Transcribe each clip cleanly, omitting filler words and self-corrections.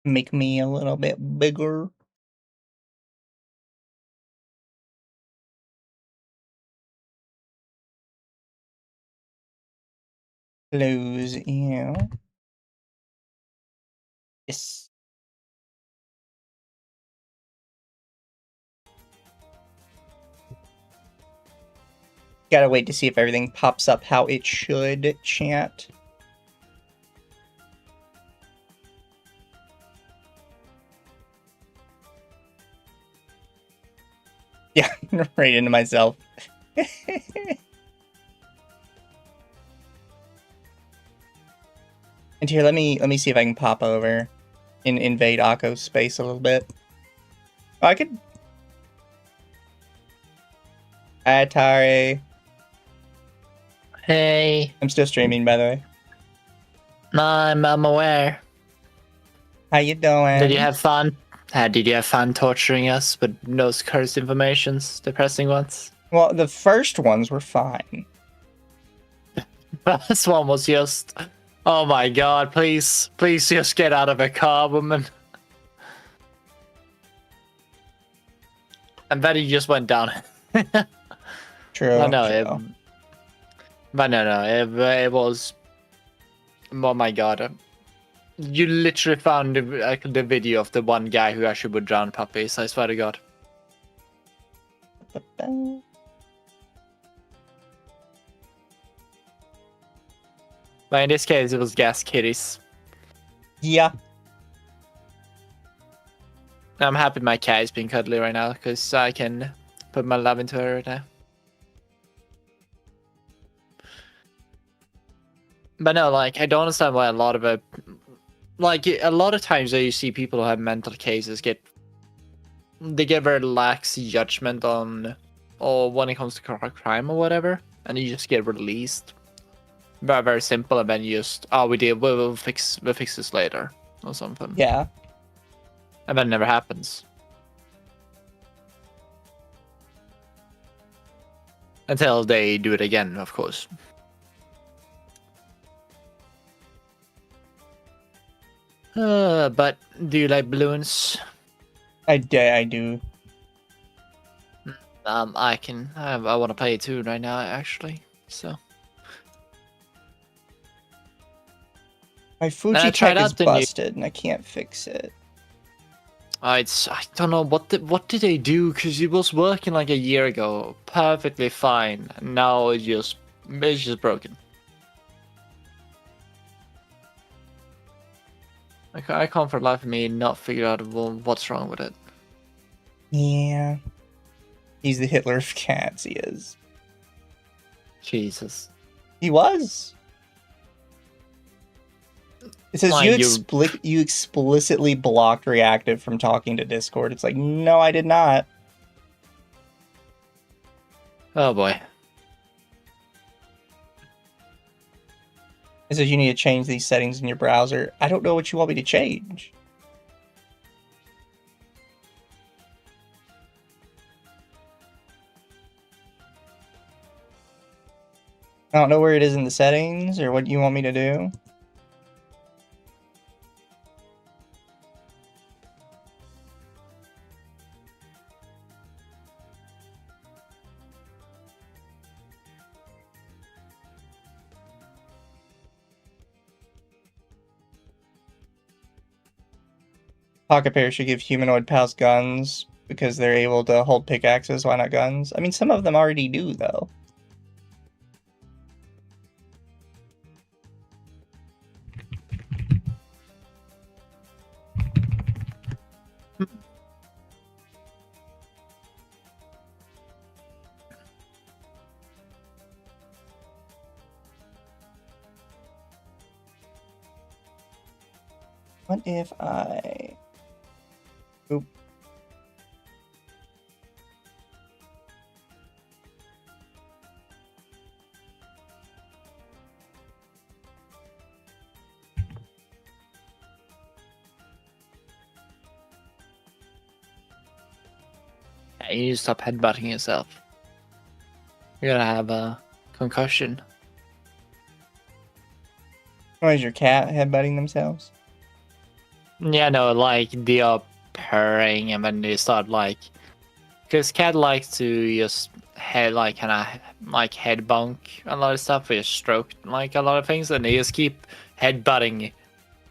make me a little bit bigger. Close, yeah. Yes. Gotta wait to see if everything pops up how it should, chat. Yeah, right into myself. And here, let me see if I can pop over and invade Akko's space a little bit. Oh, I could. Atari. Hey. I'm still streaming, by the way. I'm aware. How you doing? Did you have fun? Did you have fun torturing us with those cursed informations, depressing ones? Well, the first ones were fine. This one was just, oh my god, please just get out of a car, woman. And then he just went down. True. But no, true. it was, oh my god. You literally found the video of the one guy who actually would drown puppies, I swear to god. But in this case, it was gas kitties. Yeah. I'm happy my cat is being cuddly right now, because I can put my love into her right now. But no, like, I don't understand why a lot of it... Like, a lot of times that you see people who have mental cases they get very lax judgment on... Or when it comes to crime or whatever, and you just get released. Very, very simple, and then you just... Oh, we'll fix this later, or something. Yeah. And that never happens. Until they do it again, of course. But do you like balloons? I do. I want to play it too right now, actually. So. My Fuji tech is busted, and I can't fix it. I don't know what did they do, because it was working like a year ago, perfectly fine. Now it's just broken. I can't for the life of me not figure out what's wrong with it. Yeah. He's the Hitler of cats, he is. Jesus. He was. It says you explicitly blocked Reactive from talking to Discord. It's like, no, I did not. Oh boy. It says you need to change these settings in your browser. I don't know what you want me to change. I don't know where it is in the settings or what you want me to do. Pocket Pair should give humanoid pals guns because they're able to hold pickaxes. Why not guns? I mean, some of them already do, though. What if I... Oop. Yeah, you need to stop headbutting yourself. You're gonna have a concussion. Why is your cat headbutting themselves? Yeah, no, like they are purring and then they start like, because cat likes to just head like kind of like head bunk a lot of stuff, or just stroke like a lot of things, and they just keep head butting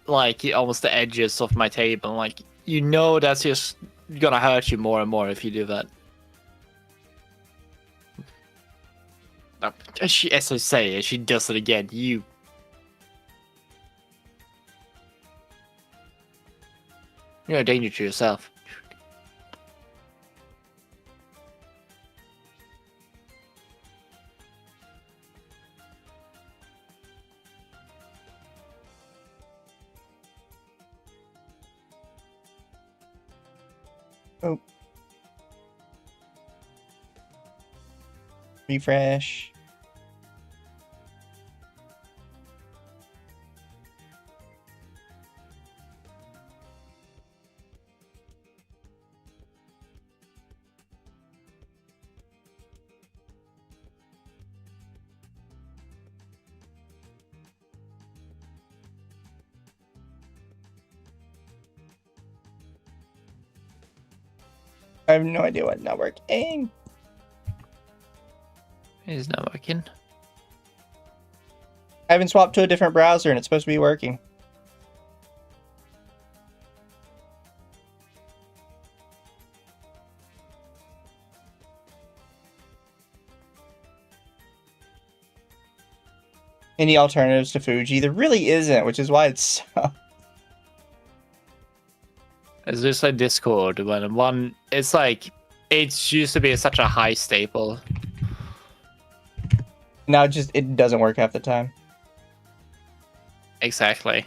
like almost the edges of my table. Like that's just gonna hurt you more and more if you do that. As I say, she does it again. You're a danger to yourself. Oh. Refresh. I have no idea why it's not working. It's not working. I haven't swapped to a different browser and it's supposed to be working. Any alternatives to Fuji? There really isn't, which is why it's so... It's just like Discord when one. It's like it used to be such a high staple. Now it doesn't work half the time. Exactly.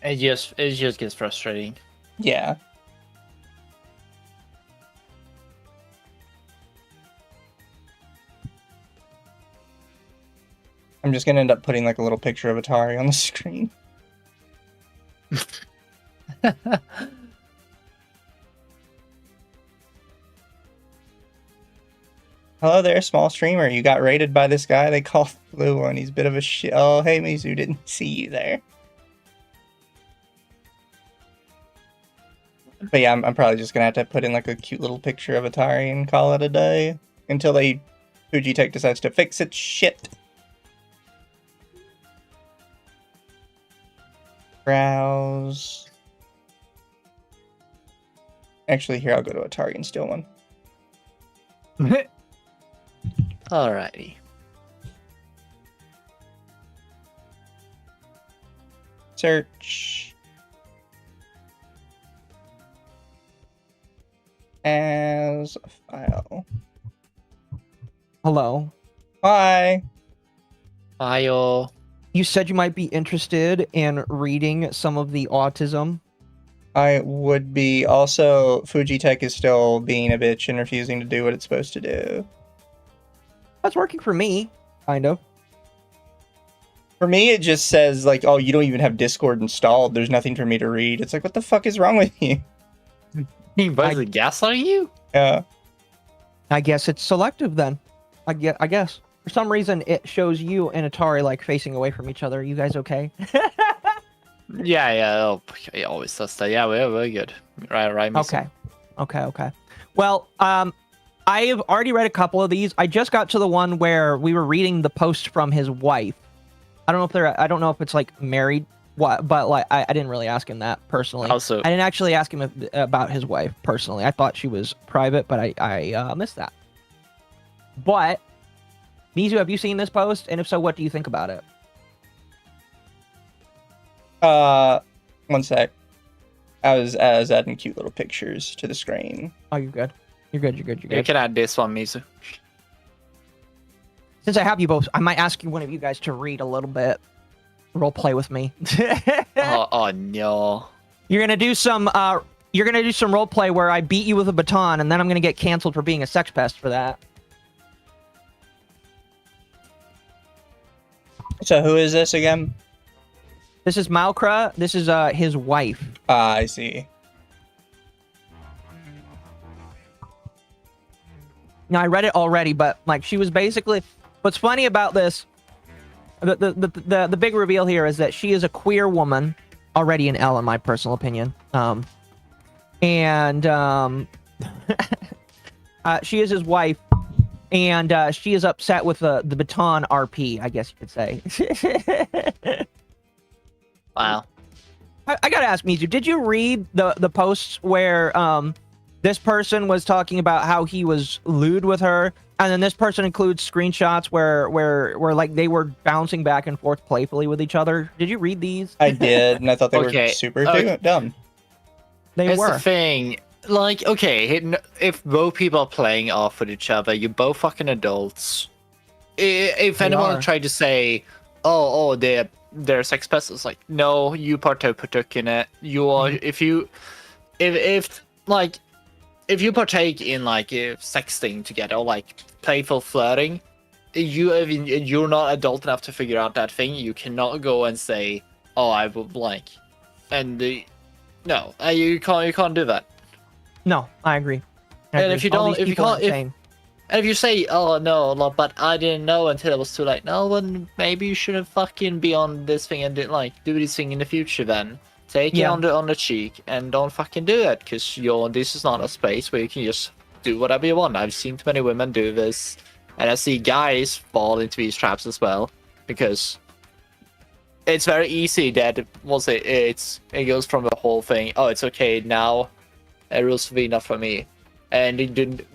It just gets frustrating. Yeah. I'm just gonna end up putting like a little picture of Atari on the screen. Hello there, small streamer. You got raided by this guy they call Blue, and he's a bit of a shit. Oh, hey, Mizu, didn't see you there. But yeah, I'm probably just gonna have to put in like a cute little picture of Atari and call it a day until Fujitech decides to fix its shit. Browse. Actually, here, I'll go to Atari and steal one. Alrighty. Search. As a file. Hello. Hi. Hi, You said you might be interested in reading some of the autism. I would be. Also, Fujitech is still being a bitch and refusing to do what it's supposed to do. That's working for me, kind of. For me, it just says, like, oh, you don't even have Discord installed. There's nothing for me to read. It's like, what the fuck is wrong with you? He basically gaslighting you? Yeah. I guess it's selective then. I guess. For some reason, it shows you and Atari, like, facing away from each other. You guys okay? Yeah. Oh, it always does that. Yeah, we're good. Right, Misa? Okay. Well, I have already read a couple of these. I just got to the one where we were reading the post from his wife. I don't know if it's like married, but like I didn't really ask him that personally. Also, I didn't actually ask him about his wife personally. I thought she was private, but I missed that. But Mizu, have you seen this post? And if so, what do you think about it? One sec. I was adding cute little pictures to the screen. Oh, you're good. You're good. you can add this one, Mizu. Since I have you both, I might ask you one of you guys to read a little bit. Role play with me. oh no. You're gonna do some role play where I beat you with a baton, and then I'm gonna get canceled for being a sex pest for that. So who is this again? This is Malkra. This is his wife. I see. Now I read it already, but like she was basically. What's funny about this? the big reveal here is that she is a queer woman, already an L in my personal opinion. She is his wife, and she is upset with the baton RP, I guess you could say. Wow. I gotta ask Mizu, did you read the posts where this person was talking about how he was lewd with her, and then this person includes screenshots where like they were bouncing back and forth playfully with each other? Did you read these? I did, and I thought they were Okay, super okay. dumb. They Here's were. the thing. Like, okay, if both people are playing off with each other, you're both fucking adults. If They anyone are. tried to say, oh, they're sex pests, like, no, you partook in it. You are, if you partake in like sexting together, or like playful flirting, you're not adult enough to figure out that thing. You cannot go and say, oh, I would like, and no, you can't do that. No, I agree. And if you All don't, these if you people are can't, insane. and if you say, oh no, but I didn't know until it was too late. No, then maybe you shouldn't fucking be on this thing and do this thing in the future. Then take it on the cheek and don't fucking do it, because this is not a space where you can just do whatever you want. I've seen too many women do this, and I see guys fall into these traps as well, because it's very easy that once it goes from the whole thing. Oh, it's okay now. Rules will be enough for me. And you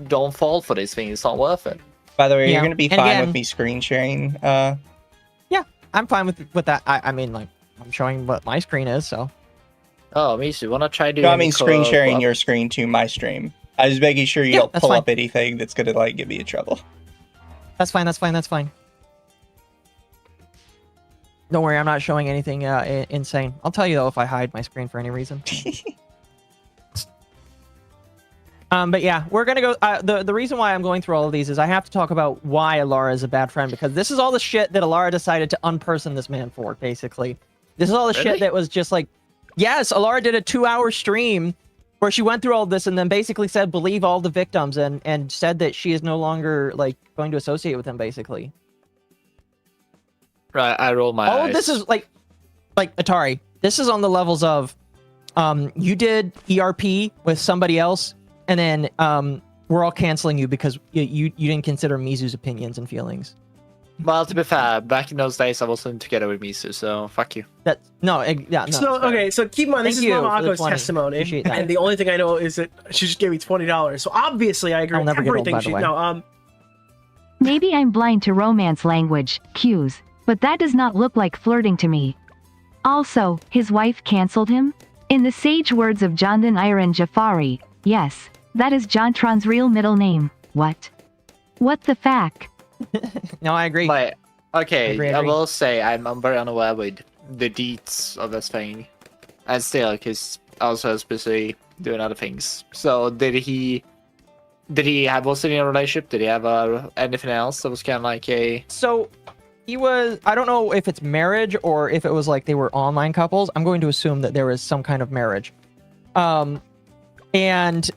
don't fall for this thing. It's not worth it. By the way, Yeah. you're gonna be And fine again- with me screen sharing. Yeah, I'm fine with that. I mean, like, I'm showing what my screen is, so. Oh, Misu, wanna try doing? No, I mean screen sharing co-op? your screen to my stream. I was making sure you Yeah, don't that's pull fine. up anything that's gonna like get me in trouble. That's fine. Don't worry, I'm not showing anything insane. I'll tell you though if I hide my screen for any reason. But yeah, we're gonna go. The reason why I'm going through all of these is I have to talk about why Alara is a bad friend, because this is all the shit that Alara decided to unperson this man for. Basically, this is all the Really? shit that was just like, yes, Alara did a 2-hour stream where she went through all this and then basically said believe all the victims and said that she is no longer like going to associate with him. Basically, Right, I roll my all eyes. of this is like Atari. This is on the levels of, you did ERP with somebody else, and then we're all canceling you because you didn't consider Mizu's opinions and feelings. Well, to be fair, back in those days, I wasn't together with Misu, so fuck you. That's no, yeah, no. So okay, so keep in mind this Thank is you Mama for the Ako's 20. testimony, Appreciate that. and the only thing I know is that she just gave me $20. So obviously, I agree I'll with never get old, everything by the she. way. No, Maybe I'm blind to romance language cues, but that does not look like flirting to me. Also, his wife cancelled him? In the sage words of Jandan Iron Jafari, yes, that is Jontron's real middle name. What? What the fuck? No, I agree. Okay, Agree. I will say I'm very unaware with the deeds of this thing, and still, because I was so busy doing other things. So was he in a relationship? Did he have anything else that was kind of like a? So he was. I don't know if it's marriage or if it was like they were online couples. I'm going to assume that there was some kind of marriage. And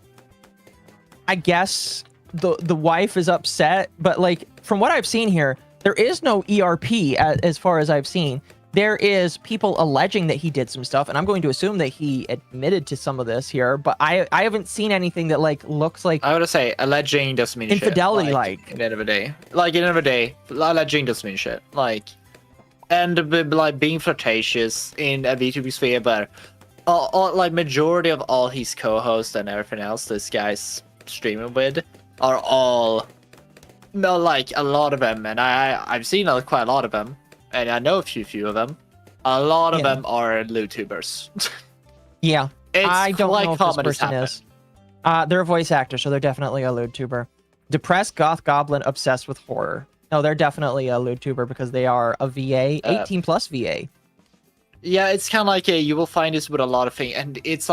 I guess the wife is upset, but like from what I've seen here, there is no ERP as far as I've seen. There is people alleging that he did some stuff, and I'm going to assume that he admitted to some of this here, but I haven't seen anything that like looks like I would say alleging doesn't mean infidelity. shit. Like At the end of the day, alleging doesn't mean shit. And being flirtatious in a VTuber sphere, but majority of all his co-hosts and everything else this guy's streaming with are all. No, like a lot of them, and I've seen quite a lot of them, and I know a few of them. A lot of Yeah. them are YouTubers. yeah, It's I don't quite know if this common as person happen. is. They're a voice actor, so they're definitely a lewd tuber. Depressed goth goblin obsessed with horror. No, they're definitely a lewd tuber because they are a VA, 18 plus VA. Yeah, it's kind of like you will find this with a lot of things, and it's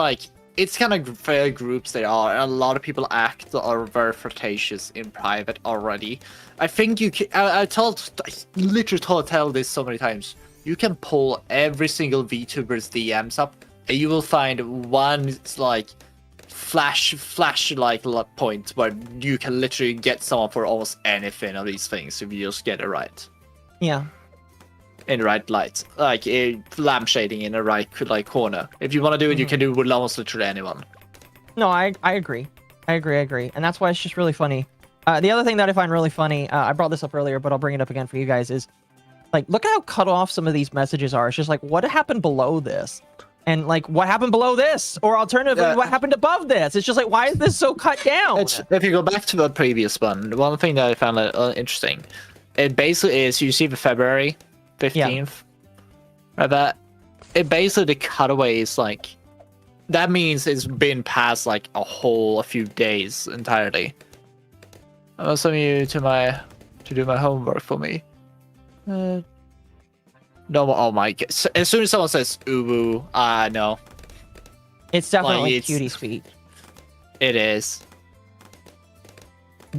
kind of fair groups they are, and a lot of people are very flirtatious in private already. I think you can. I literally tell this so many times. You can pull every single VTuber's DMs up, and you will find one flash point where you can literally get someone for almost anything of these things if you just get it right. Yeah. in the right light, like lamp shading in the right like corner. If you want to do it, you can do it with almost literally anyone. No, I agree. I agree. And that's why it's just really funny. The other thing that I find really funny, I brought this up earlier, but I'll bring it up again for you guys, is like, look at how cut off some of these messages are. It's just like, what happened below this? And like, what happened below this? Or alternatively, what happened above this? It's just like, why is this so cut down? If you go back to the previous one thing that I found interesting, it basically is, you see the February 15th, that it basically, the cutaway is like, that means it's been past like a few days entirely. I'm asking you to do my homework for me. No, oh my god. As soon as someone says uwu, no. It's definitely Like, cutie speak. It is.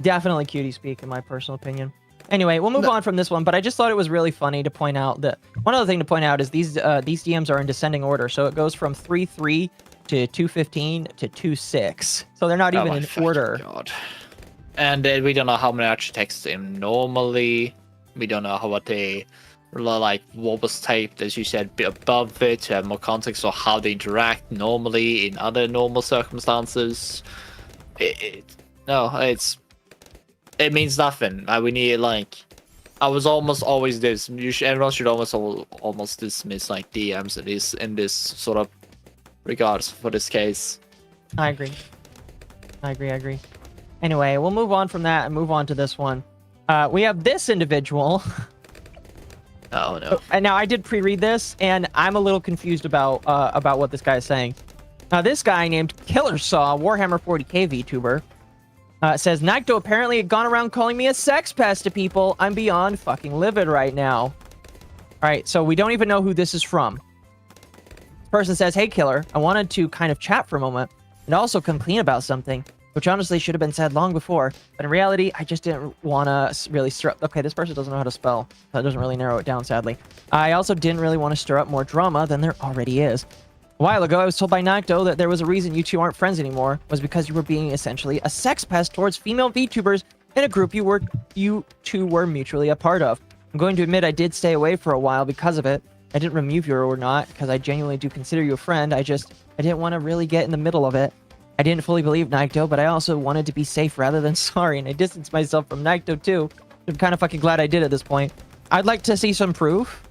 Definitely cutie speak, in my personal opinion. Anyway, we'll move on from this one, but I just thought it was really funny to point out that one other thing to point out is these DMs are in descending order, so it goes from 3-3 to 2-15 to 2-6. So they're not even in order. God. And we don't know how many actually text in normally. We don't know what they like, what was typed, as you said, above it, to have more context or how they interact normally in other normal circumstances. It means nothing. We need, like, I was almost always this. Everyone should almost dismiss like DMs in this sort of regards for this case. I agree. Anyway, we'll move on from that and move on to this one. We have this individual. Oh no! And now I did pre-read this, and I'm a little confused about what this guy is saying. Now, this guy named Killer Saw, Warhammer 40k VTuber, says, Nagto apparently had gone around calling me a sex pest to people. I'm beyond fucking livid right now. All right, so we don't even know who this is from. This person says, hey, Killer, I wanted to kind of chat for a moment and also complain about something, which honestly should have been said long before, but in reality, I just didn't want to really stir up... Okay, this person doesn't know how to spell. That doesn't really narrow it down, sadly. I also didn't really want to stir up more drama than there already is. A while ago, I was told by Nagto that there was a reason you two aren't friends anymore, was because you were being essentially a sex pest towards female VTubers in a group you two were mutually a part of. I'm going to admit I did stay away for a while because of it. I didn't remove you or not, because I genuinely do consider you a friend. I didn't want to really get in the middle of it. I didn't fully believe Nagto, but I also wanted to be safe rather than sorry, and I distanced myself from Nagto too. I'm kind of fucking glad I did at this point. I'd like to see some proof.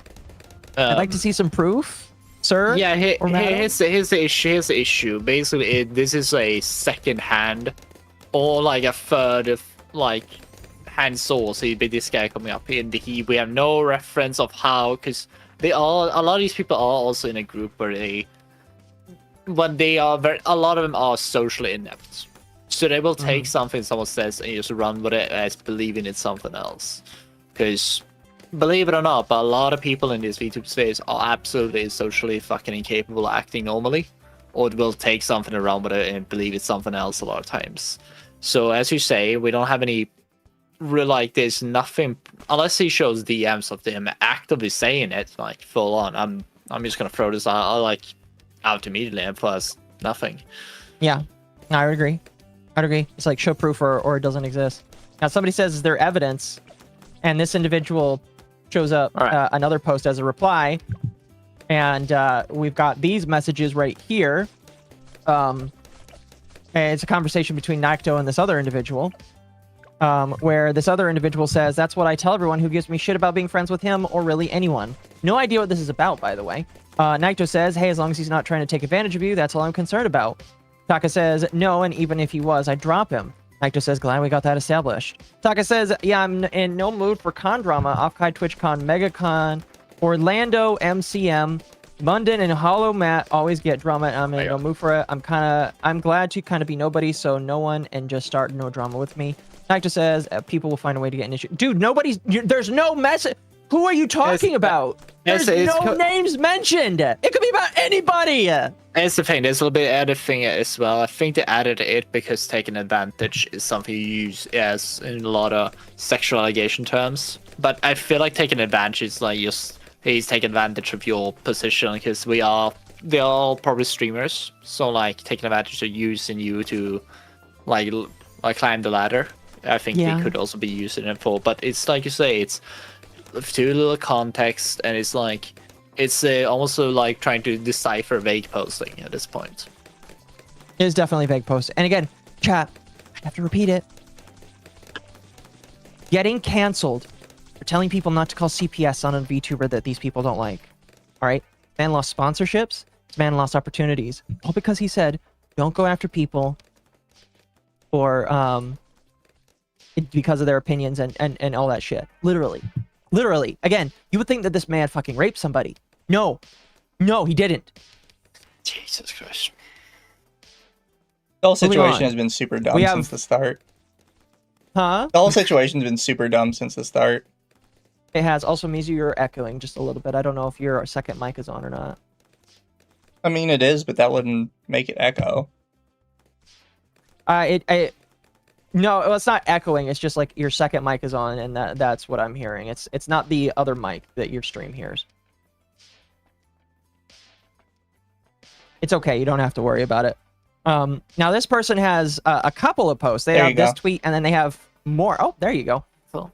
Sir? Yeah, here's the issue. Basically, this is a second hand or like a third of like hand source. It'd be this guy coming up in we have no reference of how, because a lot of these people are also in a group where a lot of them are socially inept, so they will take something someone says and just run with it as believing it's something else. Because believe it or not, but a lot of people in this VTube space are absolutely socially fucking incapable of acting normally, or will take something around with it and believe it's something else a lot of times. So as you say, we don't have any real, like, there's nothing unless he shows DMs of him actively saying it like full on. I'm just gonna throw this out immediately, and plus nothing. Yeah, I would agree. It's like show proof or it doesn't exist. Now somebody says, is there evidence? And this individual shows up another post as a reply, and we've got these messages right here. And it's a conversation between Nagto and this other individual, where this other individual says, that's what I tell everyone who gives me shit about being friends with him or really anyone. No idea what this is about, by the way. Nagto says, hey, as long as he's not trying to take advantage of you, that's all I'm concerned about. Taka says, no, and even if he was, I'd drop him. Nagto says, glad we got that established. Taka says, yeah, I'm in no mood for con drama. Offkai, TwitchCon, MegaCon, Orlando, MCM, London, and Hollow Matt always get drama, and I'm in no mood for it. I'm glad to kind of be nobody, so no one, and just start no drama with me. Nagto says, people will find a way to get an issue. Dude, there's no message. Who are you talking about? There's no names mentioned. It could be about anybody. That's the thing. There's a little bit added thing as well. I think they added it because taking advantage is something you use as in a lot of sexual allegation terms. But I feel like taking advantage is like he's taking advantage of your position, because they're all probably streamers. So like taking advantage of using you to like climb the ladder. I think they could also be using it for. But it's like you say, it's too little context, and it's like it's almost like trying to decipher vague posting at this point. It is definitely vague post. And again, chat, I have to repeat it. Getting canceled for telling people not to call CPS on a VTuber that these people don't like. All right? Man lost sponsorships. This man lost opportunities. All because he said, don't go after people for because of their opinions and all that shit. Literally. Literally. Again, you would think that this man fucking raped somebody. No. No, he didn't. Jesus Christ. The whole Moving situation on. has been super dumb We have- since the start. Huh? The whole situation's been super dumb since the start. It has. Also, Mizu, you're echoing just a little bit. I don't know if your second mic is on or not. I mean, it is, but that wouldn't make it echo. No, it's not echoing. It's just like your second mic is on, and that's what I'm hearing. It's not the other mic that your stream hears. It's okay. You don't have to worry about it. Now this person has a couple of posts. They There have you this go. tweet, and then they have more. Oh, there you go. Cool.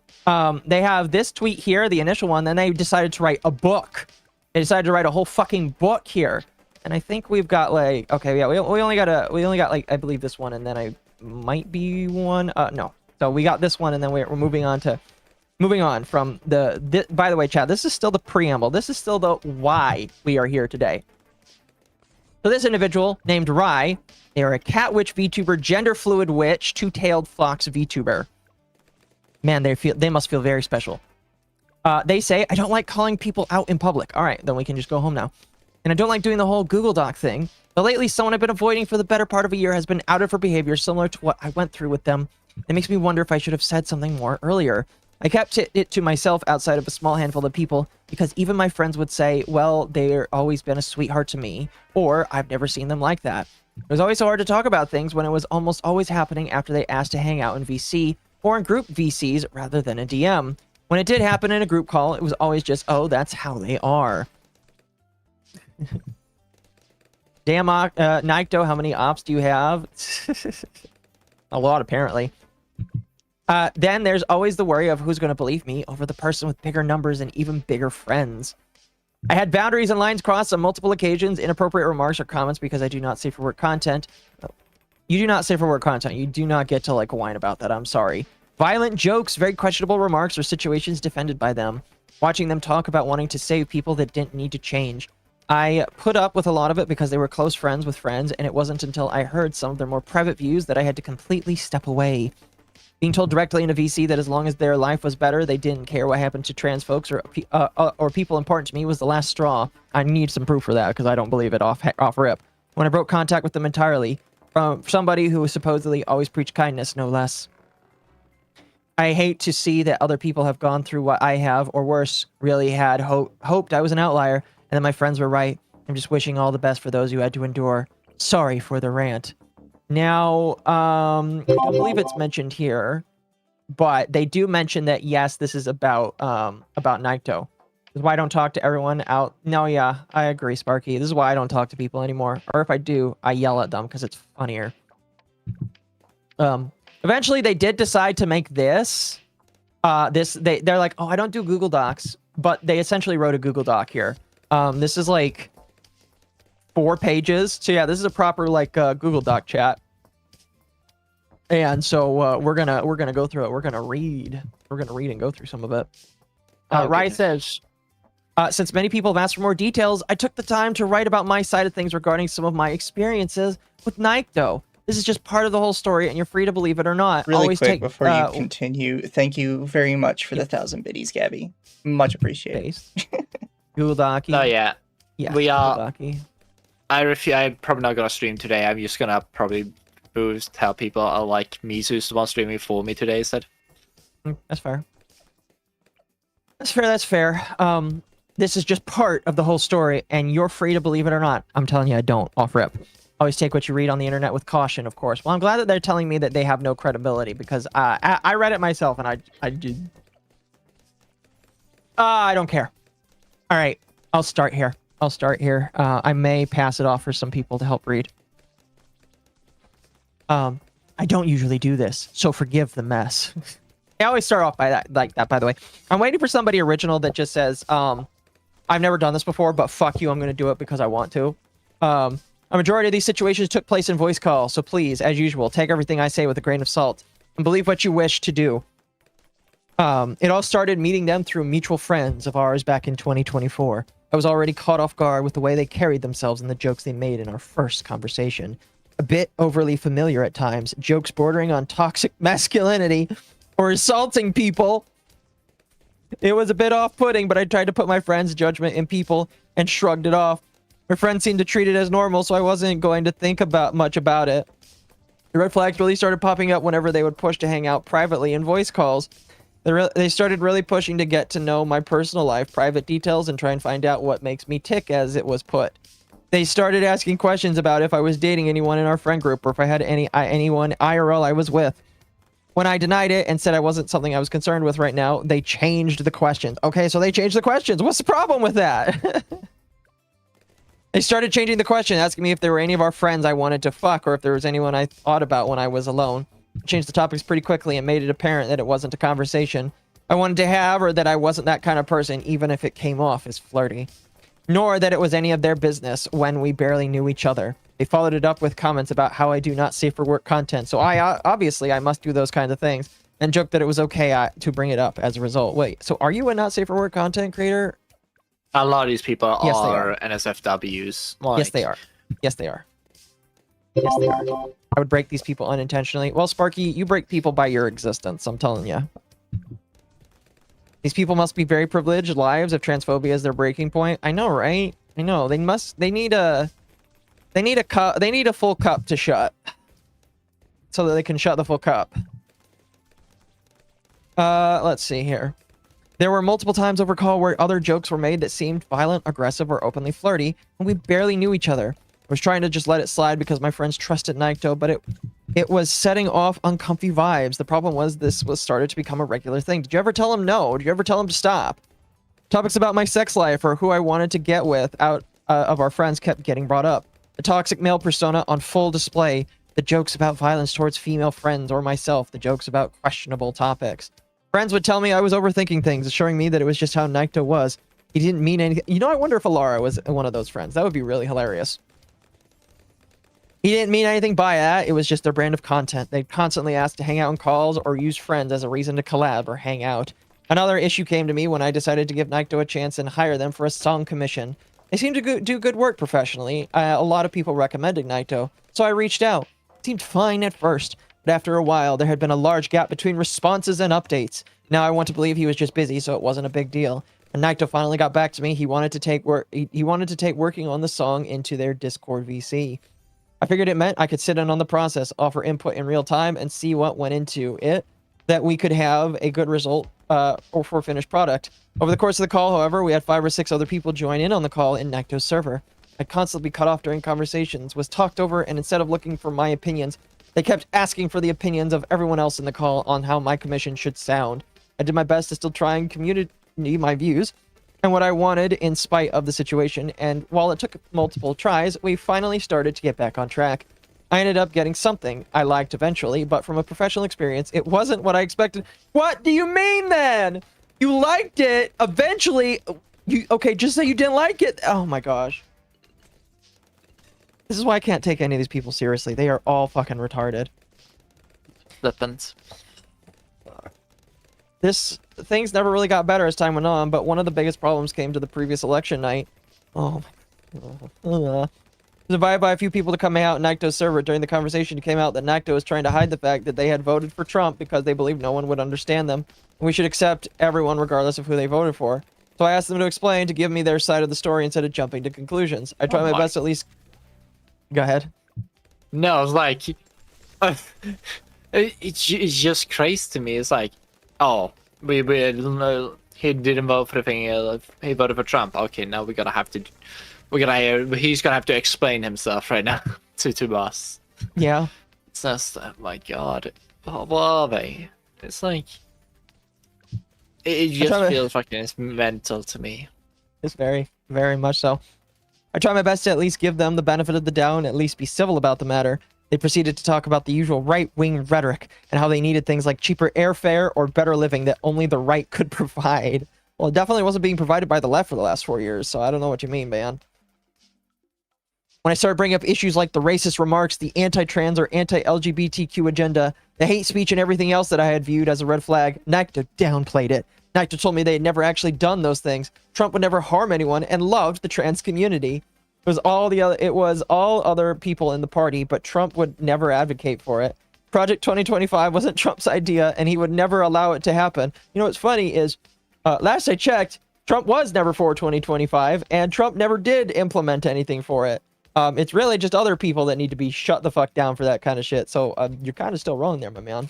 They have this tweet here, the initial one. Then they decided to write a book. They decided to write a whole fucking book here. And I think we've got like, okay, yeah, we only got like, I believe this one, and then I might be one. No. So we got this one, and then we're moving on from by the way, chat, this is still the preamble. This is still the why we are here today. So this individual named Rai, they are a cat witch VTuber, gender fluid witch, two-tailed fox VTuber. Man, they must feel very special. They say, I don't like calling people out in public. All right, then we can just go home now. And I don't like doing the whole Google Doc thing. But lately, someone I've been avoiding for the better part of a year has been outed for behavior similar to what I went through with them. It makes me wonder if I should have said something more earlier. I kept it to myself outside of a small handful of people because even my friends would say, well, they've always been a sweetheart to me, or I've never seen them like that. It was always so hard to talk about things when it was almost always happening after they asked to hang out in VC or in group VCs rather than a DM. When it did happen in a group call, it was always just, oh, that's how they are. Damn, Nikto, how many ops do you have? A lot, apparently. Then there's always the worry of who's going to believe me over the person with bigger numbers and even bigger friends. I had boundaries and lines crossed on multiple occasions, inappropriate remarks or comments because I do not say for work content. You do not say for work content. You do not get to, like, whine about that. I'm sorry. Violent jokes, very questionable remarks, or situations defended by them. Watching them talk about wanting to save people that didn't need to change. I put up with a lot of it because they were close friends with friends, and it wasn't until I heard some of their more private views that I had to completely step away. Being told directly in a VC that as long as their life was better, they didn't care what happened to trans folks or people important to me was the last straw. I need some proof for that because I don't believe it off rip. When I broke contact with them entirely, from somebody who supposedly always preached kindness, no less. I hate to see that other people have gone through what I have, or worse, really had hoped I was an outlier, and that my friends were right. I'm just wishing all the best for those who had to endure. Sorry for the rant. Now, I don't believe it's mentioned here, but they do mention that, yes, this is about Nikto. This is why I don't talk to everyone out. No, yeah, I agree, Sparky. This is why I don't talk to people anymore. Or if I do, I yell at them because it's funnier. Eventually, they did decide to make this. They're like, oh, I don't do Google Docs, but they essentially wrote a Google Doc here. This is like 4 pages. So yeah, this is a proper like Google Doc chat. And so we're gonna go through it. We're gonna read and go through some of it. Rai says, since many people have asked for more details, I took the time to write about my side of things regarding some of my experiences with Nikto. This is just part of the whole story, and you're free to believe it or not. Really Always quick before you continue, thank you very much for the 1,000 biddies, Gabby. Much appreciated. Google Doc. No, yeah. Yeah. We are. Google I'm probably not gonna stream today. I'm just gonna probably tell people like Mizu's the one streaming for me today instead. That's fair. That's fair. This is just part of the whole story, and you're free to believe it or not. I'm telling you, I don't. Off rip. Always take what you read on the internet with caution, of course. Well, I'm glad that they're telling me that they have no credibility because I read it myself and I did. I don't care. All right, I'll start here. I may pass it off for some people to help read. I don't usually do this, so forgive the mess. I always start off by that, like that, by the way. I'm waiting for somebody original that just says, I've never done this before, but fuck you, I'm going to do it because I want to. A majority of these situations took place in voice call, so please, as usual, take everything I say with a grain of salt and believe what you wish to do. It all started meeting them through mutual friends of ours back in 2024. I was already caught off guard with the way they carried themselves and the jokes they made in our first conversation. A bit overly familiar at times, jokes bordering on toxic masculinity or assaulting people. It was a bit off-putting, but I tried to put my friend's judgment in people and shrugged it off. My friend seemed to treat it as normal, so I wasn't going to think much about it. The red flags really started popping up whenever they would push to hang out privately in voice calls. They started really pushing to get to know my personal life, private details, and try and find out what makes me tick, as it was put. They started asking questions about if I was dating anyone in our friend group or if I had anyone IRL I was with. When I denied it and said I wasn't something I was concerned with right now, they changed the questions. Okay, so they changed the questions. What's the problem with that? They started changing the question, asking me if there were any of our friends I wanted to fuck or if there was anyone I thought about when I was alone. Changed the topics pretty quickly and made it apparent that it wasn't a conversation I wanted to have, or that I wasn't that kind of person, even if it came off as flirty. Nor that it was any of their business when we barely knew each other. They followed it up with comments about how I do not safe for work content, so obviously I must do those kinds of things, and joked that it was okay to bring it up as a result. Wait, so are you a not safe for work content creator? A lot of these people Yes, they are NSFWs. Like, Yes, they are. Yes, they are. Yes, they are. I would break these people unintentionally. Well, Sparky, you break people by your existence, I'm telling you. These people must be very privileged lives if transphobia is their breaking point. I know, right? I know. They need a full cup to shut. So that they can shut the full cup. Let's see here. There were multiple times over call where other jokes were made that seemed violent, aggressive, or openly flirty, and we barely knew each other. I was trying to just let it slide because my friends trusted Naito, but it was setting off uncomfy vibes. The problem was this was started to become a regular thing. Did you ever tell him no? Did you ever tell him to stop? Topics about my sex life or who I wanted to get with out of our friends kept getting brought up. The toxic male persona on full display. The jokes about violence towards female friends or myself. The jokes about questionable topics. Friends would tell me I was overthinking things, assuring me that it was just how Naito was. He didn't mean anything. You know, I wonder if Alara was one of those friends. That would be really hilarious. He didn't mean anything by that. It was just their brand of content. They constantly asked to hang out in calls or use friends as a reason to collab or hang out. Another issue came to me when I decided to give Naito a chance and hire them for a song commission. They seemed to do good work professionally. A lot of people recommended Naito, so I reached out. It seemed fine at first, but after a while, there had been a large gap between responses and updates. Now I want to believe he was just busy, so it wasn't a big deal. When Naito finally got back to me, he wanted to take working on the song into their Discord VC. I figured it meant I could sit in on the process, offer input in real time, and see what went into it, that we could have a good result for finished product. Over the course of the call, however, we had 5 or 6 other people join in on the call in Naito's server. I'd constantly be cut off during conversations, was talked over, and instead of looking for my opinions, they kept asking for the opinions of everyone else in the call on how my commission should sound. I did my best to still try and communicate my views and what I wanted in spite of the situation, and while it took multiple tries, we finally started to get back on track. I ended up getting something I liked eventually, but from a professional experience, it wasn't what I expected. What do you mean then? You liked it eventually? Okay, just say you didn't like it. Oh my gosh. This is why I can't take any of these people seriously. They are all fucking retarded. Flippant. Things never really got better as time went on, but one of the biggest problems came to the previous election night. Oh my god. Invited by a few people to come out in Naito's server. During the conversation, it came out that Naito was trying to hide the fact that they had voted for Trump because they believed no one would understand them. And we should accept everyone regardless of who they voted for. So I asked them to explain, to give me their side of the story instead of jumping to conclusions. I tried my best to at least... Go ahead. No, it's like... it's just crazy to me. It's like, oh, he didn't vote for the thing, he voted for Trump. Okay, now he's gonna have to explain himself right now to us. Yeah. It's just, oh my god, what are they? It's like, it just feels fucking it's mental to me. It's very, very much so. I try my best to at least give them the benefit of the doubt and at least be civil about the matter. They proceeded to talk about the usual right-wing rhetoric and how they needed things like cheaper airfare or better living that only the right could provide. Well, it definitely wasn't being provided by the left for the last 4 years, so I don't know what you mean, man. When I started bringing up issues like the racist remarks, the anti-trans or anti-LGBTQ agenda, the hate speech and everything else that I had viewed as a red flag, Nikto downplayed it. Nikto told me they had never actually done those things. Trump would never harm anyone and loved the trans community. It was all other people in the party, but Trump would never advocate for it. Project 2025 wasn't Trump's idea, and he would never allow it to happen. You know what's funny is, last I checked, Trump was never for 2025, and Trump never did implement anything for it. It's really just other people that need to be shut the fuck down for that kind of shit. So you're kind of still wrong there, my man.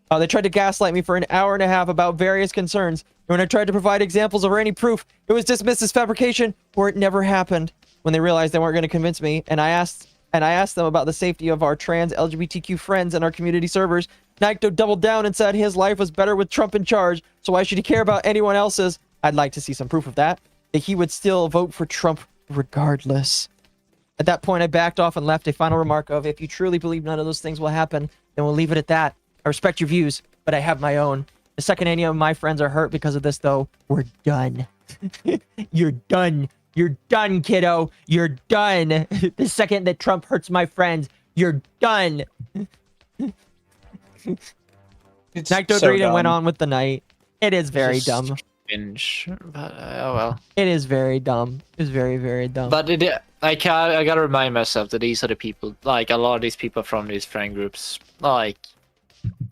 They tried to gaslight me for an hour and a half about various concerns. And when I tried to provide examples or any proof, it was dismissed as fabrication or it never happened. When they realized they weren't going to convince me, and I asked them about the safety of our trans LGBTQ friends and our community servers, Nikto doubled down and said his life was better with Trump in charge, so why should he care about anyone else's? I'd like to see some proof of that. That he would still vote for Trump regardless. At that point, I backed off and left a final remark of, if you truly believe none of those things will happen, then we'll leave it at that. I respect your views, but I have my own. The second any of my friends are hurt because of this, though, we're done. You're done. You're done, kiddo. You're done. The second that Trump hurts my friends, you're done. Nikto agreed and went on with the night. It is very dumb. Binge, but oh well. It is very dumb. It's very, very dumb. But I gotta remind myself that these are the people, like a lot of these people from these friend groups, like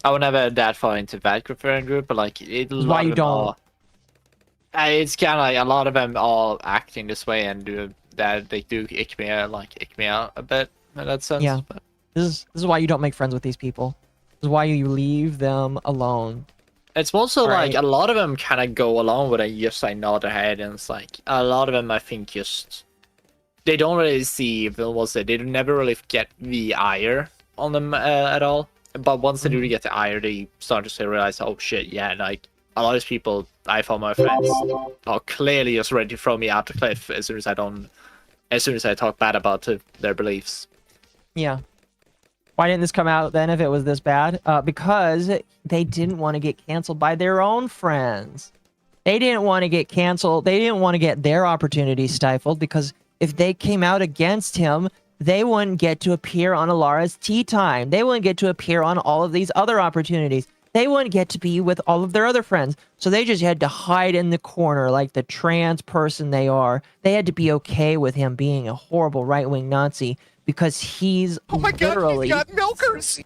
I would never that far into that friend group, but like why you don't? It's kind of like a lot of them all acting this way and do that. They do ick me out a bit in that sense. Yeah. But This is why you don't make friends with these people. This is why you leave them alone. it's also like Right. a lot of them kind of go along with it, just like nod their head, and it's like a lot of them I think just they don't really see they never really get the ire on them at all. But once they do get the ire, they start to realize, oh shit, yeah, like a lot of these people I found my friends are clearly just ready to throw me out the cliff as soon as I talk bad about their beliefs. Yeah. Why didn't this come out then if it was this bad? Because they didn't want to get canceled by their own friends. They didn't want to get canceled. They didn't want to get their opportunity stifled, because if they came out against him, they wouldn't get to appear on Alara's Tea Time. They wouldn't get to appear on all of these other opportunities. They wouldn't get to be with all of their other friends. So they just had to hide in the corner like the trans person they are. They had to be okay with him being a horrible right-wing Nazi, because he's literally... God, he's got milkers!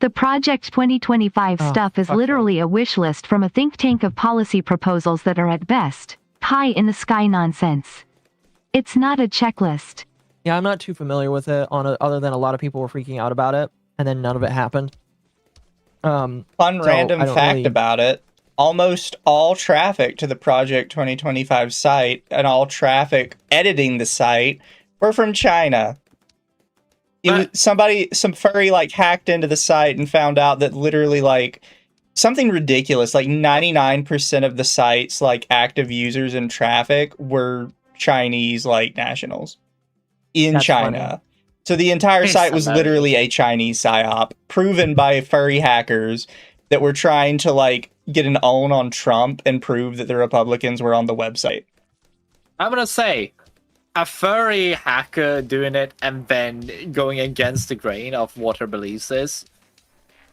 The Project 2025 Oh, stuff is fuck literally a wish list from a think tank of policy proposals that are at best pie in the sky nonsense. It's not a checklist. Yeah, I'm not too familiar with it, other than a lot of people were freaking out about it, and then none of it happened. Fun So, random I don't fact really- about it. Almost all traffic to the Project 2025 site and all traffic editing the site were from China. Some furry like hacked into the site and found out that literally like something ridiculous, like 99% of the site's like active users and traffic were Chinese like nationals in That's China. funny. So the entire It's site was hilarious. literally a Chinese psyop proven by furry hackers that were trying to like get an own on Trump and prove that the Republicans were on the website. I'm gonna say, a furry hacker doing it and then going against the grain of what her beliefs is,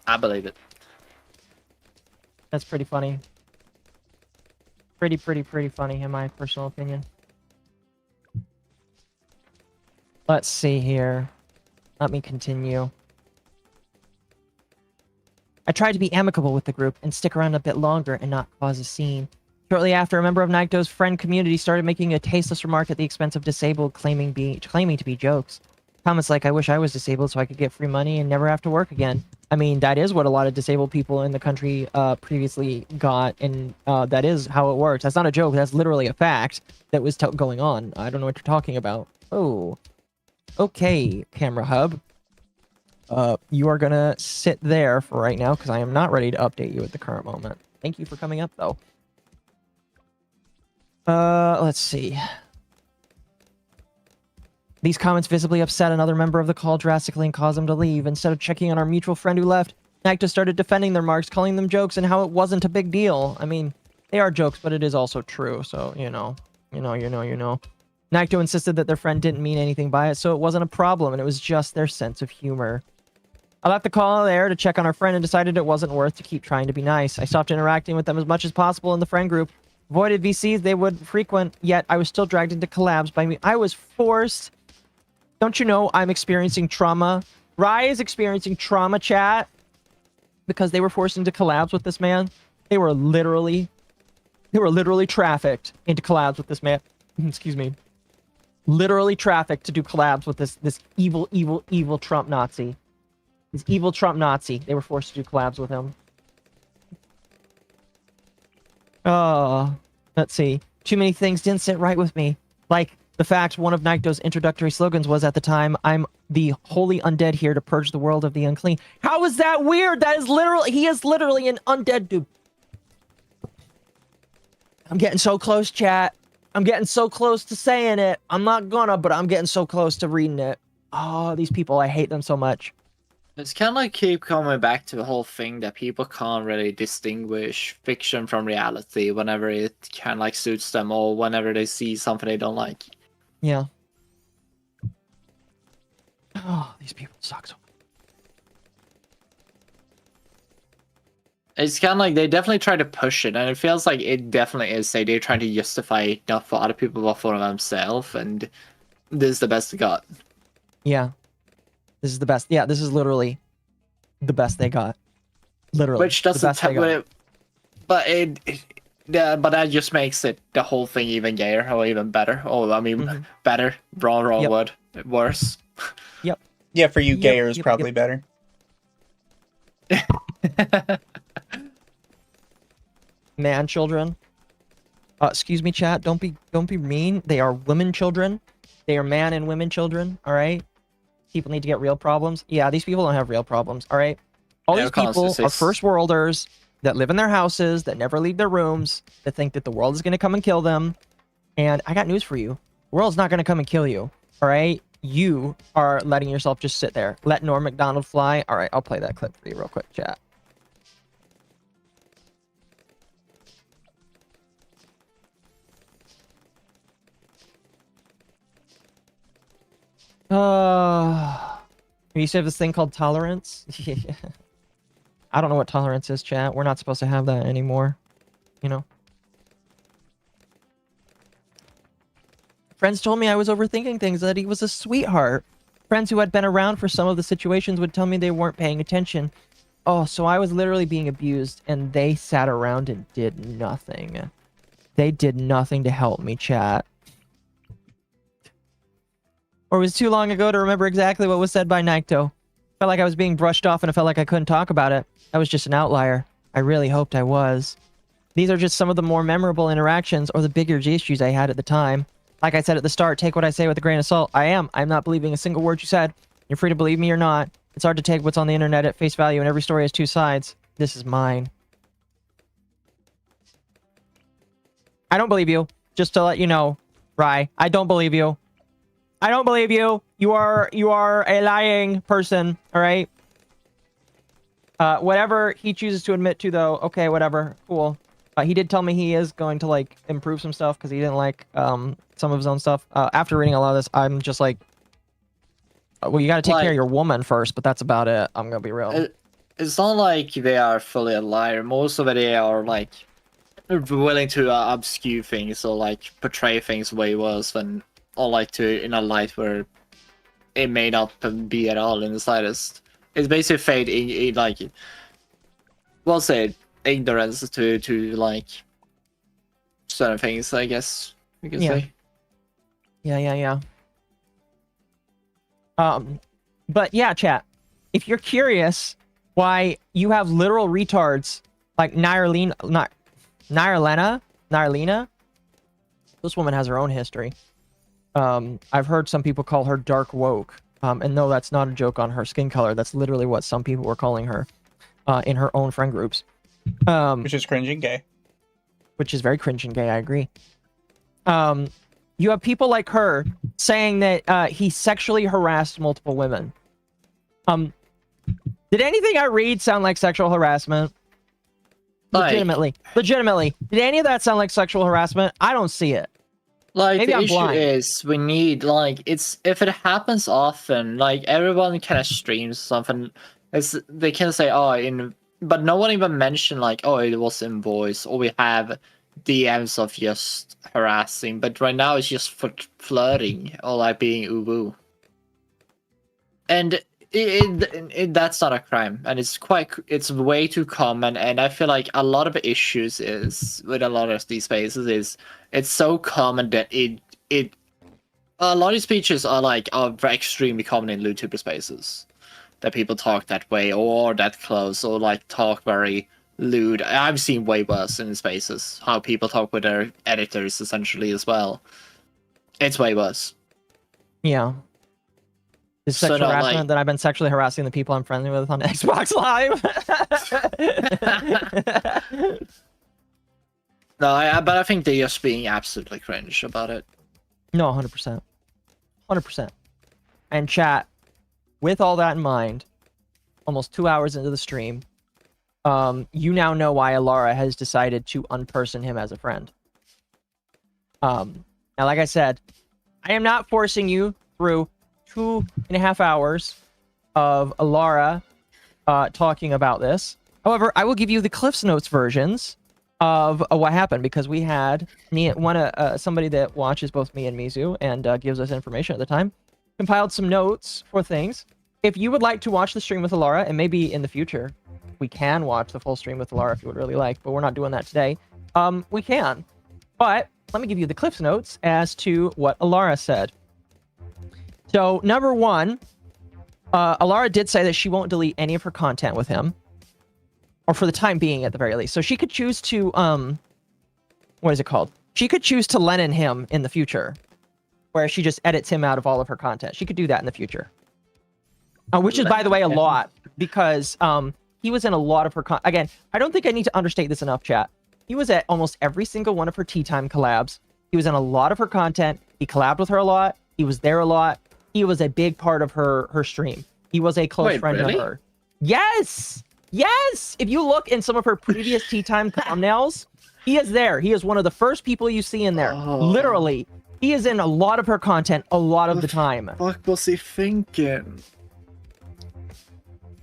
I believe it. That's pretty funny. Pretty funny, in my personal opinion. Let's see here. Let me continue. I tried to be amicable with the group and stick around a bit longer and not cause a scene. Shortly after, a member of Nikto's friend community started making a tasteless remark at the expense of disabled, claiming to be jokes. Comments like, I wish I was disabled so I could get free money and never have to work again. I mean, that is what a lot of disabled people in the country previously got, and that is how it works. That's not a joke. That's literally a fact that was going on. I don't know what you're talking about. Oh. Okay, Camera Hub. You are gonna sit there for right now, because I am not ready to update you at the current moment. Thank you for coming up, though. Let's see. These comments visibly upset another member of the call drastically and caused them to leave. Instead of checking on our mutual friend who left, Nakto started defending their marks, calling them jokes and how it wasn't a big deal. I mean, they are jokes, but it is also true, so, you know. Nakto insisted that their friend didn't mean anything by it, so it wasn't a problem, and it was just their sense of humor. I left the call there to check on our friend and decided it wasn't worth to keep trying to be nice. I stopped interacting with them as much as possible in the friend group. Avoided VCs they would frequent, yet I was still dragged into collabs by me. I was forced. Don't you know I'm experiencing trauma? Rai is experiencing trauma, chat, because they were forced into collabs with this man. They were literally trafficked into collabs with this man. Excuse me. Literally trafficked to do collabs with this evil Trump Nazi. This evil Trump Nazi. They were forced to do collabs with him. Oh, let's see. Too many things didn't sit right with me. Like the fact one of Naito's introductory slogans was at the time, I'm the holy undead here to purge the world of the unclean. How is that weird? That is literally, he is literally an undead dude. I'm getting so close, chat. I'm getting so close to saying it. I'm not gonna, but I'm getting so close to reading it. Oh, these people, I hate them so much. It's kind of like keep coming back to the whole thing that people can't really distinguish fiction from reality whenever it kind of like suits them or whenever they see something they don't like. Yeah. Oh, these people suck so much. It's kind of like they definitely try to push it, and it feels like it definitely is. They're trying to justify it not for other people but for themselves, and this is the best they got. Yeah. This is the best. Yeah, this is literally the best they got. Literally. Which doesn't but that just makes it the whole thing even gayer or even better. Oh, I mean, better. Wrong word. Worse. Yep. Yeah, for you, gayer is probably better. Man children. Excuse me, chat. Don't be mean. They are women children. They are man and women children. All right. People need to get real problems. Yeah, these people don't have real problems. All right. All these people are first worlders that live in their houses, that never leave their rooms, that think that the world is going to come and kill them. And I got news for you. The world's not going to come and kill you. All right. You are letting yourself just sit there. Let Norm Macdonald fly. All right. I'll play that clip for you real quick, chat. You used to have this thing called tolerance? I don't know what tolerance is, chat. We're not supposed to have that anymore. You know? Friends told me I was overthinking things, that he was a sweetheart. Friends who had been around for some of the situations would tell me they weren't paying attention. Oh, so I was literally being abused, and they sat around and did nothing. They did nothing to help me, chat. Or it was too long ago to remember exactly what was said by Naito. Felt like I was being brushed off and I felt like I couldn't talk about it. I was just an outlier. I really hoped I was. These are just some of the more memorable interactions or the bigger issues I had at the time. Like I said at the start, take what I say with a grain of salt. I'm not believing a single word you said. You're free to believe me or not. It's hard to take what's on the internet at face value, and every story has two sides. This is mine. I don't believe you. Just to let you know, Rai, I don't believe you. I don't believe you. You are a lying person, all right? Whatever he chooses to admit to, though, okay, whatever, cool. He did tell me he is going to, like, improve some stuff because he didn't like some of his own stuff. After reading a lot of this, I'm just like, well, you got to take care of your woman first, but that's about it. I'm going to be real. It's not like they are fully a liar. Most of it, they are, like, willing to obscure things or, like, portray things way worse than... or like to in a light where it may not be at all in the slightest. It's basically fade like, we'll say ignorance to like certain things, I guess you can say. Yeah. But yeah, chat. If you're curious why you have literal retards like Nirlena, this woman has her own history. I've heard some people call her dark woke. And no, that's not a joke on her skin color. That's literally what some people were calling her in her own friend groups. Which is cringe and gay. Which is very cringe and gay, I agree. you have people like her saying that he sexually harassed multiple women. Did anything I read sound like sexual harassment? Like- Legitimately. Did any of that sound like sexual harassment? I don't see it. Like Maybe the I'm issue blind. is we need like it's if it happens often, like everyone kind of streams something. They can say but no one even mentioned like it was in voice or we have DMs of just harassing. But right now it's just for flirting or like being uwu, and that's not a crime, and it's way too common. And I feel like a lot of issues is with a lot of these spaces is it's so common that a lot of speeches are extremely common in YouTuber spaces that people talk that way or that close or like talk very lewd. I've seen way worse in spaces how people talk with their editors essentially as well. It's way worse. Yeah. Is So sexual no, harassment like- that I've been sexually harassing the people I'm friendly with on Xbox Live? No, but I think they're just being absolutely cringe about it. No, 100%. 100%. And chat, with all that in mind, almost 2 hours into the stream, you now know why Alara has decided to unperson him as a friend. Now, like I said, I am not forcing you through 2.5 hours of Alara talking about this. However, I will give you the Cliff's Notes versions of what happened, because we had somebody that watches both me and Mizu and gives us information at the time, compiled some notes for things. If you would like to watch the stream with Alara, and maybe in the future we can watch the full stream with Alara if you would really like, but we're not doing that today. We can. But let me give you the Cliff's Notes as to what Alara said. So, number one, Alara did say that she won't delete any of her content with him. Or for the time being, at the very least. So she could choose to, what is it called? She could choose to Lennon him in the future, where she just edits him out of all of her content. She could do that in the future. Which is, by the way, a lot, because he was in a lot of her again, I don't think I need to understate this enough, chat. He was at almost every single one of her Tea Time collabs. He was in a lot of her content. He collabed with her a lot. He was there a lot. He was a big part of her stream. He was a close friend really? of her. Yes! Yes! If you look in some of her previous Tea Time thumbnails, he is there. He is one of the first people you see in there. Oh. Literally. He is in a lot of her content a lot of the time. What was he thinking?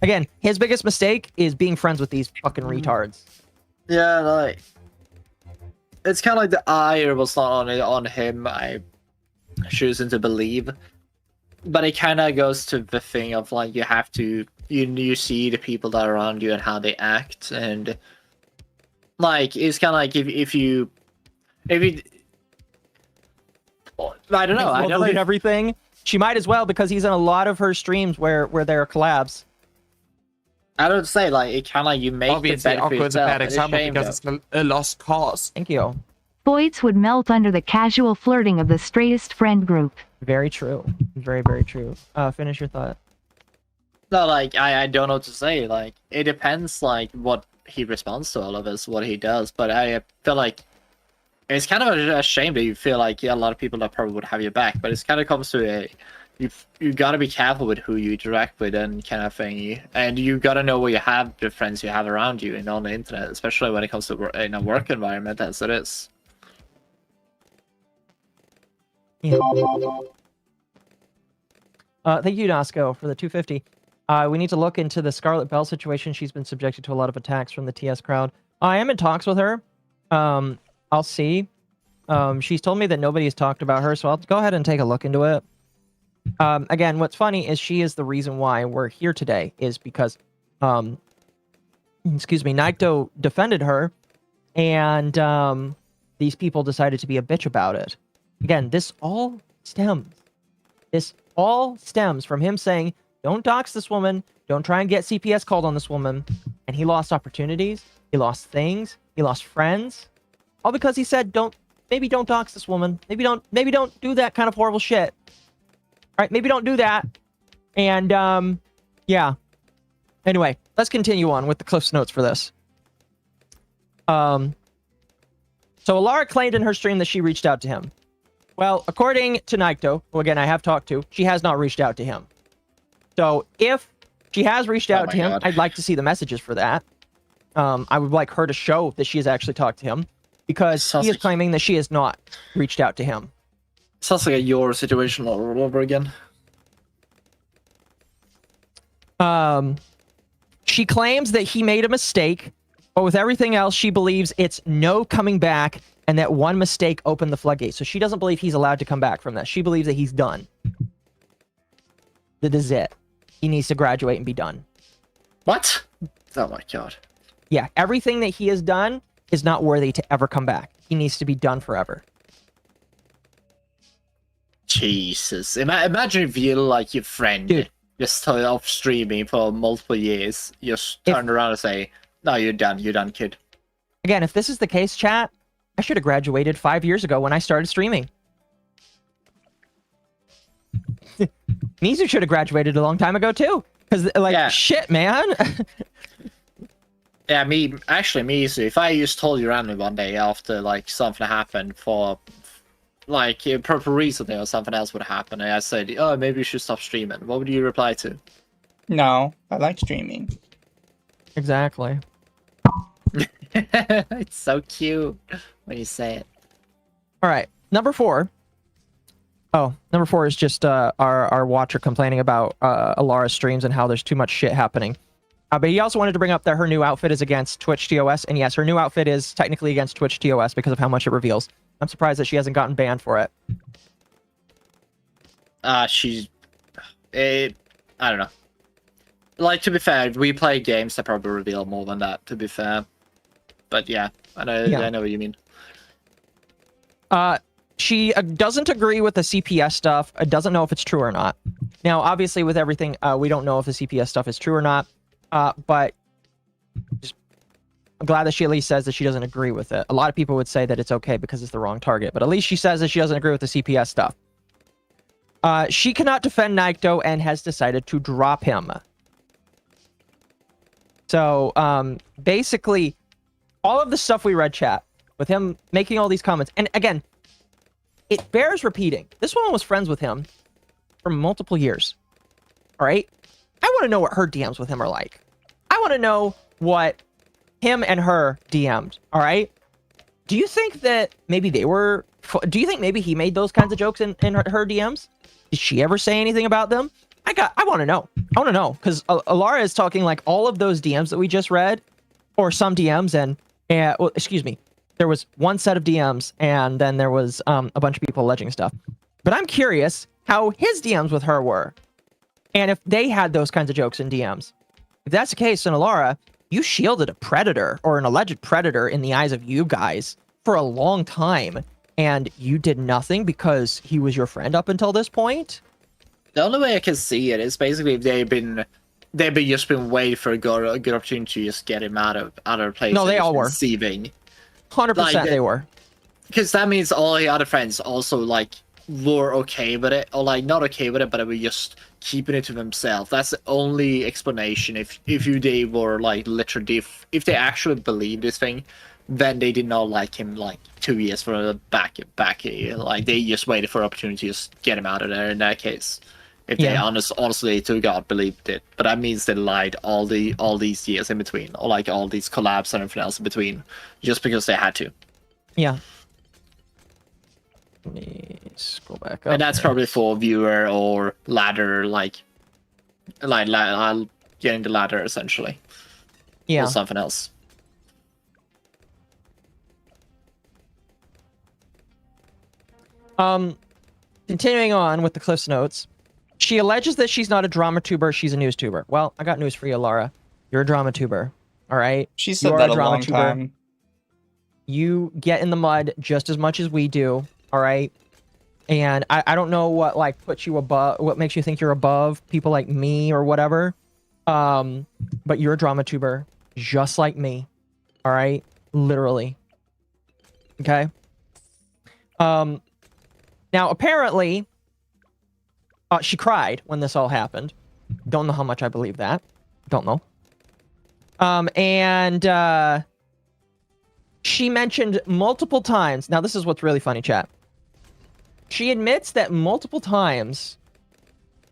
Again, his biggest mistake is being friends with these fucking retards. Yeah, like it's kind of like the ire was not on him. I choosing to believe, but it kind of goes to the thing of like you have to you see the people that are around you and how they act, and like it's kind of like if you I don't know. I don't Delete know. everything. She might as well, because he's in a lot of her streams where there are collabs. I don't say like it kind of like you make Obviously, the bed for awkward is a yourself. bad It's example shame, because though. it's a lost cause. Thank you. Boyds would melt under the casual flirting of the straightest friend group. Very true. Very, very true. Finish your thought. No, like I don't know what to say. Like it depends, like what he responds to all of us, what he does. But I feel like it's kind of a shame that you feel like a lot of people that probably would have your back. But it's kind of comes to you gotta be careful with who you interact with and kind of thing. And you gotta know where you have the friends you have around you and on the internet, especially when it comes to in a work environment as it is. Yeah. Thank you, Nasco, for the 250. We need to look into the Scarlet Bell situation. She's been subjected to a lot of attacks from the TS crowd. I am in talks with her. I'll see. She's told me that nobody has talked about her, so I'll go ahead and take a look into it. Again, what's funny is she is the reason why we're here today, is because, excuse me, Naito defended her, and these people decided to be a bitch about it. Again, this all stems from him saying, don't dox this woman, don't try and get CPS called on this woman, and he lost opportunities, he lost things, he lost friends, all because he said, maybe don't dox this woman, maybe don't do that kind of horrible shit. Right, maybe don't do that. And, yeah. Anyway, let's continue on with the Cliff's Notes for this. So Alara claimed in her stream that she reached out to him. Well, according to Naito, who again I have talked to, she has not reached out to him. So if she has reached out my to him, God. I'd like to see the messages for that. I would like her to show that she has actually talked to him, because Sounds he is like- claiming that she has not reached out to him. Sounds like a your situation all over again. She claims that he made a mistake, but with everything else, she believes it's no coming back, and that one mistake opened the floodgates. So she doesn't believe he's allowed to come back from that. She believes that he's done. That is it. He needs to graduate and be done. What? Oh my god. Yeah, everything that he has done is not worthy to ever come back. He needs to be done forever. Jesus. Imagine if you, like, your friend Dude. just started off streaming for multiple years, just turned around and say, no, you're done, kid. Again, if this is the case, chat, I should have graduated 5 years ago when I started streaming. Mizu should have graduated a long time ago too. Because, like, Yeah. shit, man. Yeah, me, so if I just told you randomly one day after, like, something happened for, like, a proper reason or something else would happen, and I said, oh, maybe you should stop streaming, what would you reply to? No, I like streaming. Exactly. It's so cute when you say it. All right, number 4. Oh, number 4 is just our watcher complaining about Alara's streams and how there's too much shit happening. But he also wanted to bring up that her new outfit is against Twitch TOS, and yes, her new outfit is technically against Twitch TOS because of how much it reveals. I'm surprised that she hasn't gotten banned for it. I don't know. Like, to be fair, we play games that probably reveal more than that, to be fair. But yeah, I know what you mean. She doesn't agree with the CPS stuff. Doesn't know if it's true or not. Now, obviously, with everything, we don't know if the CPS stuff is true or not. But just, I'm glad that she at least says that she doesn't agree with it. A lot of people would say that it's okay because it's the wrong target, but at least she says that she doesn't agree with the CPS stuff. She cannot defend Naito and has decided to drop him. So, basically, all of the stuff we read, chat, with him making all these comments, and again, it bears repeating. This woman was friends with him for multiple years. All right? I want to know what her DMs with him are like. I want to know what him and her DM'd. All right? Do you think that maybe they were... Do you think maybe he made those kinds of jokes in her DMs? Did she ever say anything about them? I want to know. I want to know. Because Alara is talking like all of those DMs that we just read, or some DMs, and well, excuse me. There was one set of DMs, and then there was a bunch of people alleging stuff. But I'm curious how his DMs with her were, and if they had those kinds of jokes in DMs. If that's the case, then Alara, you shielded a predator, or an alleged predator, in the eyes of you guys for a long time, and you did nothing because he was your friend up until this point? The only way I can see it is basically if they've been just been waiting for a good opportunity to just get him out of the place. No, they all were. Deceiving. 100% they were. Because that means all the other friends also, like, were okay with it, or like not okay with it, but they were just keeping it to themselves. That's the only explanation. If they were like literally, if they actually believed this thing, then they did not like him like 2 years for the back. Like they just waited for an opportunity to just get him out of there. In that case, if they honestly to God believed it, but that means they lied all these years in between, or like all these collabs and everything else in between, just because they had to. Yeah. Let me scroll back up. And that's probably for viewer or ladder, like getting the ladder essentially. Yeah. Or something else. Continuing on with the Cliff's Notes. She alleges that she's not a drama tuber, she's a news tuber. Well, I got news for you, Lara. You're a drama tuber. All right? She said that a long time. You get in the mud just as much as we do. All right? And I don't know what like puts you above, what makes you think you're above people like me or whatever. But you're a drama tuber just like me. All right? Literally. Okay? Now apparently she cried when this all happened. Don't know how much I believe that. Don't know. And she mentioned multiple times. Now this is what's really funny, chat. She admits that multiple times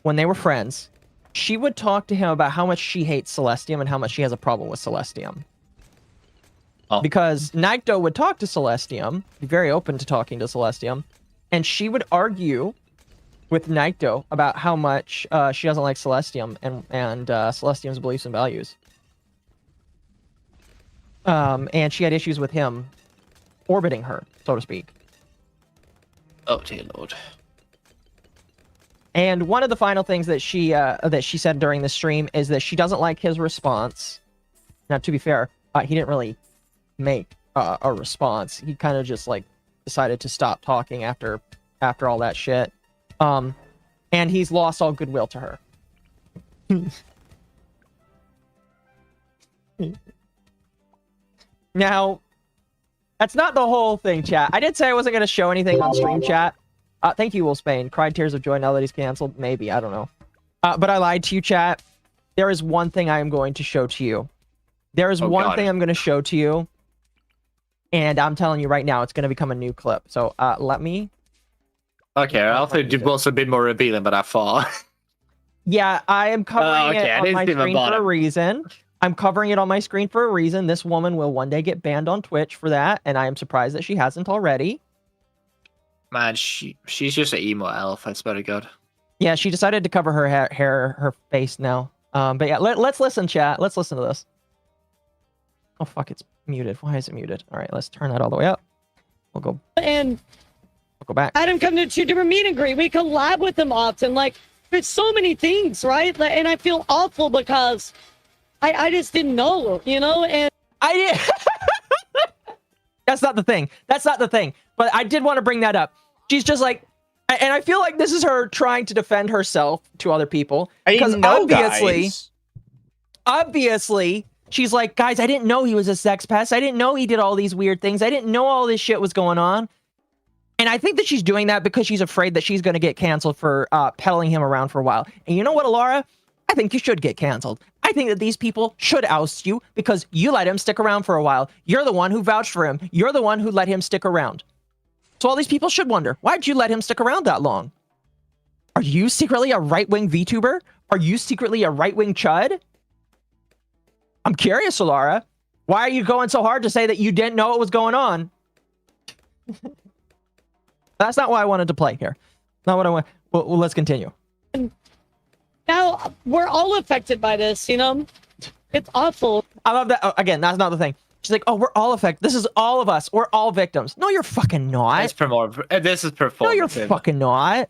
when they were friends, she would talk to him about how much she hates Celestium and how much she has a problem with Celestium. Oh. Because Naito would talk to Celestium, be very open to talking to Celestium, and she would argue with Naito about how much she doesn't like Celestium and Celestium's beliefs and values. And she had issues with him orbiting her, so to speak. Oh dear lord. And one of the final things that she said during the stream is that she doesn't like his response. Now, to be fair, he didn't really make a response. He kind of just like decided to stop talking after all that shit. And he's lost all goodwill to her. Now, that's not the whole thing, chat. I did say I wasn't going to show anything on stream, chat. Thank you, Will Spain. Cried tears of joy now that he's canceled. Maybe, I don't know. But I lied to you, chat. There is one thing I am going to show to you. There is one thing I'm going to show to you. And I'm telling you right now, it's going to become a new clip. So let me... Okay, I thought it was a bit more revealing, but I thought. Yeah, I am covering it on my screen for a reason. I'm covering it on my screen for a reason. This woman will one day get banned on Twitch for that, and I am surprised that she hasn't already. Man, she's just an emo elf. I swear to God. Yeah, she decided to cover her her face now. But yeah, let's listen, chat. Let's listen to this. Oh fuck, it's muted. Why is it muted? All right, let's turn that all the way up. We'll go. And we'll go back. I had him come to 2 different meet and greet. We collab with him often. Like, there's so many things, right? And I feel awful because I just didn't know, you know? And I did. That's not the thing. That's not the thing. But I did want to bring that up. She's just like, and I feel like this is her trying to defend herself to other people. Because obviously, she's like, guys, I didn't know he was a sex pest. I didn't know he did all these weird things. I didn't know all this shit was going on. And I think that she's doing that because she's afraid that she's going to get canceled for peddling him around for a while. And you know what, Alara? I think you should get canceled. I think that these people should oust you because you let him stick around for a while. You're the one who vouched for him. You're the one who let him stick around. So all these people should wonder, why'd you let him stick around that long? Are you secretly a right-wing VTuber? Are you secretly a right-wing chud? I'm curious, Solara. Why are you going so hard to say that you didn't know what was going on? That's not why I wanted to play here. Not what I want. Well, let's continue. now we're all affected by this, you know? It's awful. I love that. Oh, again, that's not the thing. She's like, oh, we're all affected. This is all of us. We're all victims. No, you're fucking not. This is performative. No, you're fucking not.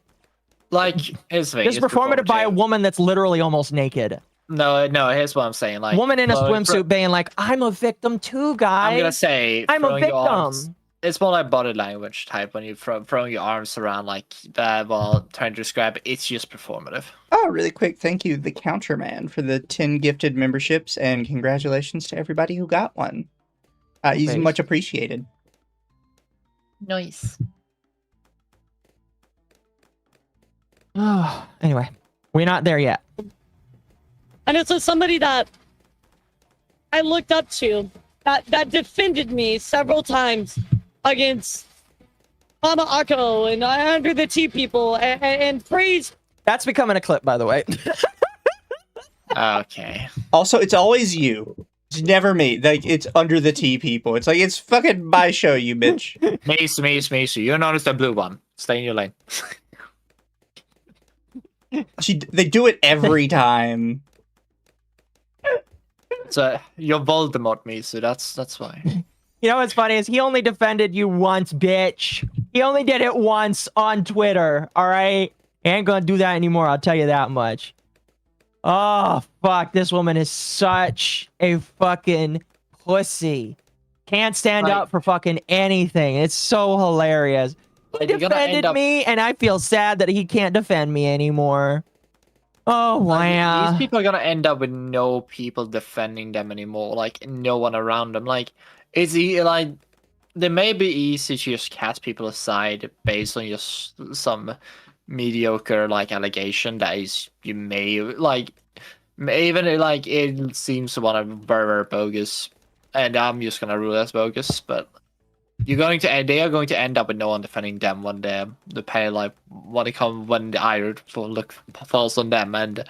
Like, here's the thing. It's performative by a woman that's literally almost naked. No, here's what I'm saying. Like, woman in a swimsuit being like, I'm a victim too, guys. I'm gonna say, I'm a victim. It's more like body language type when you're throwing your arms around like that while trying to describe it. It's just performative. Oh, really quick. Thank you, the Counterman, for the 10 gifted memberships, and congratulations to everybody who got one. He's much appreciated. Nice. Anyway, we're not there yet. And it's somebody that I looked up to that defended me several times against Mama Akko and Under the Tea people and praised. That's becoming a clip, by the way. Okay. Also, it's always you. It's never me. Like, it's Under the Tea people. It's like, it's fucking my show, you bitch. Mace. You notice the blue one. Stay in your lane. They do it every time. So you're Voldemort, Mizu. That's why. You know what's funny is he only defended you once, bitch. He only did it once on Twitter. All right, he ain't gonna do that anymore. I'll tell you that much. Oh fuck, this woman is such a fucking pussy. Can't stand up for fucking anything. It's so hilarious. He defended me, and I feel sad that he can't defend me anymore. Oh, wow. These people are gonna end up with no people defending them anymore. Like, no one around them. Like, like, they may be easy to just cast people aside based on just some mediocre, like, allegation that is, you may, like, even, like, it seems to want to very bogus. And I'm just gonna rule as bogus, but they are going to end up with no one defending them when the pay like when the ire falls on them, and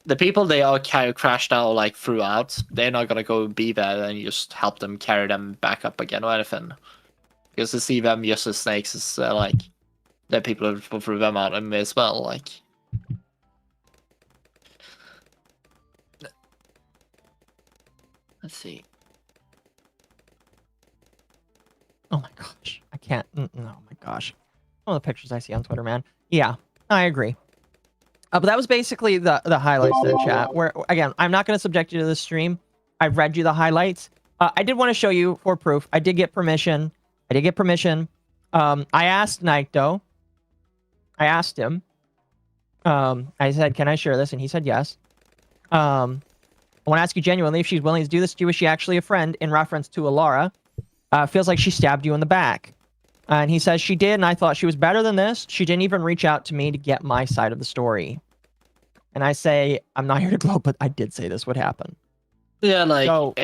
the people they are crashed out like throughout, they're not gonna go be there and just help them carry them back up again or anything. Because to see them just as snakes is like the people who threw them out and me as well. Like, let's see. Oh my gosh, I can't. Oh my gosh, some of the pictures I see on Twitter, man. Yeah, I agree. But that was basically the highlights of the chat. Where again, I'm not going to subject you to this stream. I've read you the highlights. I did want to show you for proof. I did get permission. I asked Naito. I asked him. I said, "Can I share this?" And he said yes. I want to ask you genuinely if she's willing to do this to you. Is she actually a friend? In reference to Alara. Feels like she stabbed you in the back. And he says she did, and I thought she was better than this. She didn't even reach out to me to get my side of the story. And I say, I'm not here to gloat, but I did say this would happen. Yeah, like, So,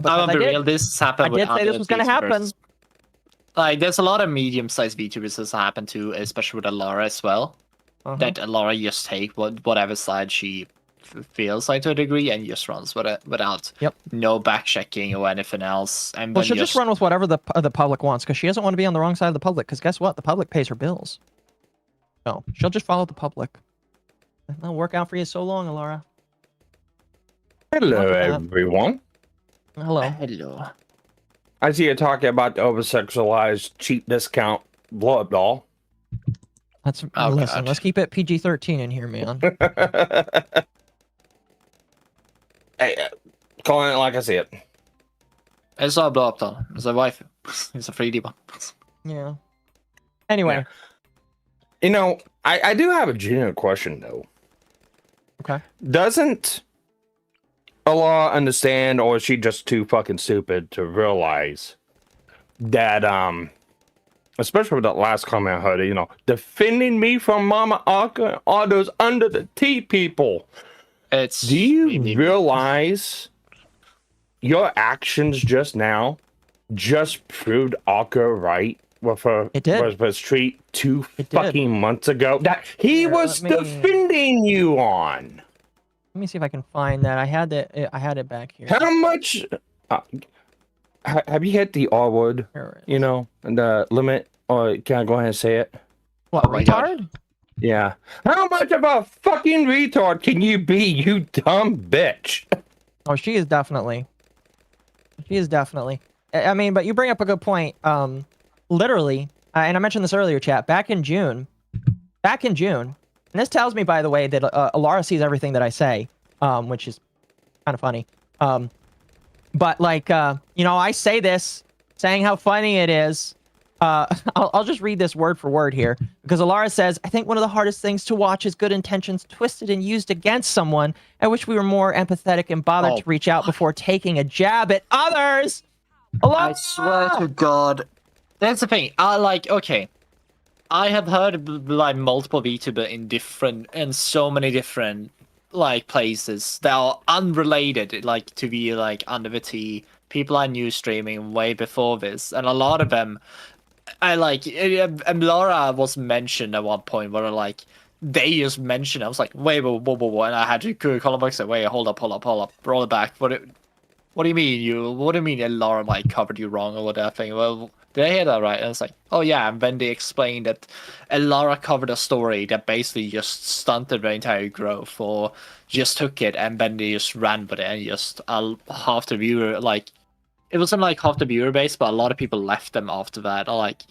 I'm be real, this happened with I did say this was going to happen. Like, there's a lot of medium-sized VTubers this happened to, especially with Alara as well. That Alara just take whatever side she feels like to a degree and just runs with it without no back-checking or anything else. And well, she'll just run with whatever the public wants, because she doesn't want to be on the wrong side of the public, because guess what? The public pays her bills. So, she'll just follow the public. That'll work out for you so long, Alara. Hello, everyone. Hello. Hello. I see you talking about the over-sexualized cheap discount blow-up doll. Listen, God. let's keep it PG-13 in here, man. Hey, calling it like I see it. It's not a blow up doll. It's a wife. It's a 3D one. Yeah. Anyway. You know, I do have a genuine question, though. Okay. Doesn't Allah understand, or is she just too fucking stupid to realize that, especially with that last comment I heard, you know, defending me from Mama Aka and all those under the tea people. Do you realize your actions just now just proved Aka right with her was treat two fucking months ago that he was defending you on? Let me see if I can find that. I had it back here. How much have you hit the R word? You know, the limit, or can I go ahead and say it? What, retard? Yeah. How much of a fucking retard can you be, you dumb bitch? Oh, she is definitely. I mean, but you bring up a good point. Literally, and I mentioned this earlier, chat. Back in June, and this tells me, by the way, that Alara sees everything that I say, which is kind of funny. But like, you know, I say this, saying how funny it is. I'll just read this word for word here, because Alara says, I think one of the hardest things to watch is good intentions twisted and used against someone. I wish we were more empathetic and bothered to reach out before taking a jab at others. Alara! I swear to God. That's the thing. Okay. I have heard like multiple VTuber in so many different like places that are unrelated, like to be like under the tea. People I knew streaming way before this, and a lot of them and Laura was mentioned at one point where like they just mentioned. I was like, wait, whoa, and I had to call him back and say, wait, hold up, roll it back. What do you mean What do you mean Laura like covered you wrong or whatever? Well, did I hear that right? And it's like, oh yeah, and then they explained that Laura covered a story that basically just stunted the entire growth, or just took it and then they just ran with it, and just half the viewer like. It wasn't like half the viewer base, but a lot of people left them after that. Like,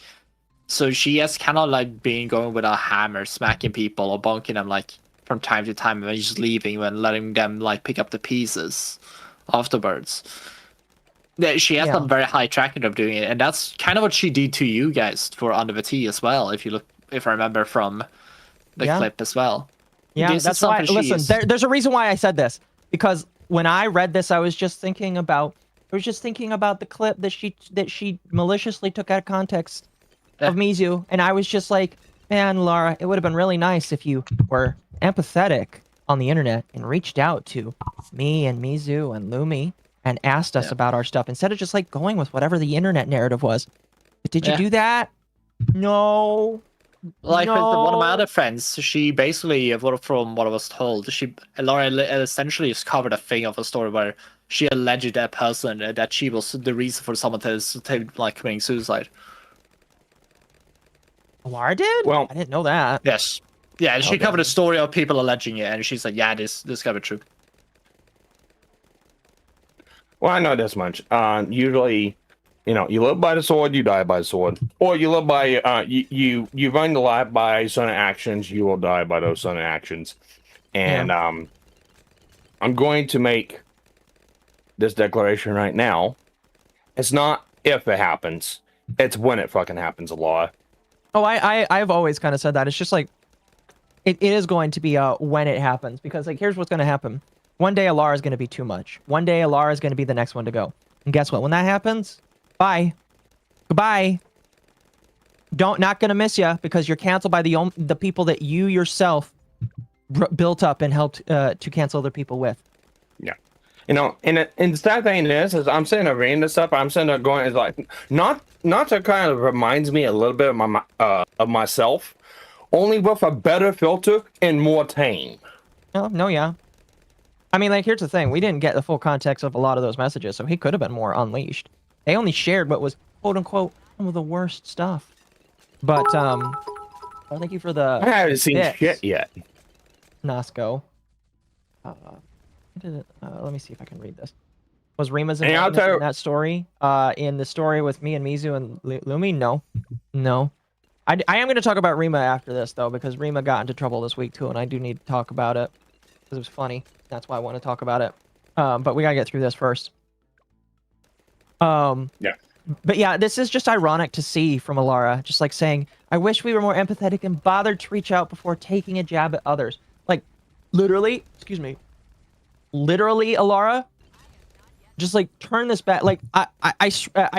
so she has kind of like been going with a hammer, smacking people or bonking them like from time to time, and then just leaving and letting them like pick up the pieces afterwards. She has some very high track record of doing it, and that's kind of what she did to you guys for Under the Tea as well. If I remember from the clip as well. Yeah, that's why. Listen, there's a reason why I said this, because when I read this, I was just thinking about the clip that she maliciously took out of context of Mizu, and I was just like, man, Laura, it would have been really nice if you were empathetic on the internet and reached out to me and Mizu and Lumi and asked us about our stuff instead of just like going with whatever the internet narrative was. Did you do that? No. Like with one of my No. other friends, she basically, from what I was told, Laura essentially just covered a thing of a story where she alleged that person that she was the reason for someone to like committing suicide. Laura did? Well- I didn't know that. Yes. Yeah, and she Okay. covered a story of people alleging it, and she's like, yeah, this gotta be true. Well, I know this much. Usually, you know, you live by the sword, you die by the sword, or you live by you run the life by certain actions, you will die by those certain actions. And I'm going to make this declaration right now. It's not if it happens; it's when it fucking happens. A lot. Oh, I've always kind of said that. It's just like it is going to be when it happens, because like here's what's going to happen. One day Alara is going to be too much. One day Alara is going to be the next one to go. And guess what? When that happens, bye. Goodbye. Not going to miss you because you're canceled by the people that you yourself built up and helped to cancel other people with. Yeah. You know, and the sad thing is I'm sitting there reading this stuff. I'm sitting there going, it's like not to kind of reminds me a little bit of myself, only with a better filter and more tame. No, yeah. I mean, like, here's the thing. We didn't get the full context of a lot of those messages, so he could have been more unleashed. They only shared what was, quote-unquote, some of the worst stuff. But, well, thank you for the... I haven't seen shit yet. Nasco. Let me see if I can read this. Was Rima's And I'll involvement tell in that story? In the story with me and Mizu and Lumi? No. No. I am going to talk about Rima after this, though, because Rima got into trouble this week, too, and I do need to talk about it. Because it was funny. That's why I want to talk about it. But we got to get through this first. Yeah. But yeah, this is just ironic to see from Alara. Just like saying, I wish we were more empathetic and bothered to reach out before taking a jab at others. Like, literally, excuse me. Literally, Alara, just like turn this back. Like, I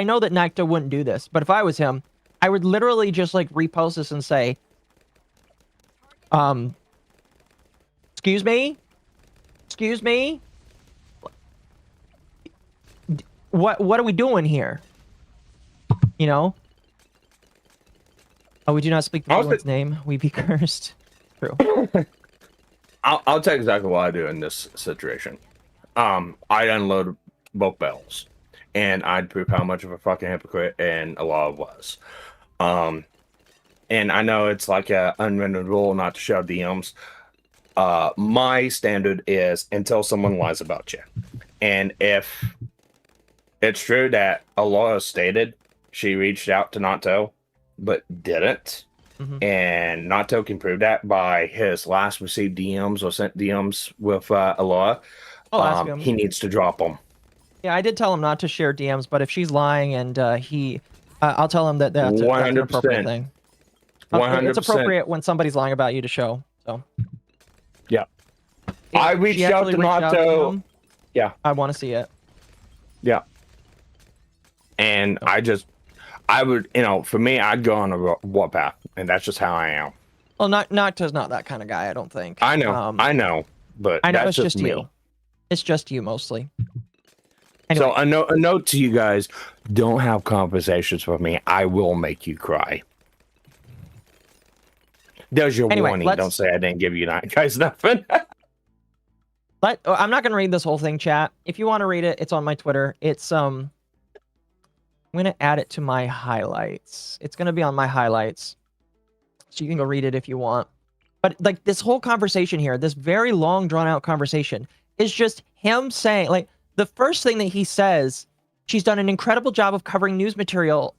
know that Nakta wouldn't do this, but if I was him, I would literally just like repost this and say, excuse me? Excuse me? What are we doing here? You know? Oh, we do not speak the Lord's name. We be cursed. True. I'll tell you exactly what I do in this situation. I unload both bells, and I'd prove how much of a fucking hypocrite and a lot was. And I know it's like a unwritten rule not to share DMs. My standard is until someone lies about you, and if it's true that Alora stated she reached out to Nato, but didn't. And Nato can prove that by his last received DMs or sent DMs with Alora. I'll ask him. He needs to drop them. Yeah, I did tell him not to share DMs, but if she's lying and I'll tell him that's an appropriate thing. 100%. It's appropriate when somebody's lying about you to show. So. Yeah. I reached out to Nato. Yeah. I want to see it. Yeah. And I would, you know, for me, I'd go on a warpath, and that's just how I am. Well, Nocta's not that kind of guy, I don't think. I know, but I know that's it's just me. you. It's just you mostly. Anyway. So a note to you guys: don't have conversations with me. I will make you cry. There's your warning. Don't say I didn't give you that, guys. Nothing. I'm not gonna read this whole thing, chat. If you want to read it, it's on my Twitter. It's I'm gonna add it to my highlights. It's gonna be on my highlights, so you can go read it if you want. But like this whole conversation here, this very long, drawn out conversation, is just him saying, like, the first thing that he says, she's done an incredible job of covering news material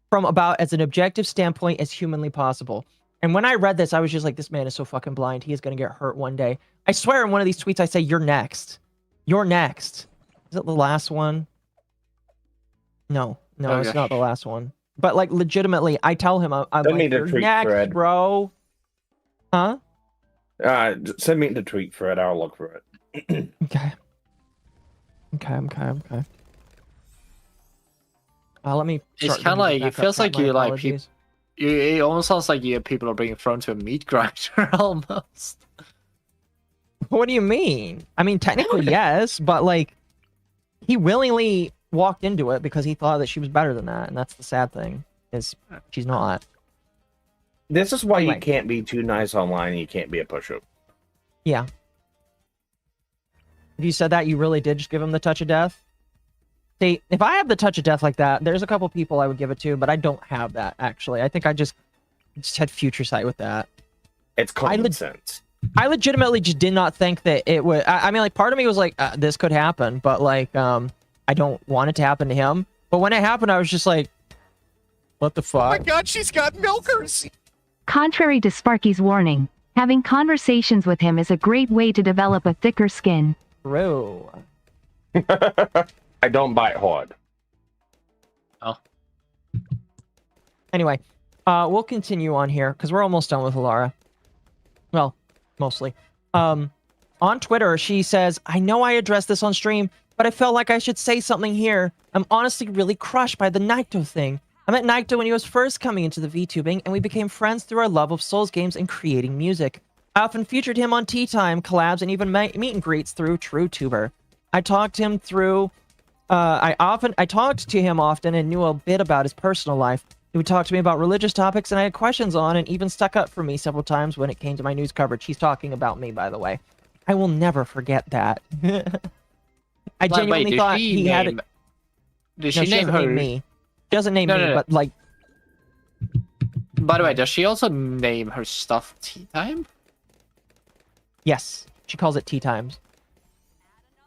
from about as an objective standpoint as humanly possible. And when I read this, I was just like, this man is so fucking blind. He is going to get hurt one day. I swear in one of these tweets, I say, you're next. You're next. Is it the last one? No, it's not the last one. But like, legitimately, I tell him, I'm like, you're next, thread. Bro. Huh? Send me the tweet thread. I'll look for it. Okay. Let me. It's kind of like it feels like you like people. It almost sounds like people are being thrown to a meat grinder almost. What do you mean? I mean, technically yes, but like, he willingly walked into it because he thought that she was better than that, and that's the sad thing, is she's not. This is why Anyway. you can't be too nice online and you can't be a pusher. Yeah. If you said that, you really did just give him the touch of death? See, if I have the touch of death like that, there's a couple people I would give it to, but I don't have that, actually. I think I just had future sight with that. It's common sense. I legitimately just did not think that it would... I mean, like, part of me was like, this could happen, but, like, I don't want it to happen to him. But when it happened, I was just like, what the fuck? Oh my god, she's got milkers! Contrary to Sparky's warning, having conversations with him is a great way to develop a thicker skin. Bro. I don't bite hard. Anyway, we'll continue on here, because we're almost done with Alara. Well, mostly. On Twitter, she says, I know I addressed this on stream, but I felt like I should say something here. I'm honestly really crushed by the Naito thing. I met Naito when he was first coming into the VTubing, and we became friends through our love of Souls games and creating music. I often featured him on Tea Time, collabs, and even meet and greets through TrueTuber. I talked to him through... I talked to him often and knew a bit about his personal life. He would talk to me about religious topics, and I had questions on, and even stuck up for me several times when it came to my news coverage. He's talking about me, by the way. I will never forget that. I genuinely thought he had... Did No, she name doesn't her? name me. She doesn't name me, No. but like... By the way, does she also name her stuff Tea Time? Yes. She calls it Tea Times.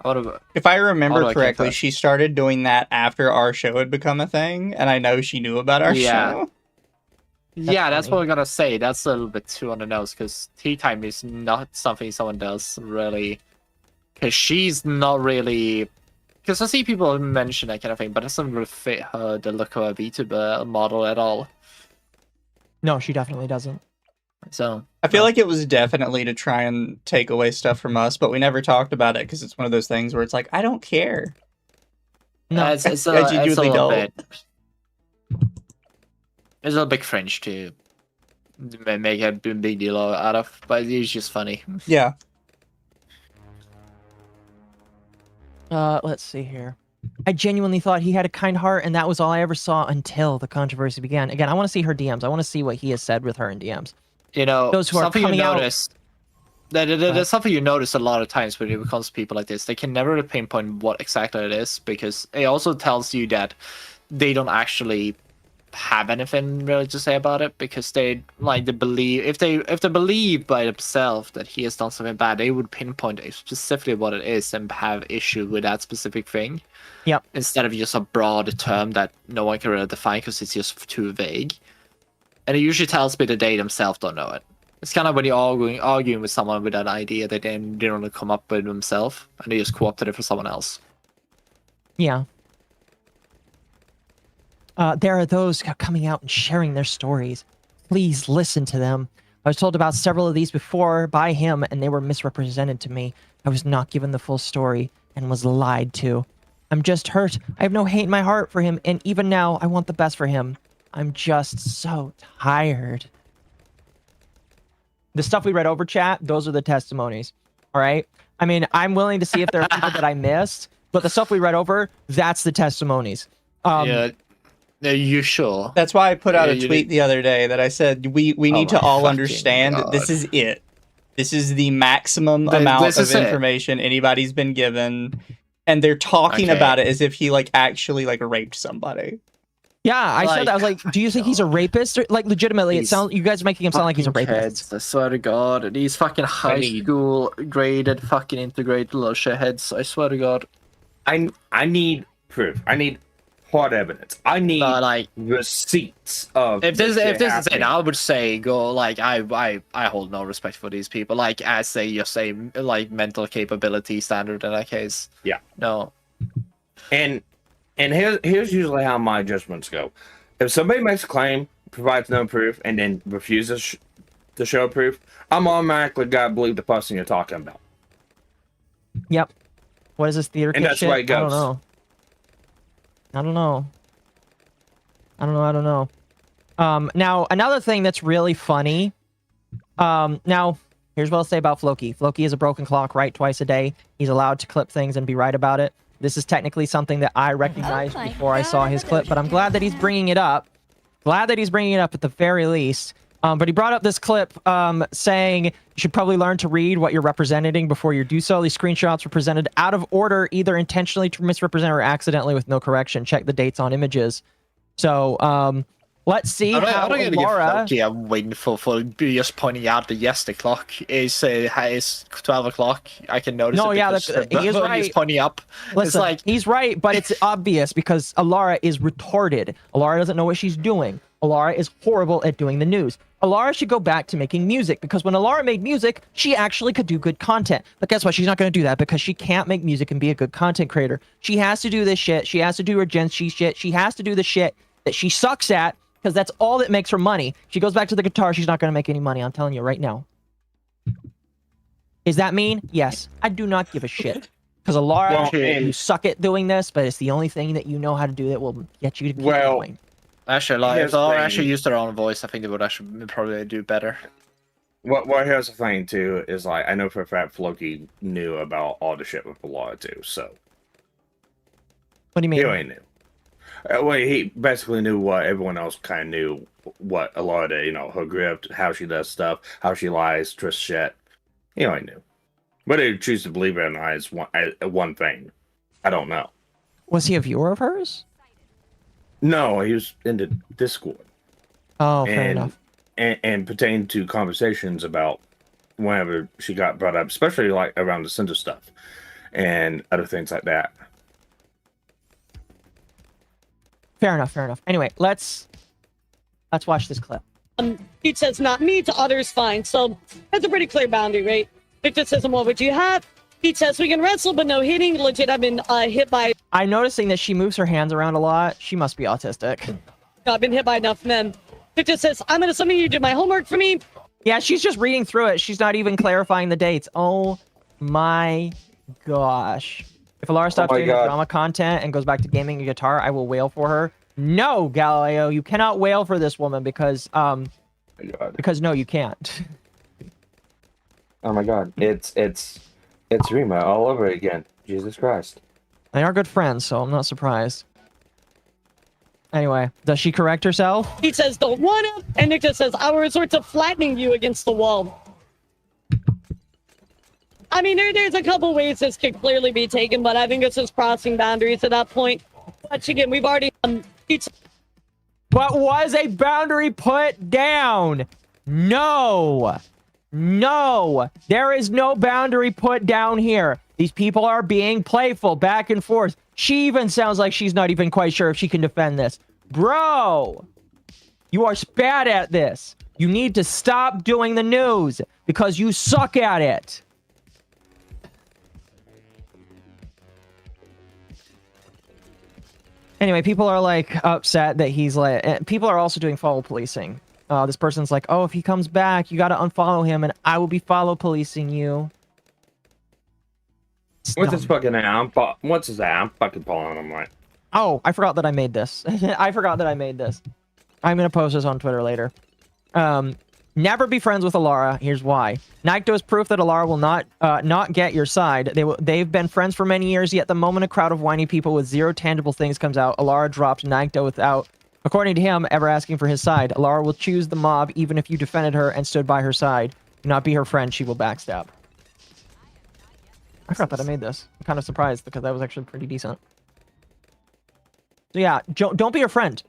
What about... If I How do remember I correctly, confess? she started doing that after our show had become a thing, and I know she knew about our show. Yeah, that's funny. what I'm gonna say. That's a little bit too on the nose, because tea time is not something someone does, really. Because she's not really... Because I see people mention that kind of thing, but it doesn't really fit her, the look of a VTuber model at all. No, she definitely doesn't. So... I feel like it was definitely to try and take away stuff from us, but we never talked about it because it's one of those things where it's like, I don't care. No. It's I a genuinely little don't. bit... It's a little bit cringe to make a big deal out of, but it's just funny. Yeah. Let's see here. I genuinely thought he had a kind heart, and that was all I ever saw until the controversy began. Again, I want to see her DMs. I want to see what he has said with her in DMs. You know, Those who are something you coming out- notice... There's something you notice a lot of times when it comes to people like this. They can never really pinpoint what exactly it is, because it also tells you that they don't actually have anything really to say about it, because they believe if they believe by themselves that he has done something bad, they would pinpoint specifically what it is and have issue with that specific thing. Yep. Instead of just a broad term that no one can really define because it's just too vague. And it usually tells me that they themselves don't know it. It's kind of when you're arguing with someone with an idea that they didn't really come up with themselves, and they just co-opted it for someone else. Yeah. There are those coming out and sharing their stories. Please listen to them. I was told about several of these before by him, and they were misrepresented to me. I was not given the full story and was lied to. I'm just hurt. I have no hate in my heart for him, and even now, I want the best for him. I'm just so tired. The stuff we read over, chat, those are the testimonies. All right? I mean, I'm willing to see if there are people that I missed, but the stuff we read over, that's the testimonies. Yeah. Are you sure? That's why I put out Yeah, a you tweet the other day that I said we need to my all fucking understand that this God. is it. This is the maximum This amount is of it. information anybody's been given, and they're talking Okay. about it as if he like actually like raped somebody. Yeah, I said Like, that. I was like, do you think he's a rapist? Or, like, legitimately, He's you guys are making him sound like he's a Fucking rapist. kids, I swear to God. These fucking high need- school graded fucking integrated little shitheads. I swear to God. I need proof. I need hard evidence. I need But like, receipts of if this shit is it, happening. I would say go like I hold no respect for these people. Like as they just say like mental capability standard in that case. Yeah. No. And here's usually how my judgments go. If somebody makes a claim, provides no proof, and then refuses to show proof, I'm automatically gotta believe the person you're talking about. Yep. What is this theater And kid that's shit? why it I don't goes. know. I don't know. Now, another thing that's really funny. Now, here's what I'll say about Floki. Floki is a broken clock, right twice a day. He's allowed to clip things and be right about it. This is technically something that I recognized before I saw his clip, but I'm glad that he's bringing it up. Glad that he's bringing it up at the very least. But he brought up this clip saying you should probably learn to read what you're representing before you do so. These screenshots were presented out of order, either intentionally to misrepresent or accidentally with no correction. Check the dates on images. So, let's see how Laura... I'm waiting for just pointing out that yes, the clock is 12 o'clock. I can notice No, it yeah, because he is right. he's pointing up. Listen, It's like... he's right, but it's obvious because Alara is retarded. Alara doesn't know what she's doing. Alara is horrible at doing the news. Alara should go back to making music because when Alara made music, she actually could do good content. But guess what? She's not going to do that because she can't make music and be a good content creator. She has to do this shit. She has to do her Gen Z shit. She has to do the shit that she sucks at because that's all that makes her money. She goes back to the guitar. She's not going to make any money. I'm telling you right now. Is that mean? Yes. I do not give a shit. Because Alara, you suck at doing this, but it's the only thing that you know how to do that will get you to keep going. Actually, like, if Laura actually used their own voice, I think they would actually probably do better. Well, here's the thing, too, is like, I know for a fact Floki knew about all the shit with Laura, too, so. What do you mean? He already knew. Well, he basically knew what everyone else kind of knew, what Laura did, you know, her grip, how she does stuff, how she lies, twists shit. He already knew. Whether you choose to believe it or not is one thing. I don't know. Was he a viewer of hers? No, he was in the Discord. Oh, fair enough. And pertaining to conversations about whenever she got brought up, especially like around the center stuff and other things like that. Fair enough, fair enough. Anyway, let's watch this clip. He says not me, to others fine. So that's a pretty clear boundary, right? Victor says, what would you have? He says we can wrestle, but no hitting. Legit, I've been hit by... I'm noticing that she moves her hands around a lot. She must be autistic. I've been hit by enough men. Victor says, I'm gonna something you did my homework for me. Yeah, she's just reading through it. She's not even clarifying the dates. Oh my gosh. If Alara stops doing drama content and goes back to gaming and guitar, I will wail for her. No, Galileo, you cannot wail for this woman because no, you can't. Oh my god, it's Rima all over again. Jesus Christ. They are good friends, so I'm not surprised. Anyway, does she correct herself? He says, don't wanna, and Nick just says, I will resort to flattening you against the wall. I mean, there's a couple ways this could clearly be taken, but I think it's just crossing boundaries at that point. But again, we've already... But was a boundary put down? No. No. There is no boundary put down here. These people are being playful, back and forth. She even sounds like she's not even quite sure if she can defend this. Bro, you are bad at this. You need to stop doing the news because you suck at it. Anyway, people are like upset that he's like, people are also doing follow policing. This person's like, oh, if he comes back, you got to unfollow him and I will be follow policing you. What's his fucking name? What's his name? I'm fucking following him, right? Oh, I forgot that I made this. I forgot that I made this. I'm going to post this on Twitter later. Never be friends with Alara. Here's why. Naito is proof that Alara will not get your side. They've been friends for many years, yet the moment a crowd of whiny people with zero tangible things comes out, Alara dropped Naito without, according to him, ever asking for his side. Alara will choose the mob even if you defended her and stood by her side. Do not be her friend. She will backstab. I forgot that I made this. I'm kind of surprised because that was actually pretty decent. So yeah, don't be her friend.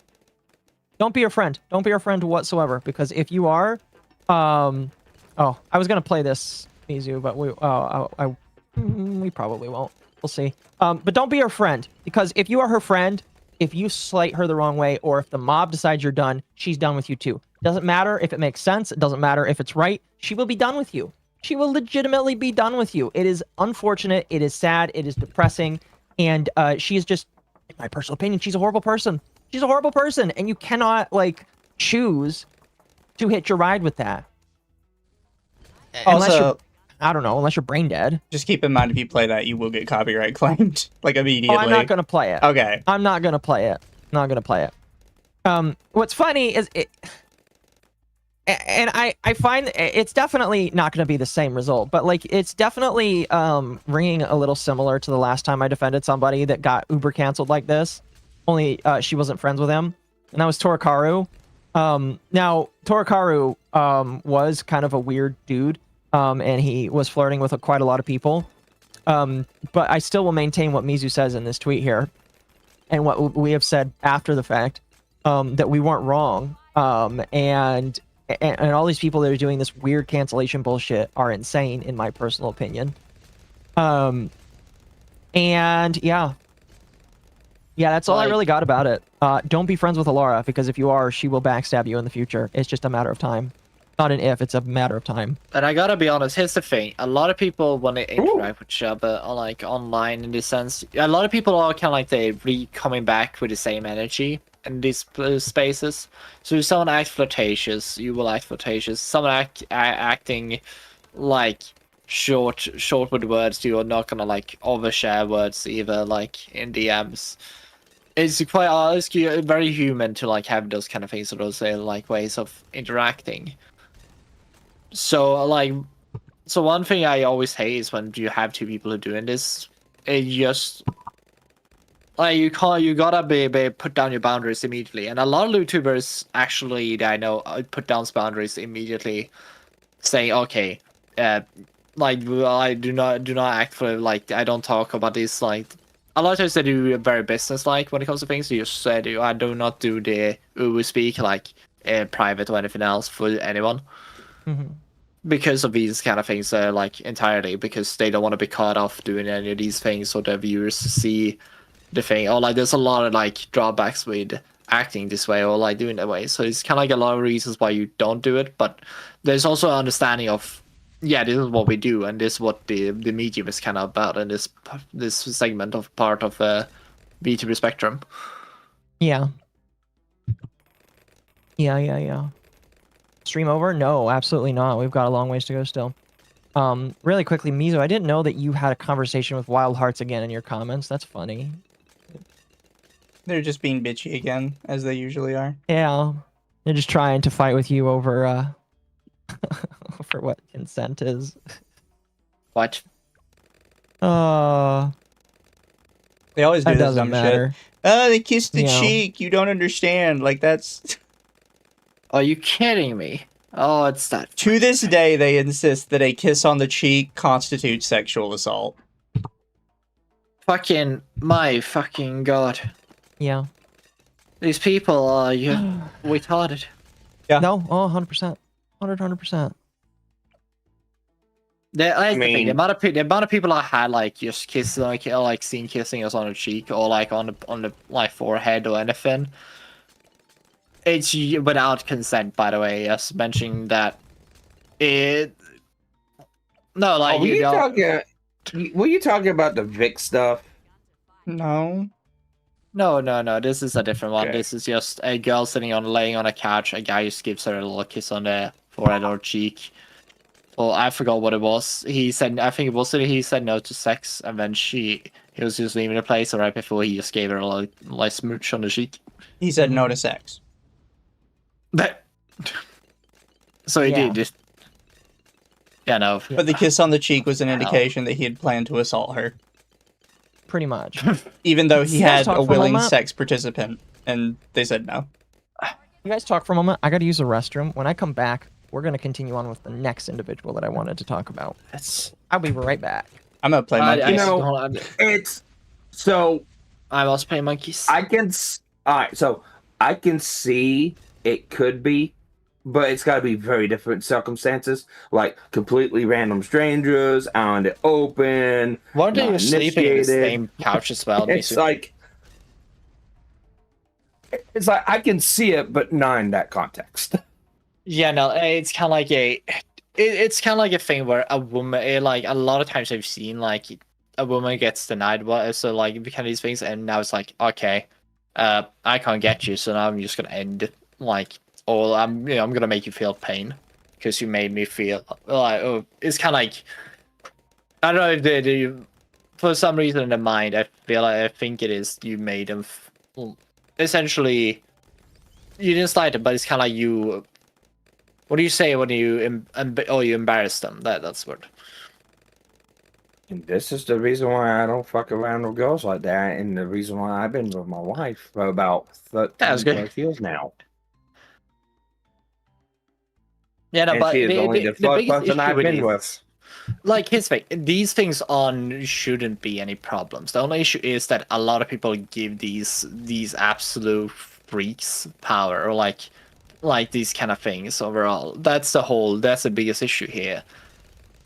Don't be her friend. Don't be her friend whatsoever. Because if you are, oh, I was gonna play this, Mizu, but we probably won't. We'll see. But don't be her friend because if you are her friend, if you slight her the wrong way, or if the mob decides you're done, she's done with you too. Doesn't matter if it makes sense. It doesn't matter if it's right. She will be done with you. She will legitimately be done with you. It is unfortunate. It is sad. It is depressing. And she is just, in my personal opinion, she's a horrible person. She's a horrible person. And you cannot, like, choose to hitch your ride with that. Unless you're, I don't know, unless you're brain dead. Just keep in mind, if you play that, you will get copyright claimed, like, immediately. Oh, I'm not going to play it. Okay. I'm not going to play it. Not going to play it. What's funny is And I find it's definitely not going to be the same result, but like it's definitely ringing a little similar to the last time I defended somebody that got uber canceled like this. Only she wasn't friends with him, and that was Torikaru. Now Torikaru was kind of a weird dude, and he was flirting with quite a lot of people. But I still will maintain what Mizu says in this tweet here, and what we have said after the fact, that we weren't wrong, and all these people that are doing this weird cancellation bullshit are insane, in my personal opinion. And yeah, that's all I really got about it. Don't be friends with Alara, because if you are, she will backstab you in the future. It's just a matter of time. Not an if, it's a matter of time. And I gotta be honest, here's the thing. A lot of people, when they interact with each other, are like online in this sense. A lot of people are kind of like they coming back with the same energy in these spaces. So if someone acts flirtatious, you will act flirtatious. Someone acting like short with words, you are not gonna like overshare words either, like in DMs. It's quite it's very human to like have those kind of things, or those like ways of interacting. So one thing I always hate is when you have two people who are doing this. It just like you gotta be put down your boundaries immediately. And a lot of YouTubers actually that I know put down boundaries immediately, saying okay, like I do not act for like I don't talk about this like. A lot of times they do very business-like when it comes to things. You just said I do not do the we speak like private or anything else for anyone. Mm-hmm. Because of these kind of things, like entirely because they don't want to be caught off doing any of these things, so the viewers see the thing. Or like there's a lot of like drawbacks with acting this way or like doing that way. So it's kind of like a lot of reasons why you don't do it. But there's also an understanding of this is what we do, and this is what the medium is kind of about, and this segment of part of VTuber spectrum. Yeah. Stream over? No, absolutely not. We've got a long ways to go still. Really quickly, Mizo, I didn't know that you had a conversation with Wild Hearts again in your comments. That's funny. They're just being bitchy again, as they usually are. Yeah. They're just trying to fight with you over, for what consent is. What? They always do That this doesn't dumb matter. shit. Oh, they kissed the Yeah. cheek. You don't understand. Like, that's... Are you kidding me? Oh, it's that. To this day, they insist that a kiss on the cheek constitutes sexual assault. Fucking my fucking god. Yeah. These people are retarded. Yeah. No, 100%. 100%. The mean- amount of people I had like just kissing, like seen kissing us on the cheek or like on the like forehead or anything. It's without consent, by the way. Just mentioning that it. No, like were you talking about the Vic stuff? No. No. This is a different one. Okay. This is just a girl laying on a couch. A guy just gives her a little kiss on the forehead or cheek. Well, I forgot what it was. He said, I think it was he said no to sex, and then he was just leaving the place. And right before he just gave her a like smooch on the cheek. He said no to sex. But so he Yeah. did just. Yeah, no. But the kiss on the cheek was an indication that he had planned to assault her. Pretty much. Even though he You guys had talk a for a willing moment? sex participant. And they said no. You guys talk for a moment. I gotta use the restroom. When I come back, we're gonna continue on with the next individual that I wanted to talk about. I'll be right back. I'm gonna play monkeys. You know- hold on. It's so I was playing monkeys. all right, so I can see it could be, but it's got to be very different circumstances, like completely random strangers out in the open. Weren't they not sleeping in the initiated. same couch as well? It's like I can see it, but not in that context. Yeah, no, it's kind of like it's kind of like a thing where a woman, like a lot of times I've seen like a woman gets denied what, so like kind of these things, and now it's like okay, I can't get you, so now I'm just gonna end it, like, or I'm gonna make you feel pain because you made me feel like it's kind of like I don't know if they for some reason in the mind I think it is you made them essentially you didn't slide it, but it's kind of like you What do you say when you you embarrass them? That's what. And this is the reason why I don't fuck around with girls like that, and the reason why I've been with my wife for about 13 good. plus years now. Yeah, no, And but she is only the first biggest person issue I've with been these- with. Like his thing, these things on shouldn't be any problems. The only issue is that a lot of people give these absolute freaks power, or like these kind of things overall. That's the biggest issue here.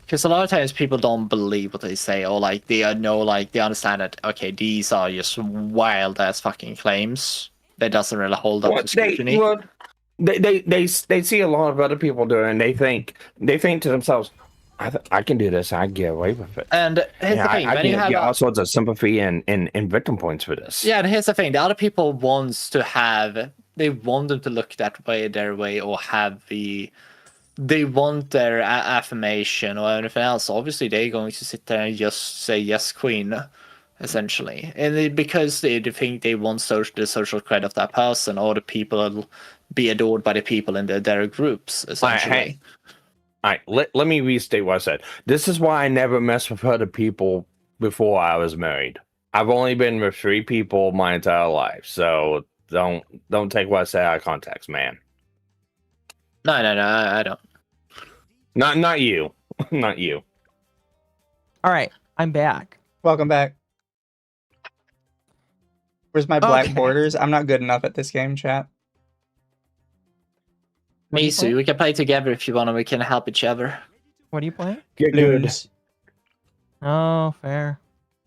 Because a lot of times people don't believe what they say, or like they understand that okay, these are just wild ass fucking claims that doesn't really hold up to scrutiny. They see a lot of other people doing it, and they think to themselves, I can do this. I can get away with it. And here's the thing: I when you can have get all sorts of sympathy and victim points for this. yeah, and here's the thing: the other people they want them to look their way, or they want their affirmation or anything else. Obviously, they're going to sit there and just say yes, queen, essentially, and because they think they want the social credit of that person, or the people will be adored by the people in their groups, essentially. All right, let me restate what I said. This is why I never messed with other people before I was married. I've only been with 3 people my entire life, so don't take what I say out of context, man. No, I don't. Not you, not you. All right, I'm back. Welcome back. Where's my black Okay. borders? I'm not good enough at this game, chat. Mizu, we can play together if you want, and we can help each other. What are you playing? Get good. Loons. Oh, fair.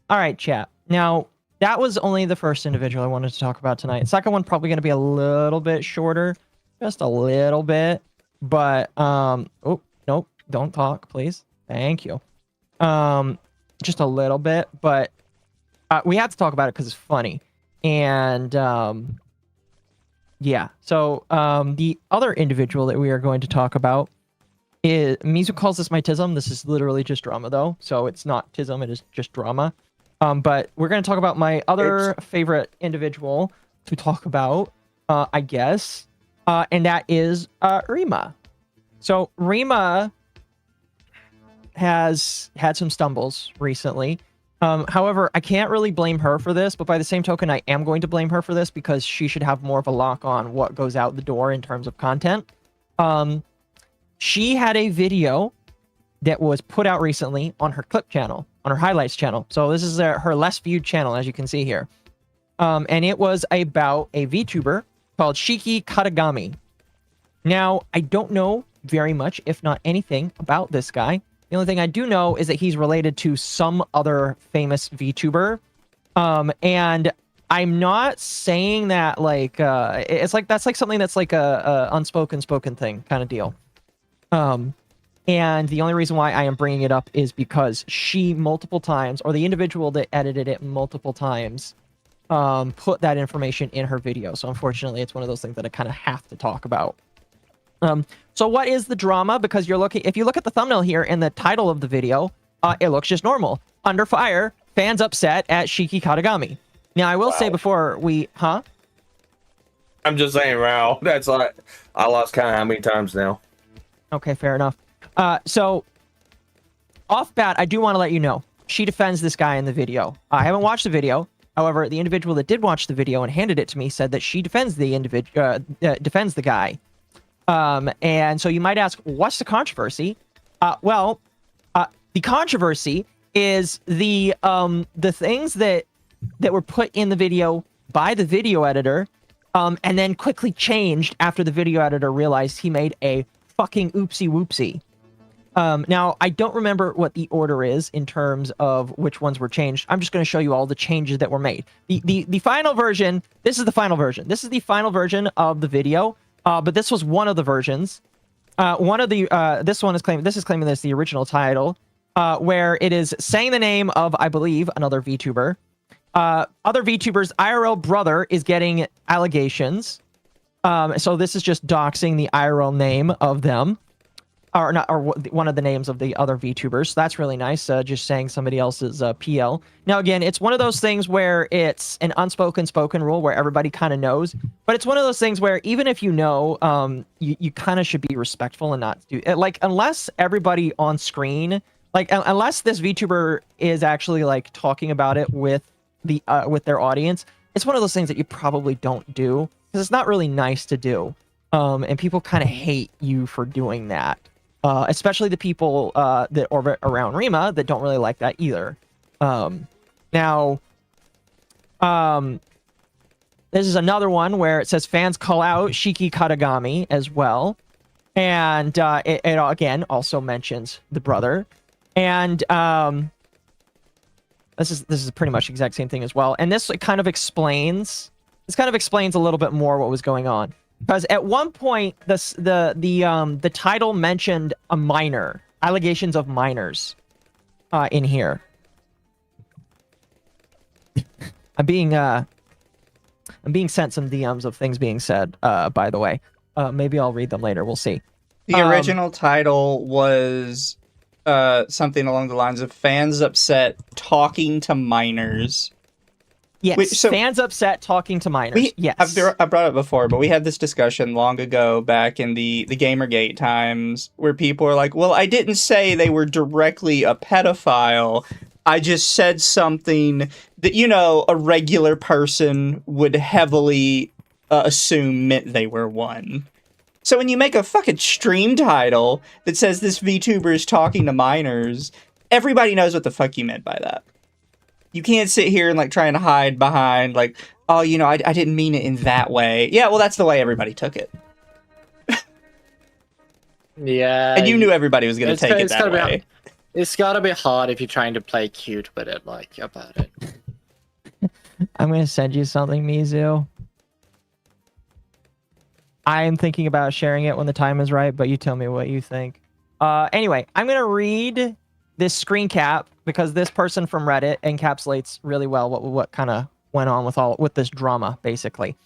All right, chat. Now, that was only the first individual I wanted to talk about tonight. Second one probably going to be a little bit shorter, just a little bit. But oh, nope, don't talk, please. Thank you. Just a little bit, but we have to talk about it because it's funny. And yeah. So the other individual that we are going to talk about is Mizu calls this my tism. This is literally just drama though, so it's not tism, it is just drama. But we're going to talk about my other favorite individual to talk about, I guess, and that is Rima. So Rima has had some stumbles recently. However, I can't really blame her for this, but by the same token, I am going to blame her for this because she should have more of a lock on what goes out the door in terms of content. She had a video that was put out recently on her clip channel, on her highlights channel. So this is her less viewed channel, as you can see here. And it was about a VTuber called Shiki Katagami. Now, I don't know very much, if not anything, about this guy. The only thing I do know is that he's related to some other famous VTuber. And I'm not saying that like it's like that's like something that's like a unspoken spoken thing kind of deal. And the only reason why I am bringing it up is because she multiple times, or the individual that edited it multiple times, put that information in her video. So unfortunately, it's one of those things that I kind of have to talk about. So what is the drama? Because if you look at the thumbnail here and the title of the video, it looks just normal. Under fire, fans upset at Shiki Katagami. Now, I will say before we, I'm just saying, Rao. That's like, I lost count how many times now. Okay, fair enough. So, off bat, I do want to let you know, she defends this guy in the video. I haven't watched the video. However, the individual that did watch the video and handed it to me said that she defends the defends the guy. And so you might ask, what's the controversy? Well, the controversy is the things that were put in the video by the video editor, and then quickly changed after the video editor realized he made a fucking oopsie whoopsie. Now, I don't remember what the order is in terms of which ones were changed. I'm just going to show you all the changes that were made. The final version, this is the final version. This is the final version of the video, but this was one of the versions. This is claiming this is the original title, where it is saying the name of, I believe, another VTuber. Other VTubers' IRL brother is getting allegations. So this is just doxing the IRL name of them. or not, or one of the names of the other VTubers. So that's really nice. Just saying somebody else's PL. Now, again, it's one of those things where it's an unspoken spoken rule where everybody kind of knows. But it's one of those things where even if you know, you kind of should be respectful and not do like, unless everybody on screen, like unless this VTuber is actually like talking about it with with their audience, it's one of those things that you probably don't do because it's not really nice to do. And people kind of hate you for doing that. Especially the people that orbit around Rima that don't really like that either. Now, this is another one where it says fans call out Shiki Katagami as well. And it again also mentions the brother. And this is pretty much the exact same thing as well. And this kind of explains a little bit more what was going on. Because at one point, the title mentioned a minor, allegations of minors, in here. I'm being sent some DMs of things being said. By the way, maybe I'll read them later. We'll see. The original title was something along the lines of fans upset talking to minors. Yes, fans upset talking to minors. Yes. I brought it before, but we had this discussion long ago back in the Gamergate times where people were like, well, I didn't say they were directly a pedophile. I just said something that, you know, a regular person would heavily assume meant they were one. So when you make a fucking stream title that says this VTuber is talking to minors, everybody knows what the fuck you meant by that. You can't sit here and like trying to hide behind like, oh, you know, I didn't mean it in that way. Yeah, well, that's the way everybody took it. Yeah. And you knew everybody was going to take it that way. It's gotta be hard if you're trying to play cute with it, like, about it. I'm going to send you something, Mizu. I am thinking about sharing it when the time is right, but you tell me what you think. Anyway, I'm going to read this screen cap because this person from Reddit encapsulates really well what kind of went on with this drama, basically.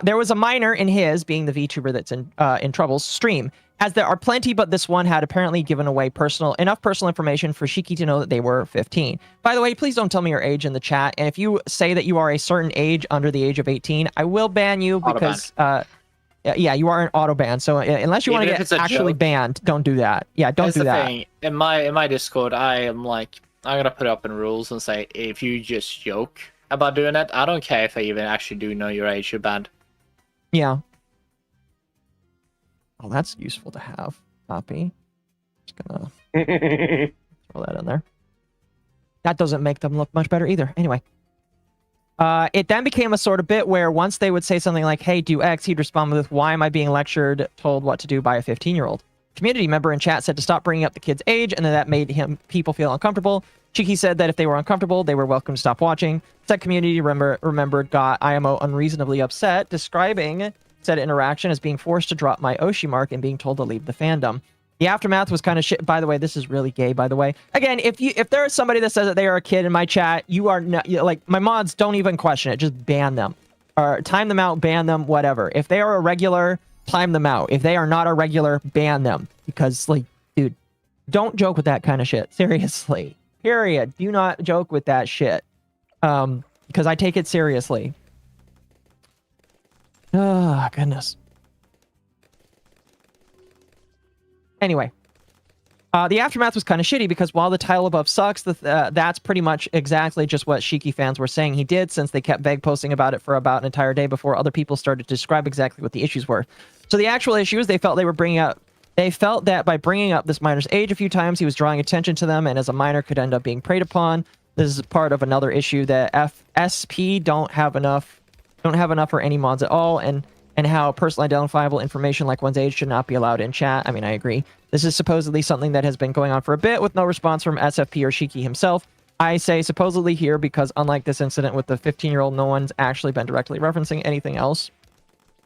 There was a minor in his, being the VTuber that's in trouble's stream, as there are plenty, but this one had apparently given away enough personal information for Shiki to know that they were 15. By the way, please don't tell me your age in the chat, and if you say that you are a certain age under the age of 18, I will ban you because... yeah, you are an auto ban. So unless you want to get actually banned, don't do that. Yeah, don't do that. Thing. In my Discord, I'm gonna put up in rules and say if you just joke about doing it, I don't care if I even actually do know your age, you're banned. Yeah. Oh, that's useful to have. Copy. Just gonna throw that in there. That doesn't make them look much better either. Anyway. It then became a sort of bit where once they would say something like, hey, do X, he'd respond with, why am I being lectured, told what to do by a 15-year-old? Community member in chat said to stop bringing up the kid's age, and then that made people feel uncomfortable. Chiki said that if they were uncomfortable, they were welcome to stop watching. Said community remembered got IMO unreasonably upset, describing said interaction as being forced to drop my Oshi mark and being told to leave the fandom. The aftermath was kind of shit. By the way, this is really gay, by the way. Again, if there is somebody that says that they are a kid in my chat, you are not, like, my mods, don't even question it. Just ban them. Or time them out, ban them, whatever. If they are a regular, time them out. If they are not a regular, ban them. Because, like, dude, don't joke with that kind of shit. Seriously. Period. Do not joke with that shit. Because I take it seriously. Oh, goodness. Anyway, the aftermath was kind of shitty because while the title above sucks, that's pretty much exactly just what Shiki fans were saying he did, since they kept vague posting about it for about an entire day before other people started to describe exactly what the issues were. So the actual issues they felt that by bringing up this minor's age a few times, he was drawing attention to them, and as a minor could end up being preyed upon. This is part of another issue that FSP don't have enough for any mods at all, and how personally identifiable information like one's age should not be allowed in chat. I mean, I agree. This is supposedly something that has been going on for a bit with no response from SFP or Shiki himself. I say supposedly here because unlike this incident with the 15-year-old, no one's actually been directly referencing anything else.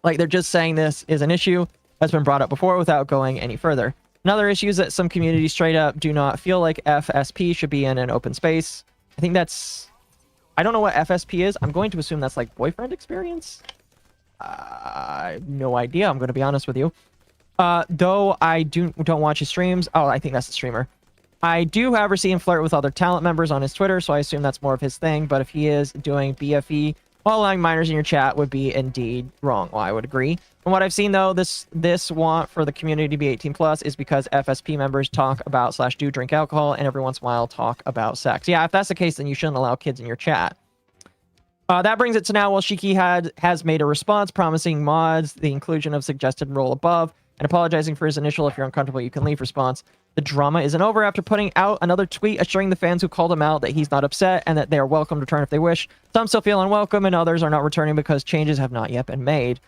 Like, they're just saying this is an issue that's been brought up before without going any further. Another issue is that some communities straight up do not feel like FSP should be in an open space. I think that's... I don't know what FSP is. I'm going to assume that's like boyfriend experience? I have no idea. I'm going to be honest with you. Though I don't watch his streams. Oh, I think that's the streamer. I do, however, see him flirt with other talent members on his Twitter, so I assume that's more of his thing. But if he is doing BFE while allowing minors in your chat would be indeed wrong. Well, I would agree. From what I've seen, though, this want for the community to be 18 plus is because FSP members talk about / do drink alcohol and every once in a while talk about sex. Yeah, if that's the case, then you shouldn't allow kids in your chat. That brings it to now. Well, Shiki has made a response promising mods the inclusion of suggested role above and apologizing for his initial "if you're uncomfortable, you can leave" response. The drama isn't over after putting out another tweet assuring the fans who called him out that he's not upset and that they are welcome to return if they wish. Some still feel unwelcome and others are not returning because changes have not yet been made.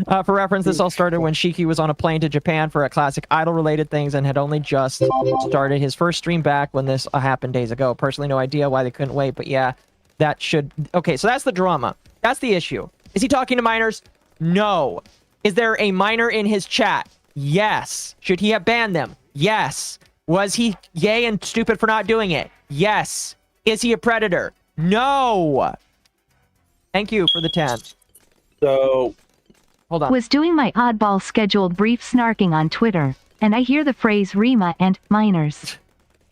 For reference, this all started when Shiki was on a plane to Japan for a classic idol-related things and had only just started his first stream back when this happened days ago. Personally, no idea why they couldn't wait, but yeah, that should... Okay, so that's the drama. That's the issue. Is he talking to minors? No. Is there a minor in his chat? Yes. Should he have banned them? Yes. Was he gay and stupid for not doing it? Yes. Is he a predator? No. Thank you for the 10. So, hold on. Was doing my oddball scheduled brief snarking on Twitter, and I hear the phrase Rima and minors.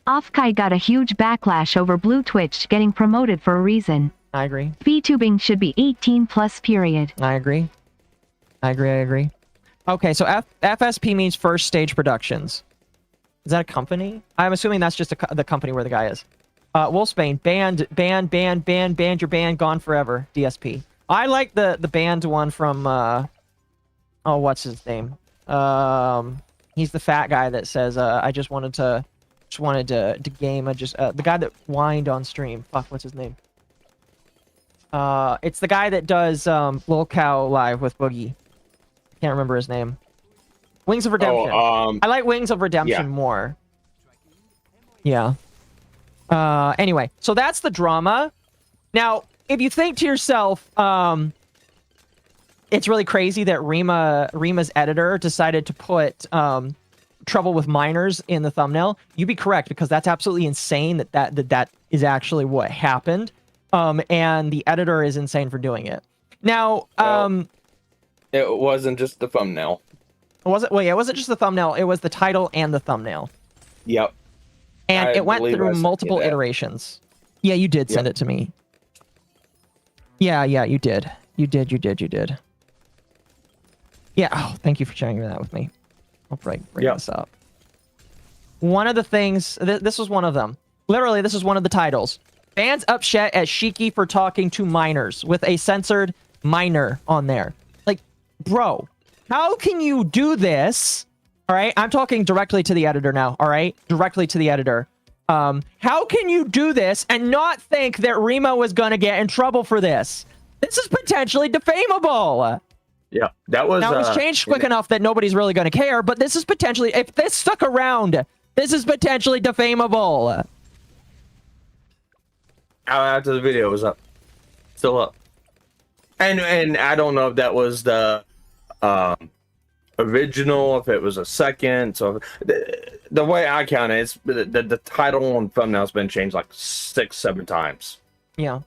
Offkai got a huge backlash over Blue Twitch getting promoted for a reason. I agree. VTubing should be 18 plus period. I agree. I agree. Okay, so FSP means First Stage Productions. Is that a company? I'm assuming that's just the company where the guy is. Wolfsbane, banned, you're banned, gone forever, DSP. I like the banned one from, oh, what's his name? He's the fat guy that says, I just wanted to game, the guy that whined on stream. Fuck, what's his name? It's the guy that does, Lil Cow live with Boogie. Can't remember his name. Wings of Redemption. I like Wings of Redemption more. Yeah. Anyway, so that's the drama. Now, if you think to yourself, it's really crazy that Rima's editor decided to put trouble with minors in the thumbnail, you'd be correct, because that's absolutely insane that is actually what happened. And the editor is insane for doing it. Now, it wasn't just the thumbnail. Was it? Well, yeah, it wasn't just the thumbnail. It was the title and the thumbnail. Yep. And I it went believe I through sent multiple you that. iterations. Yeah, you did send it to me. Yeah, you did. You did. Yeah, oh, thank you for sharing that with me. I'll bring this up. One of the things, this was one of them. Literally, this is one of the titles. Fans upset at Shiki for talking to minors with a censored minor on there. Like, bro, how can you do this? All right, I'm talking directly to the editor now. All right, directly to the editor. How can you do this and not think that Rima was going to get in trouble for this? This is potentially defamable. Yeah, that was... Now, it's changed quick enough that nobody's really going to care, but this is potentially... If this stuck around, this is potentially defamable. After the video was up. Still up. And I don't know if that was the original, if it was a second. So the way I count it, it's the title and thumbnail has been changed like 6-7 times. Yeah.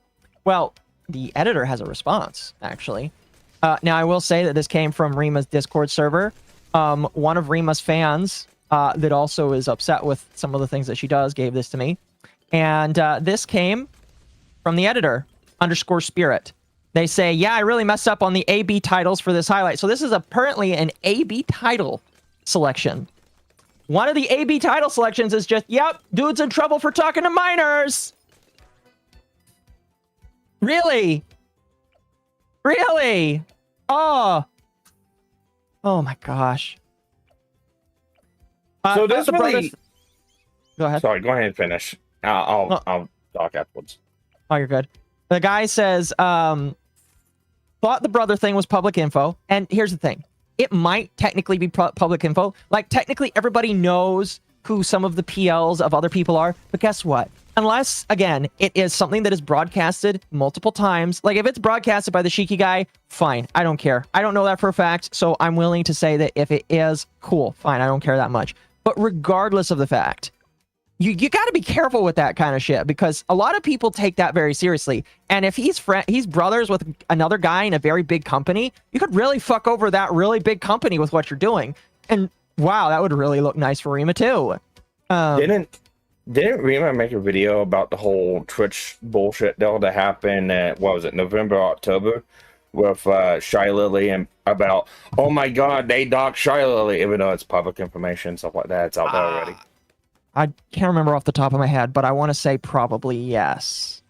Well, the editor has a response, actually. Now, I will say that this came from Rima's Discord server. One of Rima's fans that also is upset with some of the things that she does gave this to me. And this came from the editor, _spirit. They say, yeah, I really messed up on the AB titles for this highlight. So this is apparently an AB title selection. One of the AB title selections is just, yep, dude's in trouble for talking to minors. Really? Really? Oh my gosh. So this really... Go ahead. Sorry, go ahead and finish. I'll talk afterwards. Oh, you're good. The guy says, thought the brother thing was public info. And here's the thing. It might technically be public info. Like, technically, everybody knows who some of the PLs of other people are. But guess what? Unless, again, it is something that is broadcasted multiple times. Like, if it's broadcasted by the Shiki guy, fine. I don't care. I don't know that for a fact, so I'm willing to say that if it is, cool, fine. I don't care that much. But regardless of the fact, you got to be careful with that kind of shit because a lot of people take that very seriously. And if he's brothers with another guy in a very big company, you could really fuck over that really big company with what you're doing. And wow, that would really look nice for Rima too. Didn't Rima make a video about the whole Twitch bullshit deal that happened at, what was it, November, October, with Shy Lily, and about, oh my god, they doxed Shy Lily, even though it's public information, stuff like that, it's out there already. I can't remember off the top of my head, but I want to say probably yes.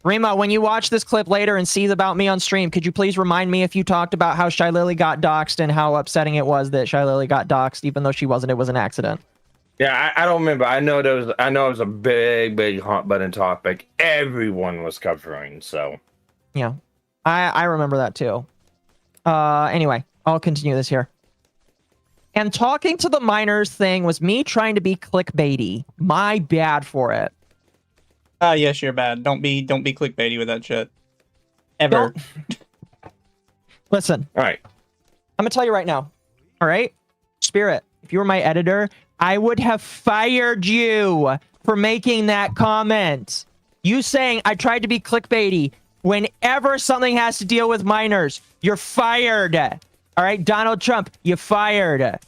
Rima, when you watch this clip later and see about me on stream, could you please remind me if you talked about how Shy Lily got doxed and how upsetting it was that Shy Lily got doxed, even though she wasn't, it was an accident? Yeah, I don't remember. I know it was a big hot button topic. Everyone was covering, so. Yeah, I remember that too. Anyway, I'll continue this here. And talking to the minors thing was me trying to be clickbaity. My bad for it. Yes, you're bad. Don't be clickbaity with that shit. Ever. Listen. All right. I'm gonna tell you right now. All right, Spirit. If you were my editor, I would have fired you for making that comment. You saying I tried to be clickbaity. Whenever something has to deal with minors, you're fired. All right, Donald Trump, you fired.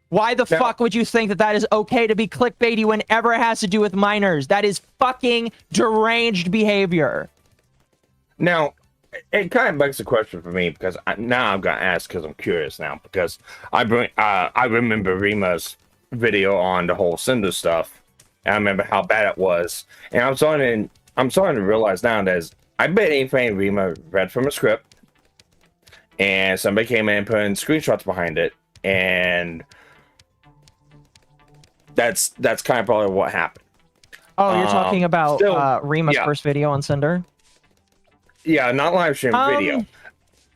Why the fuck would you think that that is okay to be clickbaity whenever it has to do with minors? That is fucking deranged behavior. Now, it kind of begs the question for me because now I've got to ask because I'm curious now because I remember Rima's video on the whole Cinder stuff and I remember how bad it was, and I'm starting to realize now that I bet anything Rima read from a script and somebody came in and put in screenshots behind it, and that's kind of probably what happened. Oh, you're talking about Rima's first video on Cinder? Yeah, not live stream, video.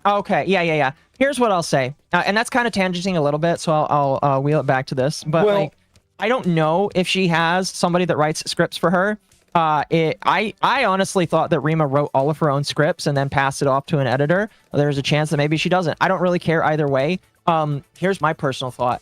Okay, yeah. Here's what I'll say, and that's kind of tangenting a little bit, so I'll wheel it back to this. But like, I don't know if she has somebody that writes scripts for her. I honestly thought that Rima wrote all of her own scripts and then passed it off to an editor. There's a chance that maybe she doesn't. I don't really care either way. Here's my personal thought.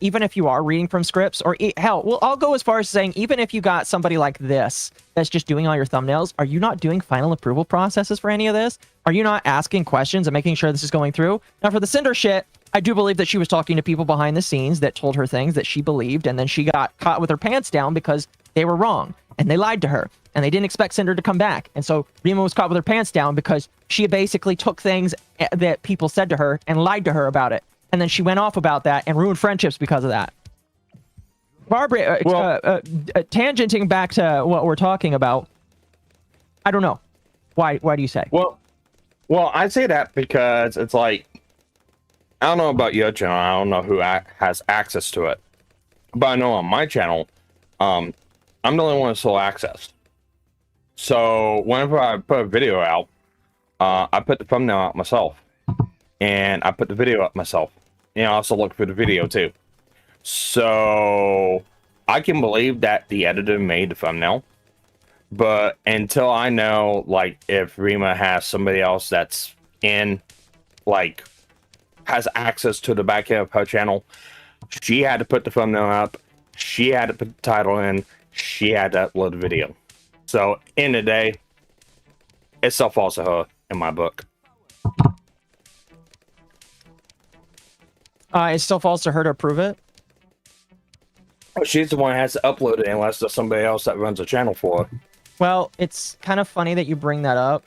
Even if you are reading from scripts, or hell, well, I'll go as far as saying, even if you got somebody like this that's just doing all your thumbnails, are you not doing final approval processes for any of this? Are you not asking questions and making sure this is going through? Now, for the Cinder shit, I do believe that she was talking to people behind the scenes that told her things that she believed, and then she got caught with her pants down because they were wrong, and they lied to her, and they didn't expect Cinder to come back. And so Rima was caught with her pants down because she basically took things that people said to her and lied to her about it. And then she went off about that and ruined friendships because of that. Barbara, tangenting back to what we're talking about, I don't know. Why do you say? Well, I say that because it's like, I don't know about your channel. I don't know who has access to it. But I know on my channel, I'm the only one with sole access. So whenever I put a video out, I put the thumbnail out myself. And I put the video up myself. And I also look for the video too. So I can believe that the editor made the thumbnail. But until I know, like, if Rima has somebody else that's in, like, has access to the back end of her channel, she had to put the thumbnail up. She had to put the title in. She had to upload the video. So, in the day, it still falls to her in my book. It still falls to her to approve it? She's the one that has to upload it unless there's somebody else that runs a channel for her. Well, it's kind of funny that you bring that up.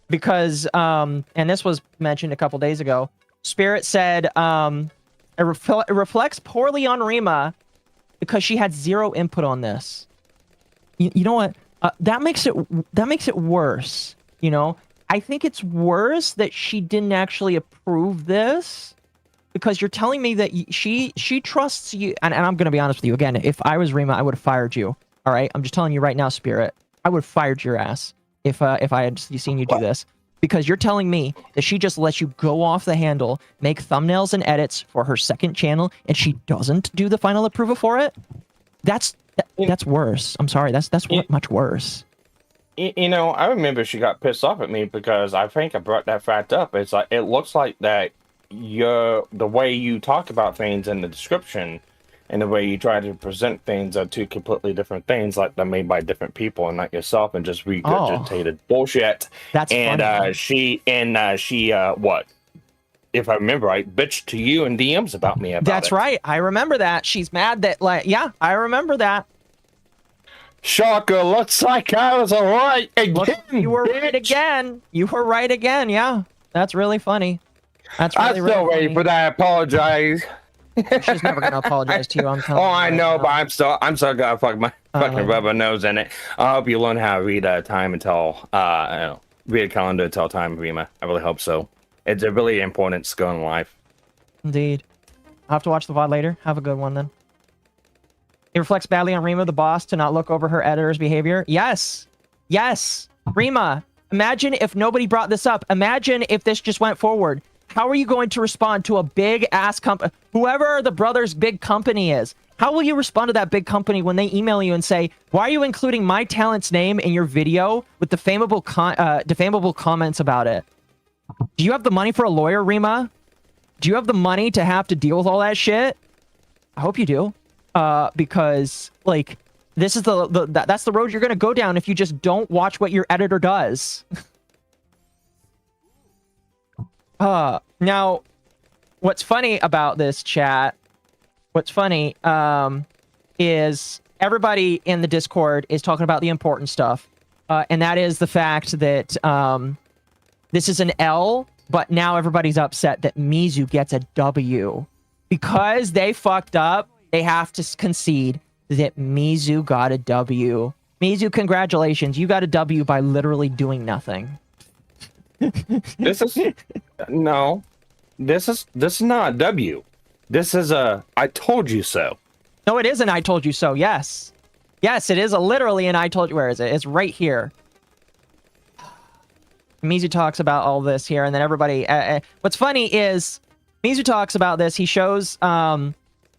Because, and this was mentioned a couple days ago, Spirit said it reflects poorly on Rima because she had zero input on this. You know what? That makes it worse. You know, I think it's worse that she didn't actually approve this, because you're telling me that she trusts you. And I'm going to be honest with you again. If I was Rima, I would have fired you. All right, I'm just telling you right now, Spirit. I would have fired your ass if I had seen you do this, because you're telling me that she just lets you go off the handle, make thumbnails and edits for her second channel, and she doesn't do the final approval for it. That's worse. I'm sorry. That's much worse. You know, I remember she got pissed off at me because I think I brought that fact up. It's like, it looks like that the way you talk about things in the description and the way you try to present things are two completely different things, like they're made by different people and not yourself, and just regurgitated bullshit. That's and funny. she what? If I remember right, bitched to you in DMs about me about That's it. right. I remember that. She's mad that, like, yeah, I remember that. Shocker, looks like I was right again. Look, you were bitch. right again. You were right again. Yeah, that's really funny. That's I'm really, still really ready funny. for that. Apologize. She's never gonna apologize to you. I'm telling Oh, you I right know, now. but I'm still gonna fuck my fucking Uh, rubber nose in it. I hope you learn how to read time and tell, read a calendar, tell time, Rima. I really hope so. It's a really important skill in life. Indeed. I'll have to watch the VOD later. Have a good one then. It reflects badly on Rima, the boss, to not look over her editor's behavior. Yes. Yes. Rima, imagine if nobody brought this up. Imagine if this just went forward. How are you going to respond to a big ass company? Whoever the brother's big company is, how will you respond to that big company when they email you and say, why are you including my talent's name in your video with defamable comments about it? Do you have the money for a lawyer, Rima? Do you have the money to have to deal with all that shit? I hope you do. Because, like, this is that's the road you're gonna go down if you just don't watch what your editor does. Now, what's funny about this chat, is everybody in the Discord is talking about the important stuff. And that is the fact that, this is an L, but now everybody's upset that Mizu gets a W. Because they fucked up, they have to concede that Mizu got a W. Mizu, congratulations. You got a W by literally doing nothing. This is no. This is not a W. This is a I told you so. No, it isn't I told you so. Yes. Yes, it is literally an I told you. Where is it? It's right here. Mizu talks about all this here, and then everybody... what's funny is, Mizu talks about this, he shows all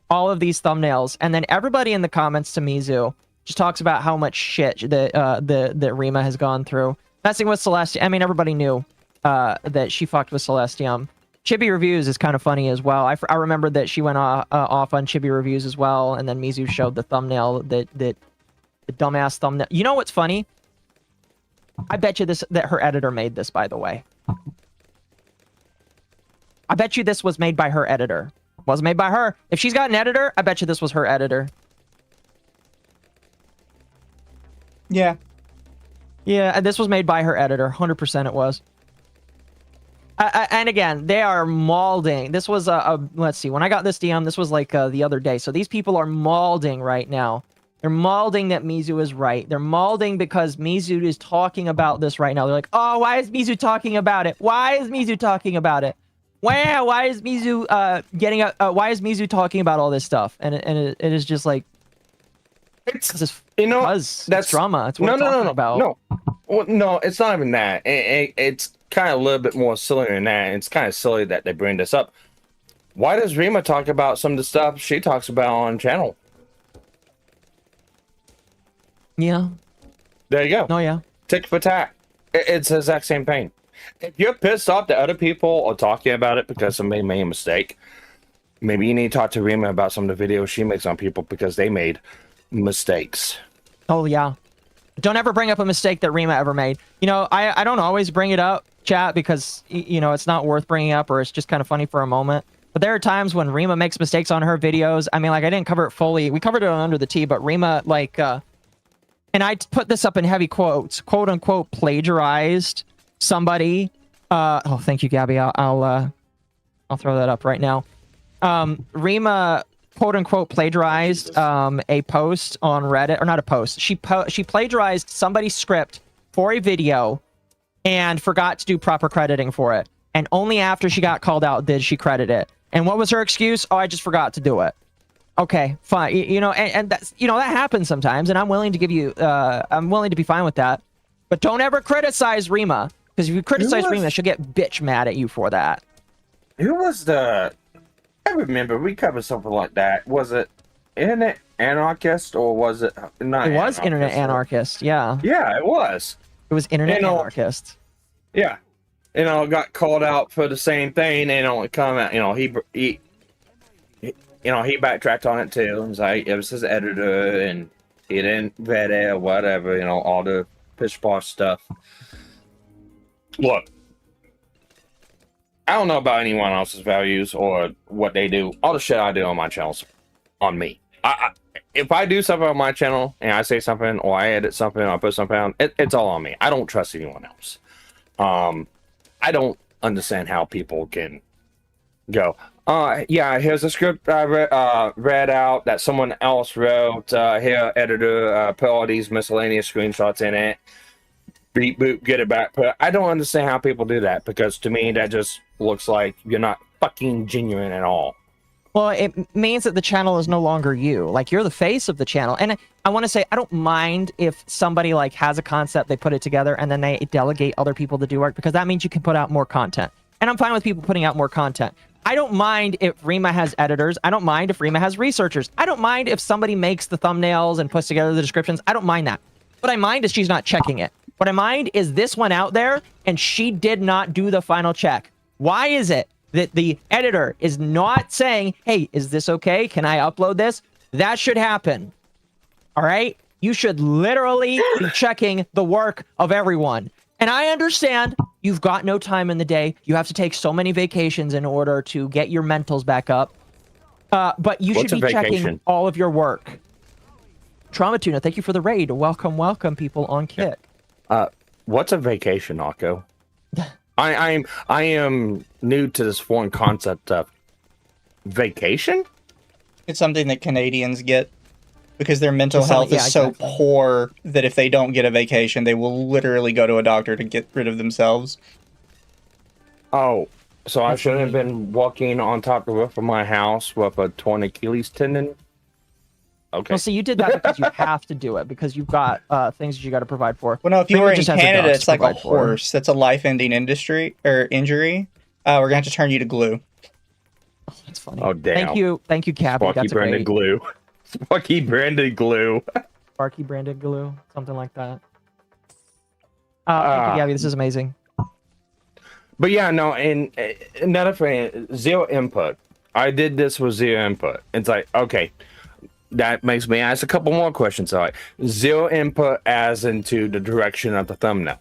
of these thumbnails, and then everybody in the comments to Mizu just talks about how much shit that Rima has gone through. Messing with Celestium, I mean, everybody knew that she fucked with Celestium. Chibi Reviews is kind of funny as well. I remember that she went off on Chibi Reviews as well, and then Mizu showed the thumbnail, the dumbass thumbnail. You know what's funny? I bet you that her editor made this, by the way. I bet you this was made by her editor. It wasn't made by her. If she's got an editor, I bet you this was her editor. Yeah. Yeah, this was made by her editor. 100% it was. And again, they are mauling. This was let's see. When I got this DM, this was like the other day. So these people are mauling right now. They're mauling that Mizu is right. They're mauling because Mizu is talking about this right now. They're like, oh, why is Mizu talking about it? Why is Mizu talking about it? Why is Mizu why is Mizu talking about all this stuff? And it is just like, It's because that's drama. It's what I'm talking about. No, well, no, it's not even that. It's kind of a little bit more silly than that. It's kind of silly that they bring this up. Why does Rima talk about some of the stuff she talks about on channel? Yeah. There you go. Oh yeah. Tick for tack. It's the exact same thing. If you're pissed off that other people are talking about it because somebody made a mistake, maybe you need to talk to Rima about some of the videos she makes on people because they made mistakes. Oh yeah. Don't ever bring up a mistake that Rima ever made. You know, I don't always bring it up, chat, because, you know, it's not worth bringing up or it's just kind of funny for a moment. But there are times when Rima makes mistakes on her videos. I mean, like, I didn't cover it fully. We covered it on Under the Tea, but Rima, like, and I put this up in heavy quotes, quote unquote, plagiarized somebody. Oh, thank you, Gabby. I'll throw that up right now. Rima, quote unquote, plagiarized a post on Reddit, or not a post. She plagiarized somebody's script for a video and forgot to do proper crediting for it. And only after she got called out did she credit it. And what was her excuse? Oh, I just forgot to do it. Okay, fine. You know, and that's, you know, that happens sometimes, and I'm willing to give you, I'm willing to be fine with that. But don't ever criticize Rima, because if you criticize Rima, she'll get bitch mad at you for that. Who was the? I remember we covered something like that. Was it Internet Anarchist or was it not? It was Internet Anarchist. Yeah. Yeah, it was. It was Internet Anarchist. Yeah, got called out for the same thing and only comment. He he backtracked on it too. It was like it was his editor, and he didn't vet it or whatever. All the pish posh stuff. Look, I don't know about anyone else's values or what they do. All the shit I do on my channel's on me. If I do something on my channel and I say something or I edit something or I put something on, it's all on me. I don't trust anyone else. I don't understand how people can go, yeah, here's a script I read out that someone else wrote. Here, editor, put all these miscellaneous screenshots in it. Beep, boop, get it back. But I don't understand how people do that, because to me, that just looks like you're not fucking genuine at all. Well, it means that the channel is no longer you. Like, you're the face of the channel. And I want to say, I don't mind if somebody, like, has a concept, they put it together, and then they delegate other people to do work, because that means you can put out more content. And I'm fine with people putting out more content. I don't mind if Rima has editors. I don't mind if Rima has researchers. I don't mind if somebody makes the thumbnails and puts together the descriptions. I don't mind that. What I mind is she's not checking it. What I mind is this one out there, and she did not do the final check. Why is it that the editor is not saying, hey, is this okay? Can I upload this? That should happen. All right? You should literally be checking the work of everyone. And I understand you've got no time in the day. You have to take so many vacations in order to get your mentals back up. But you should be checking all of your work. Trauma Tuna, thank you for the raid. Welcome, welcome, people on Kick. What's a vacation, Akko? I am new to this foreign concept of vacation. It's something that Canadians get because their mental health is so poor that if they don't get a vacation, they will literally go to a doctor to get rid of themselves. Oh, so I shouldn't have been walking on top of the roof of my house with a torn Achilles tendon? Okay. Well, see, you did that because you have to do it, because you've got things that you got to provide for. Well, no, if you were in Canada, it's like a horse. That's a life-ending injury. We're gonna have to turn you to glue. Oh, that's funny. Oh, damn. Thank you, Cappy. Sparky branded glue. Sparky branded glue. Sparky branded glue, something like that. Thank you, Gabby. This is amazing. But yeah, no, and another thing, zero input. I did this with zero input. It's like, okay. That makes me ask a couple more questions. All right. Zero input as into the direction of the thumbnail.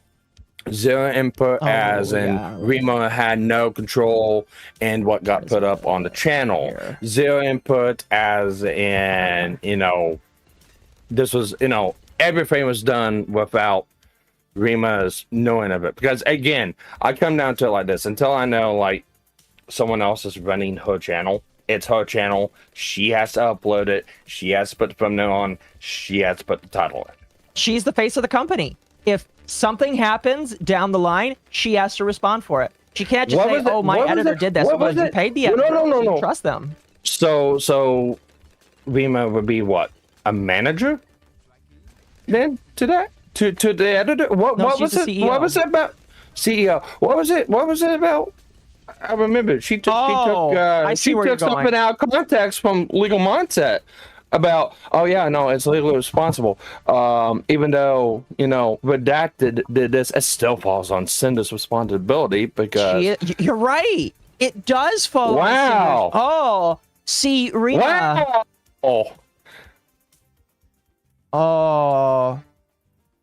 Zero input as in Rima had no control in what got put up on the channel. Zero input as in, this was, everything was done without Rima's knowing of it. Because again, I come down to it like this. Until I know, like, someone else is running her channel, it's her channel. She has to upload it. She has to put the thumbnail on. She has to put the title in. She's the face of the company. If something happens down the line, she has to respond for it. She can't just say, "Oh, my editor did this." Well, you paid the editor. No. Trust them. So, Rima would be what? A manager? Then to that? To the editor? What was it? CEO. What was it about? CEO. What was it? What was it about? I remember she took something out of context from Legal Mindset about, oh yeah, no, it's legally responsible. Even though, Redacted did this, it still falls on Cinder's responsibility because you're right. It does fall on Cinder's. Oh, see, Rita. Wow. Oh.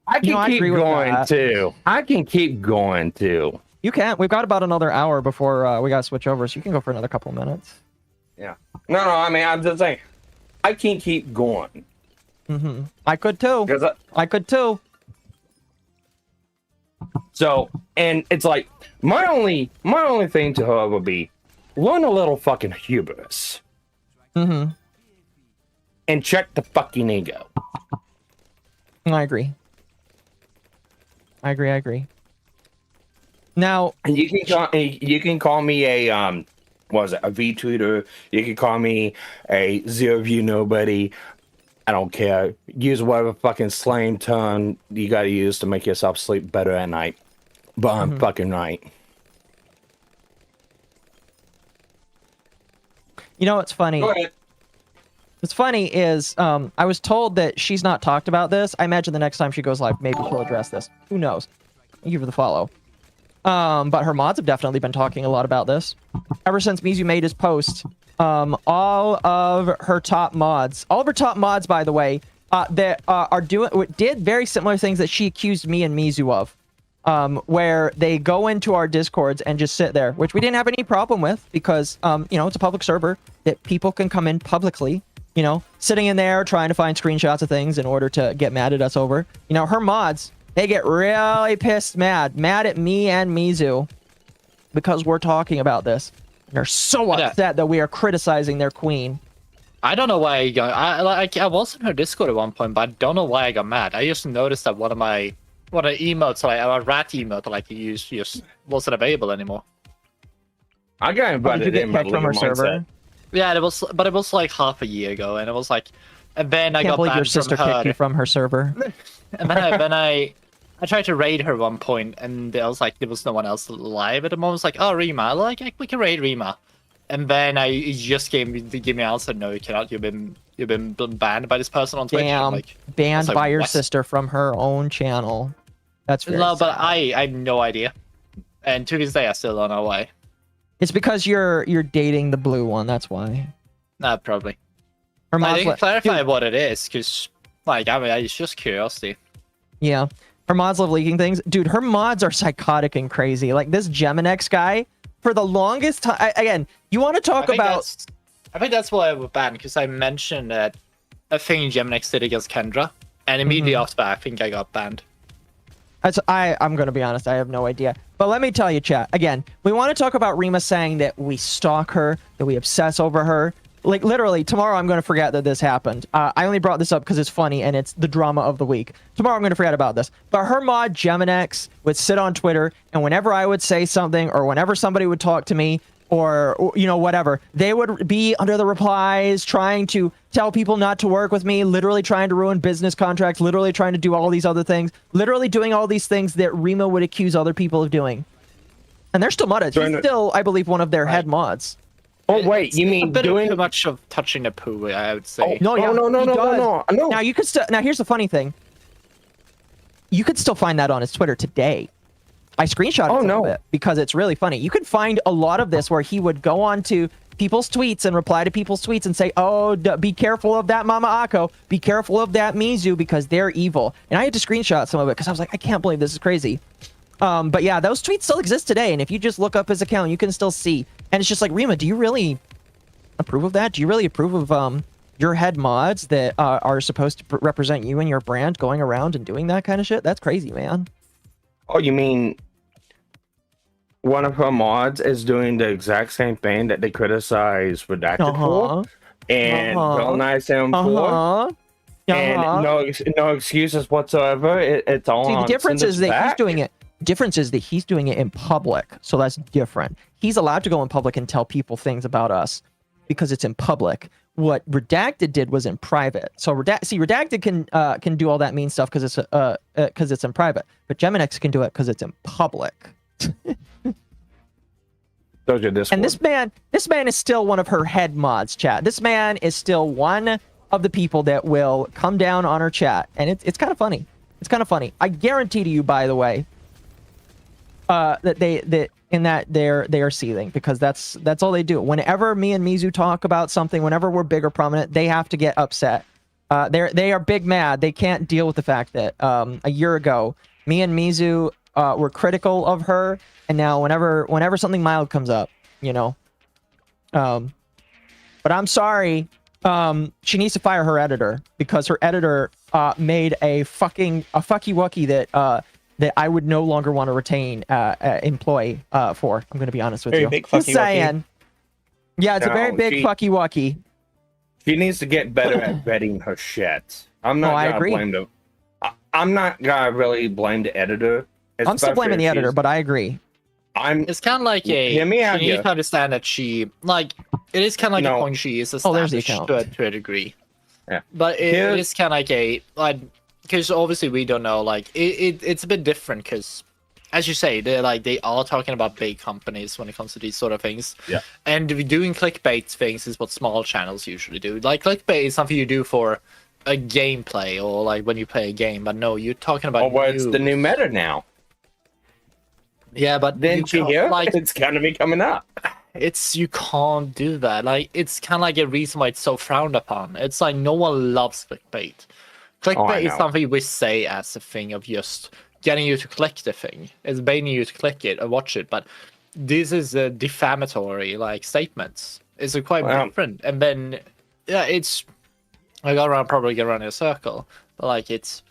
I can keep going too. I can keep going too. You can. We've got about another hour before we got to switch over, so you can go for another couple minutes. Yeah. No, I mean, I'm just saying, I can keep going. Mm-hmm. I could too. I could too. So, and it's like, my only thing to her would be, learn a little fucking hubris. Mm-hmm. And check the fucking ego. I agree. Now, you can call me a a V-tweeter. You can call me a zero view nobody. I don't care. Use whatever fucking slang term you gotta use to make yourself sleep better at night. But I'm fucking right. You know what's funny? Go ahead. What's funny is I was told that she's not talked about this. I imagine the next time she goes live, maybe she'll address this. Who knows? Thank you for the follow. But her mods have definitely been talking a lot about this. Ever since Mizu made his post all of her top mods, by the way, that did very similar things that she accused me and Mizu of. Where they go into our discords and just sit there, which we didn't have any problem with because, it's a public server that people can come in publicly, sitting in there trying to find screenshots of things in order to get mad at us over. Her mods, they get really mad at me and Mizu because we're talking about this. And they're so upset that we are criticizing their queen. I don't know why I was in her Discord at one point, but I don't know why I got mad. I just noticed that one of the emotes, like a rat emote that like you used, just wasn't available anymore. I got invited in by from her server. Yeah, it was like half a year ago, and it was like, and then I got banned your sister from her. kicked you from her server. And then I tried to raid her one point, and I was like, there was no one else live at the moment. I was like, oh, Rima, like we can raid Rima. And then he just gave me an answer, no, you cannot. You've been banned by this person on Twitch. Damn, like, banned like, by your what? sister from her own channel. That's very no, but sad. I have no idea. And to this day, I still don't know why. It's because you're dating the blue one. That's why. Nah, probably. Her I mods didn't clarify what it is, because, like, I mean, it's just curiosity. Yeah. Her mods love leaking things. Dude, her mods are psychotic and crazy. Like, this Geminex guy, for the longest time... Again, you want to talk about... I think that's why I was banned, because I mentioned that a thing Geminex did against Kendra, and immediately after that, I think I got banned. I'm going to be honest, I have no idea. But let me tell you, chat, again, we want to talk about Rima saying that we stalk her, that we obsess over her. Like, literally, tomorrow I'm going to forget that this happened. I only brought this up because it's funny and it's the drama of the week. Tomorrow I'm going to forget about this. But her mod, Geminex, would sit on Twitter, and whenever I would say something, or whenever somebody would talk to me, or whatever, they would be under the replies, trying to tell people not to work with me, literally trying to ruin business contracts, literally trying to do all these other things, literally doing all these things that Rima would accuse other people of doing. And they're still modded. He's still, I believe, one of their head mods. Oh wait, you mean doing too much of touching the poo? I would say. No. No. Now you could still. Now here's the funny thing. You could still find that on his Twitter today. I screenshotted some of it because it's really funny. You could find a lot of this where he would go on to people's tweets and reply to people's tweets and say, "Oh, be careful of that Mama Akko. Be careful of that Mizu because they're evil." And I had to screenshot some of it because I was like, I can't believe this is crazy. But yeah, those tweets still exist today, and if you just look up his account, you can still see. And it's just like, Rima, do you really approve of that? Do you really approve of your head mods that are supposed to represent you and your brand going around and doing that kind of shit? That's crazy, man. Oh, you mean one of her mods is doing the exact same thing that they criticize Redacted for, and villainize him for, and no excuses whatsoever. It's all. See, the on difference is that back. he's doing it. Difference is that he's doing it in public, so that's different. He's allowed to go in public and tell people things about us because it's in public. What Redacted did was in private. So Redacted can do all that mean stuff because it's in private, but Geminex can do it because it's in public. And this man is still one of her head mods, chat. This man is still one of the people that will come down on her chat, and it's kind of funny. It's kind of funny. I guarantee to you, by the way, that they are seething because that's all they do. Whenever me and Mizu talk about something, whenever we're big or prominent, they have to get upset. They are big mad. They can't deal with the fact that a year ago, me and Mizu were critical of her, and now whenever something mild comes up, but I'm sorry, she needs to fire her editor because her editor made a fucky wucky that I would no longer want to retain employ for. I'm going to be honest with you. Big fucky wucky. Yeah, it's a very big fucky wucky. She needs to get better at vetting her shit. I'm not gonna blame them. I'm not gonna really blame the editor. I'm still blaming the editor, but I agree. It's kind of like you need to understand that it is kind of like a point she is established to a degree. Yeah. But it is kind of like because obviously we don't know, it's a bit different because, as you say, they are talking about big companies when it comes to these sort of things. Yeah. And doing clickbait things is what small channels usually do. Like clickbait is something you do for a gameplay or like when you play a game, but no, you're talking about. Oh, it's the new meta now. Yeah, but didn't you hear? It's gonna be coming up. it's you can't do that. Like it's kind of like a reason why it's so frowned upon. It's like no one loves clickbait. Clickbait is know. something we say as a thing of just getting you to click the thing. It's baiting you to click it and watch it. But this is a defamatory like statements. It's a quite different. And then yeah, it's I got around probably get around in a circle. But like it's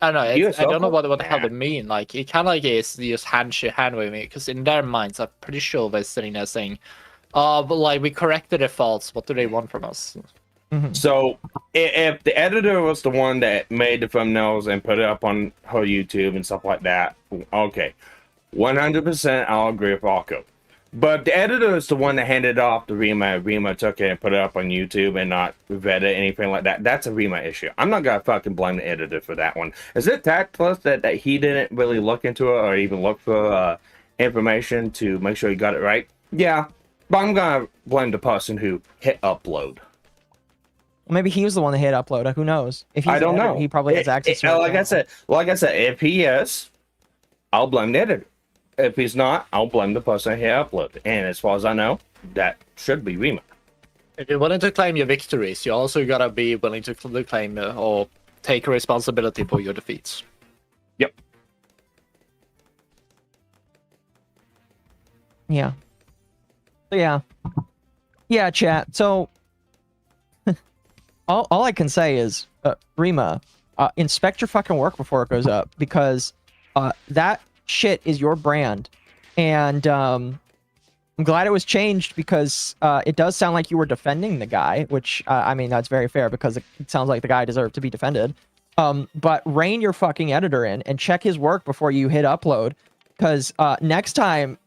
I don't know. I don't know what the hell they mean. Like it kind of like is just hand waving it because in their minds, I'm pretty sure they're sitting there saying, "Oh, but like we corrected their faults. What do they want from us?" So if the editor was the one that made the thumbnails and put it up on her YouTube and stuff like that, okay, 100% I'll agree with Rocco. But the editor is the one that handed it off to Rima. Rima took it and put it up on YouTube and not vet it, anything like that. That's a Rima issue. I'm not gonna fucking blame the editor for that one. Is it tactless that he didn't really look into it or even look for information to make sure he got it right? Yeah, but I'm gonna blame the person who hit upload. Maybe he was the one that hit upload. Who knows? If he's I don't know. He probably has access to it. Like I said, if he is, I'll blame the editor. If he's not, I'll blame the person who hit upload. And as far as I know, that should be Rima. If you're willing to claim your victories, you also gotta be willing to claim or take responsibility for your defeats. Yep. Yeah. So yeah, chat. So all I can say is, Rima, inspect your fucking work before it goes up because that shit is your brand, and I'm glad it was changed because it does sound like you were defending the guy, which I mean that's very fair because it sounds like the guy deserved to be defended. But rein your fucking editor in and check his work before you hit upload, because next time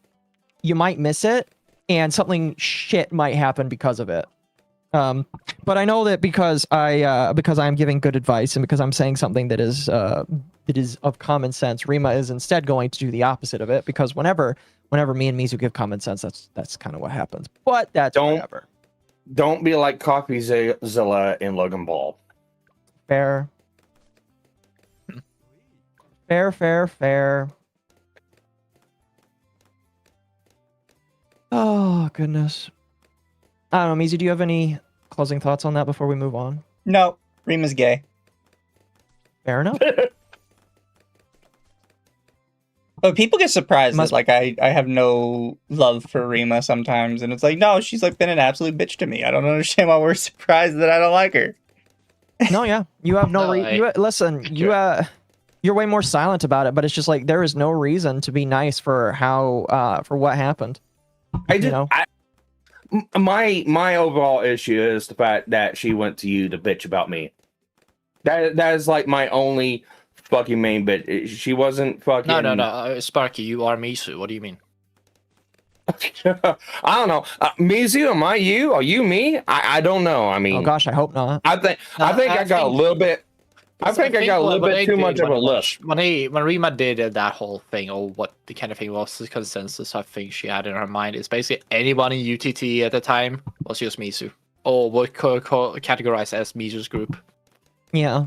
you might miss it and something shit might happen because of it. But I know that because I'm giving good advice and because I'm saying something that is of common sense, Rima is instead going to do the opposite of it, because whenever me and Mizu give common sense, that's kind of what happens. But that's whatever. Don't be like CoffeeZilla in Logan Ball. Fair. Oh goodness. I don't know, Mizu, do you have any closing thoughts on that before we move on? No, Rima's gay. Fair enough. But people get surprised that like I have no love for Rima sometimes, and it's like, no, she's like been an absolute bitch to me. I don't understand why we're surprised that I don't like her. No, yeah, you have no reason. Listen, you're way more silent about it, but it's just like there is no reason to be nice for how for what happened. My overall issue is the fact that she went to you to bitch about me. That is like my only fucking main bitch. She wasn't fucking. No, Sparky, you are Mizu. What do you mean? I don't know. Mizu, am I you? Are you me? I don't know. I mean, oh gosh, I hope not. I think I got a little bit. I think I got a little bit too much of a list. When Rima did that whole thing, or what the kind of thing was the consensus I think she had in her mind is basically anyone in UTT at the time was just Mizu, or what categorized as Mizu's group. Yeah.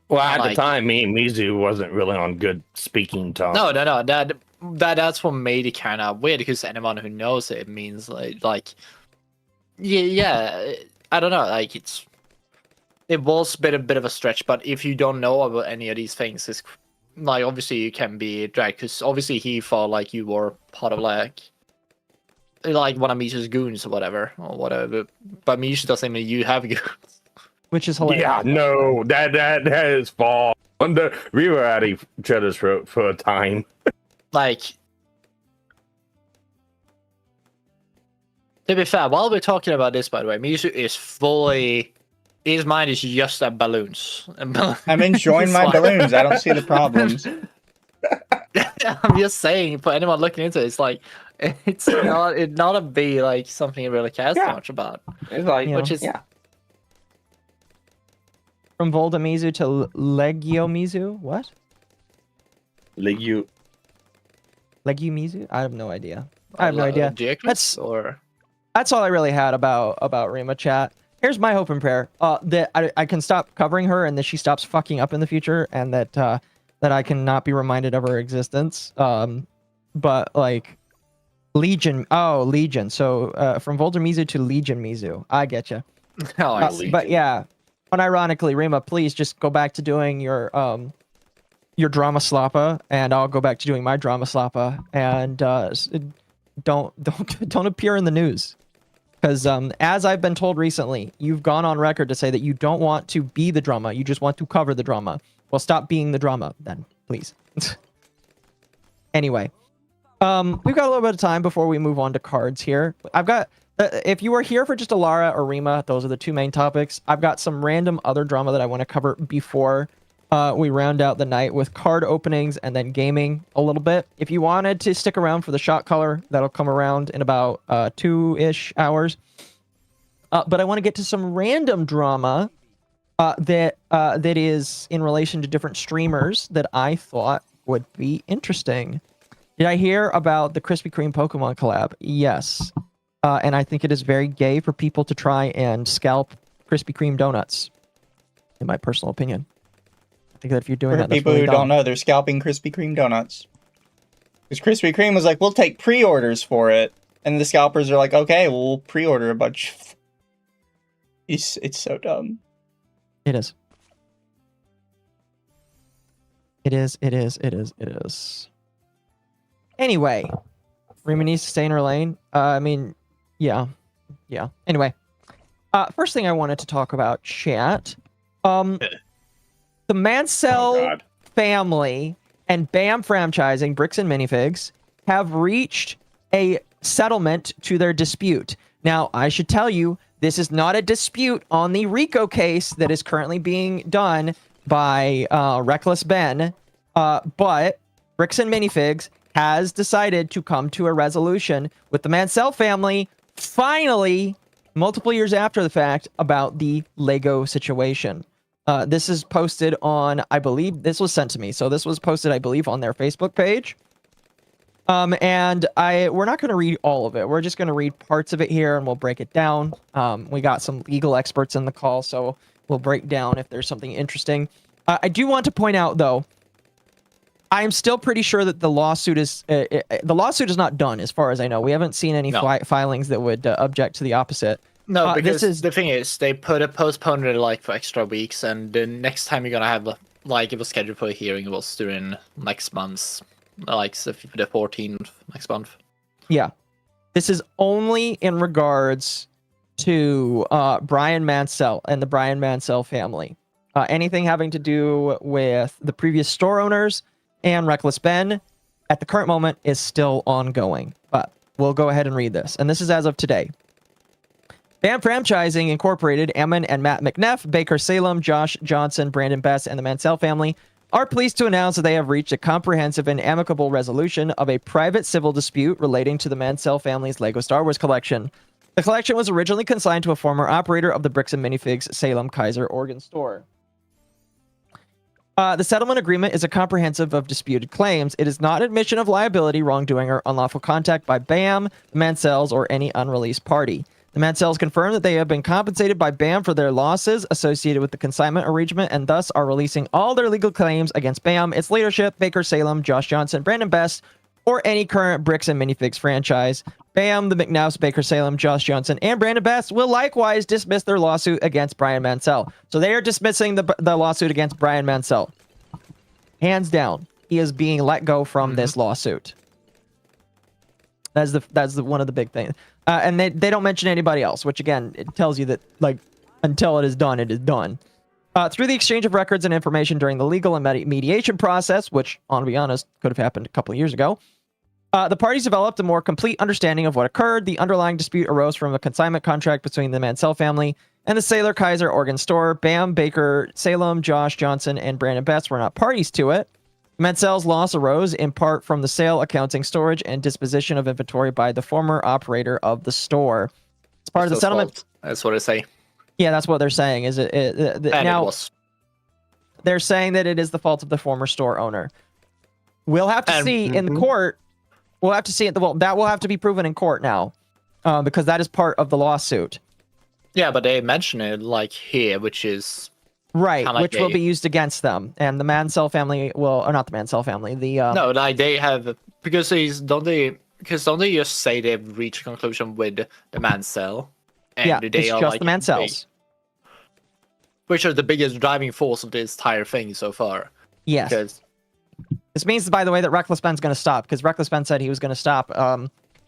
Well, at the time, me and Mizu wasn't really on good speaking terms. No. That's what made it kind of weird, because anyone who knows it means like yeah, I don't know, like it was a bit of a stretch, but if you don't know about any of these things, it's like obviously you can be dragged, because obviously he felt like you were part of like one of Misha's goons or whatever. But Misha doesn't mean you have goons. Which is hilarious. Yeah, no, that is false. We were at each other's throat for a time. Like, to be fair, while we're talking about this, by the way, Mizu is fully. His mind is just at balloons. I'm enjoying my balloons. I don't see the problems. I'm just saying, for anyone looking into it, it's like it's not a be like something he really cares so much about. It's like, which is from Volta Mizu to Legio Mizu. What? Legio Mizu? I have no idea. I have no idea. That's all I really had about Rima chat. Here's my hope and prayer: that I can stop covering her, and that she stops fucking up in the future, and that I can not be reminded of her existence. but like Legion. Oh, Legion. So from Volder Mizu to Legion Mizu. I get you. But yeah, unironically, Rima, please just go back to doing your drama slappa, and I'll go back to doing my drama slappa, and don't appear in the news, because as I've been told recently, you've gone on record to say that you don't want to be the drama, you just want to cover the drama. Well, stop being the drama then, please. Anyway, we've got a little bit of time before we move on to cards here. I've got if you were here for just Alara or Rima, those are the two main topics. I've got some random other drama that I want to cover before we round out the night with card openings and then gaming a little bit. If you wanted to stick around for the shot color, that'll come around in about 2-ish hours. But I want to get to some random drama that is in relation to different streamers that I thought would be interesting. Did I hear about the Krispy Kreme Pokemon collab? Yes. And I think it is very gay for people to try and scalp Krispy Kreme donuts, in my personal opinion. I think that if you're doing For that, that's people really who dumb. don't know, they're scalping Krispy Kreme donuts. Because Krispy Kreme was like, we'll take pre-orders for it. And the scalpers are like, okay, we'll pre-order a bunch. It's so dumb. It is. It is. Anyway, Rima needs to stay in her lane. I mean, yeah. Anyway, first thing I wanted to talk about, chat. The Mansell family and BAM franchising, Bricks and Minifigs, have reached a settlement to their dispute. Now, I should tell you, this is not a dispute on the RICO case that is currently being done by Reckless Ben, but Bricks and Minifigs has decided to come to a resolution with the Mansell family, finally, multiple years after the fact, about the Lego situation. This is posted on, I believe, this was sent to me, so this was posted, I believe, on their Facebook page. And we're not going to read all of it. We're just going to read parts of it here, and we'll break it down. We got some legal experts in the call, so we'll break down if there's something interesting. I do want to point out, though, I am still pretty sure that the lawsuit is not done, as far as I know. We haven't seen any filings that would object to the opposite. No, because the thing is, they postponed it like for extra weeks, and the next time you're gonna have it was scheduled for a hearing was during next month's, like the 14th next month. Yeah, this is only in regards to Brian Mansell and the Brian Mansell family. Anything having to do with the previous store owners and Reckless Ben, at the current moment, is still ongoing. But we'll go ahead and read this, and this is as of today. BAM Franchising Incorporated, Ammon and Matt McNeff, Baker Salem, Josh Johnson, Brandon Best, and the Mansell family are pleased to announce that they have reached a comprehensive and amicable resolution of a private civil dispute relating to the Mansell family's LEGO Star Wars collection. The collection was originally consigned to a former operator of the Bricks and Minifigs Salem Kaiser Oregon store. The settlement agreement is a comprehensive of disputed claims. It is not admission of liability, wrongdoing, or unlawful contact by BAM, the Mansells, or any unreleased party. The Mansells confirm that they have been compensated by BAM for their losses associated with the consignment arrangement and thus are releasing all their legal claims against BAM, its leadership, Baker Salem, Josh Johnson, Brandon Best, or any current Bricks and Minifigs franchise. BAM, the McNaughs, Baker Salem, Josh Johnson, and Brandon Best will likewise dismiss their lawsuit against Brian Mansell. So they are dismissing the lawsuit against Brian Mansell. Hands down, he is being let go from this lawsuit. That's one of the big things. And they don't mention anybody else, which again, it tells you that, like, until it is done, it is done. Through the exchange of records and information during the legal and mediation process, which, to be honest, could have happened a couple of years ago, the parties developed a more complete understanding of what occurred. The underlying dispute arose from a consignment contract between the Mansell family and the Sailor Kaiser Oregon store. BAM, Baker, Salem, Josh Johnson, and Brandon Best were not parties to it. Mansell's loss arose in part from the sale, accounting, storage, and disposition of inventory by the former operator of the store. As part of the settlement, that's what I say. Yeah, that's what they're saying. Is now they're saying that it is the fault of the former store owner. We'll have to see in the court. We'll have to see it. Well, that will have to be proven in court now, because that is part of the lawsuit. Yeah, but they mention it like here, which is right, like which will be used against them, and the Mansell family will, or not the Mansell family. The no, like they have Because don't they just say they've reached a conclusion with the Mansell? And Yeah, they it's are just like the Mansells. which are the biggest driving force of this entire thing so far. Yes. Because This means, by the way, that Reckless Ben's going to stop, because Reckless Ben said he was going to stop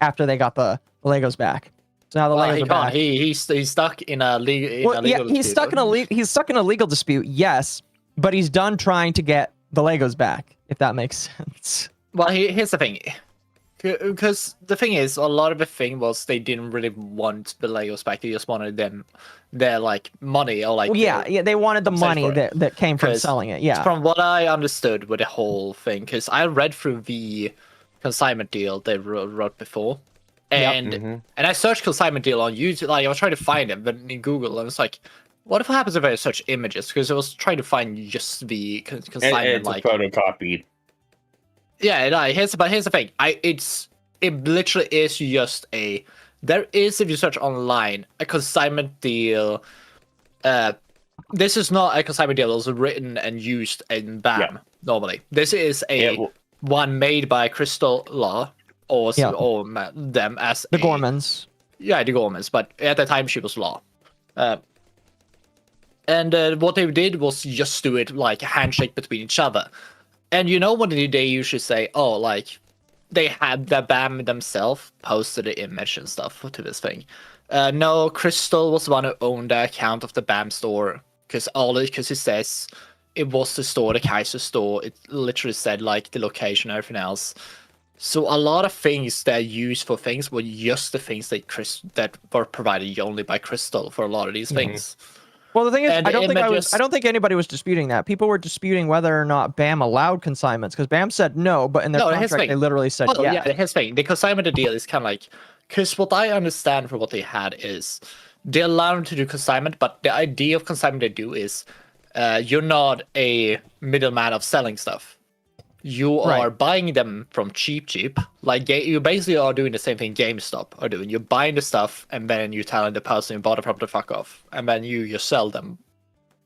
after they got the Legos back. So now the Legos he are back. can't. He's stuck in a legal. He's stuck in a legal dispute. Yes, but he's done trying to get the Legos back. If that makes sense. Well, here's the thing. Because the thing is, a lot of the thing was they didn't really want the Legos back. They just wanted their like money or like. Well, yeah, they wanted the money for it. that came from 'Cause selling it. Yeah. From what I understood with the whole thing, because I read through the consignment deal they wrote before, and and I searched consignment deal on YouTube. Like I was trying to find it, but in Google, I was like, what if it happens if I search images? Because I was trying to find just the consignment. It's like photocopied. yeah, no, here's the thing. It literally is just there is, if you search online, a consignment deal. This is not a consignment deal that was written and used in BAM normally. This is one made by Crystal Law or them as The Gormans. Yeah, the Gormans, but at the time she was Law. And what they did was just do it like a handshake between each other. And you know when they usually say, oh, like, they had the BAM themselves posted the image and stuff to this thing. No, Crystal was the one who owned the account of the BAM store. Because it says it was the store, the Kaiser store. It literally said, like, the location and everything else. So a lot of things that are used for things were just the things that were provided only by Crystal for a lot of these things. Well, the thing is, And I don't images- think anybody was disputing that. People were disputing whether or not BAM allowed consignments, because BAM said no, but in their No, here's the contract thing. they literally said Oh, yes. yeah, here's the thing. The consignment deal is kind of like, because what I understand from what they had is they allow them to do consignment, but the idea of consignment they do is you're not a middleman of selling stuff. You are buying them from cheap. Like you basically are doing the same thing GameStop are doing. You're buying the stuff and then you're telling the person who bought it from the fuck off, and then you sell them.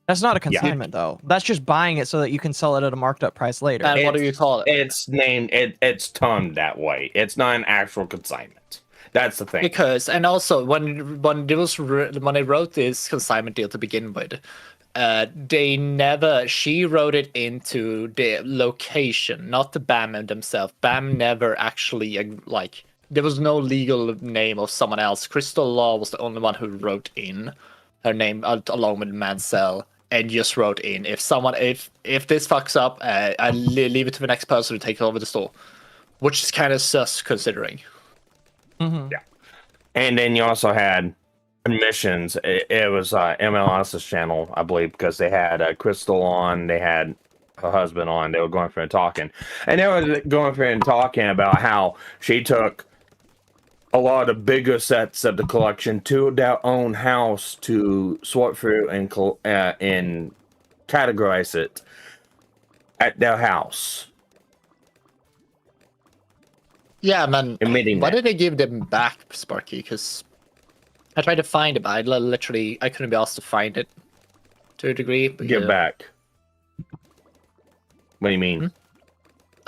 That's not a consignment, though. That's just buying it so that you can sell it at a marked up price later. And what do you call it? It's named. It's termed that way. It's not an actual consignment. That's the thing. Because, and also when they wrote this consignment deal to begin with, she wrote it into the location, not the BAM themselves. BAM never actually, like, there was no legal name of someone else. Crystal Law was the only one who wrote in her name along with Mansell, and just wrote in, if this fucks up, I leave it to the next person to take over the store, which is kind of sus considering. Mm-hmm. Yeah. And then you also had admissions. It was MLS's channel, I believe, because they had Crystal on, they had her husband on. They were going through and talking, and they were going through and talking about how she took a lot of the bigger sets of the collection to their own house to sort through and categorize it at their house. Yeah, man. Admitting Why that. did they give them back, Sparky? Because I tried to find it, but I couldn't be asked to find it to a degree. Get back. What do you mean?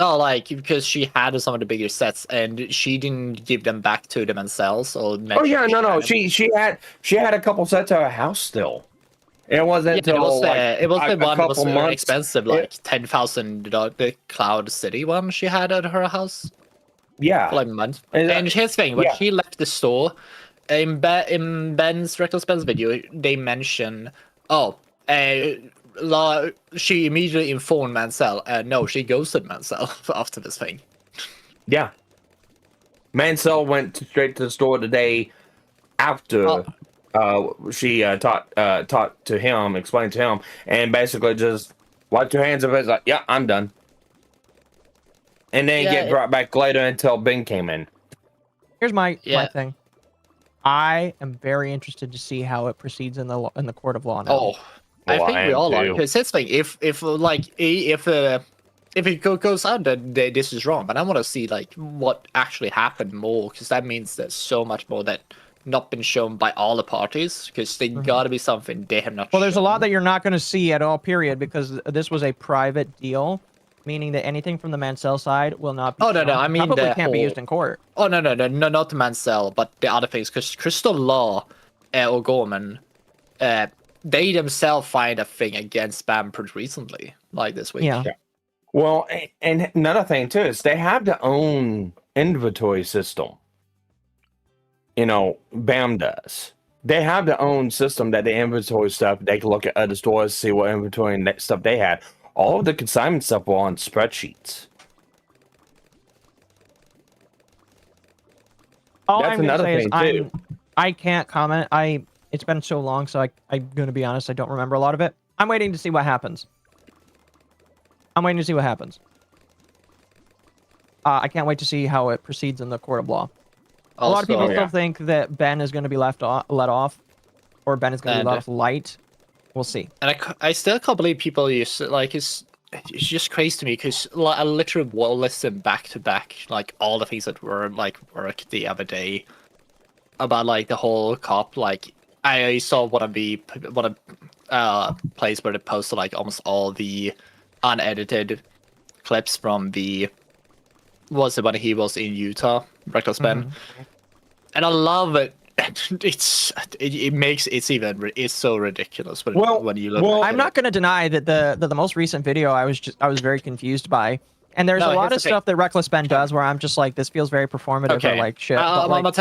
Oh, like, because she had some of the bigger sets, and she didn't give them back to them themselves. Or Oh yeah, no. She had a couple sets at her house still. It wasn't until it was the one that was couple very months. expensive, like $10,000. The Cloud City one she had at her house Yeah. for like a month. And, And here's the thing: when yeah. she left the store, in Ben's Reckless Ben's video, they mention, she immediately informed Mansell. No, she ghosted Mansell after this thing. Yeah. Mansell went straight to the store the day after she talked to him, explained to him, and basically just wiped her hands of it. Like, yeah, I'm done. And then get brought back later until Ben came in. Here's my thing. I am very interested to see how it proceeds in the court of law now. Oh, I Well, think I we am all are. too. Because this thing, if it goes out that this is wrong, but I want to see like what actually happened more, because that means there's so much more that not been shown by all the parties, because they got to be something they have not. Well, there's a shown. lot that you're not going to see at all, period, because this was a private deal. meaning that anything from the Mansell side will not be. Oh, no, shown. I mean probably the can't be used whole- in court. Oh no, not the Mansell, but the other things. Because Crystal Law or Gorman, they themselves find a thing against spam pretty recently, like this week. Yeah. Well, and another thing too is they have their own inventory system. You know, BAM does. They have their own system that they inventory stuff. They can look at other stores, see what inventory and that stuff they had. All of the consignment stuff were on spreadsheets. All That's I'm gonna another say is thing, I can't comment. It's been so long, so I'm gonna be honest. I don't remember a lot of it. I'm waiting to see what happens. I can't wait to see how it proceeds in the court of law. A lot of people Also, still think that Ben is going to be let off, or Ben is going to be And- let off light. We'll see. and I still can't believe people use like it's just crazy to me because like, I literally will listen back to back like all the things that were like work the other day about like the whole cop. Like I saw one of plays where they posted like almost all the unedited clips from the was it when he was in Utah, Reckless Ben, and I love it. It makes it's so ridiculous when you look. well, at I'm it. not going to deny that the most recent video I was very confused by, and there's No, a lot here's of the thing. stuff that Reckless Ben does where I'm just like, this feels very performative or like shit. but, I'm like, gonna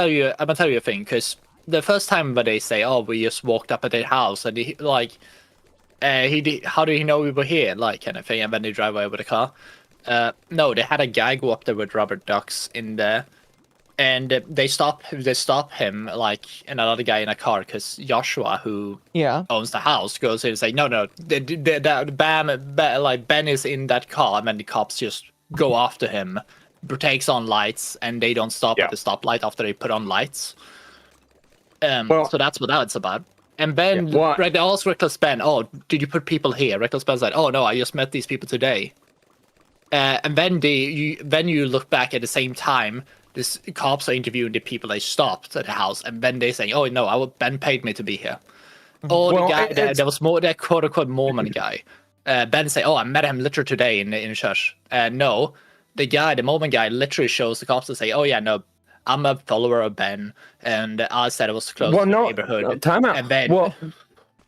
tell you a thing because the first time when they say, "Oh, we just walked up at their house," and he like, how did he know we were here? Like kind of thing, and then they drive away with a car. No, they had a guy go up there with rubber ducks in there, and they stop him like another guy in a car because Joshua, who yeah, owns the house, goes in and say, no, Ben is in that car, and then the cops just go after him, takes on lights, and they don't stop at the stoplight after they put on lights. So that's what that's about. And Ben, they ask Reckless Ben, "Oh, did you put people here?" Reckless Ben's like, "Oh no, I just met these people today." And then you look back at the same time. This cops are interviewing the people they stopped at the house, and then they saying, "Oh no, Ben paid me to be here." Or the guy there was more that quote unquote Mormon guy. Ben say, "Oh, I met him literally today in church." No, the Mormon guy, literally shows the cops and say, "Oh yeah, no, I'm a follower of Ben, and I said it was close to the neighborhood." Time out. And then, well,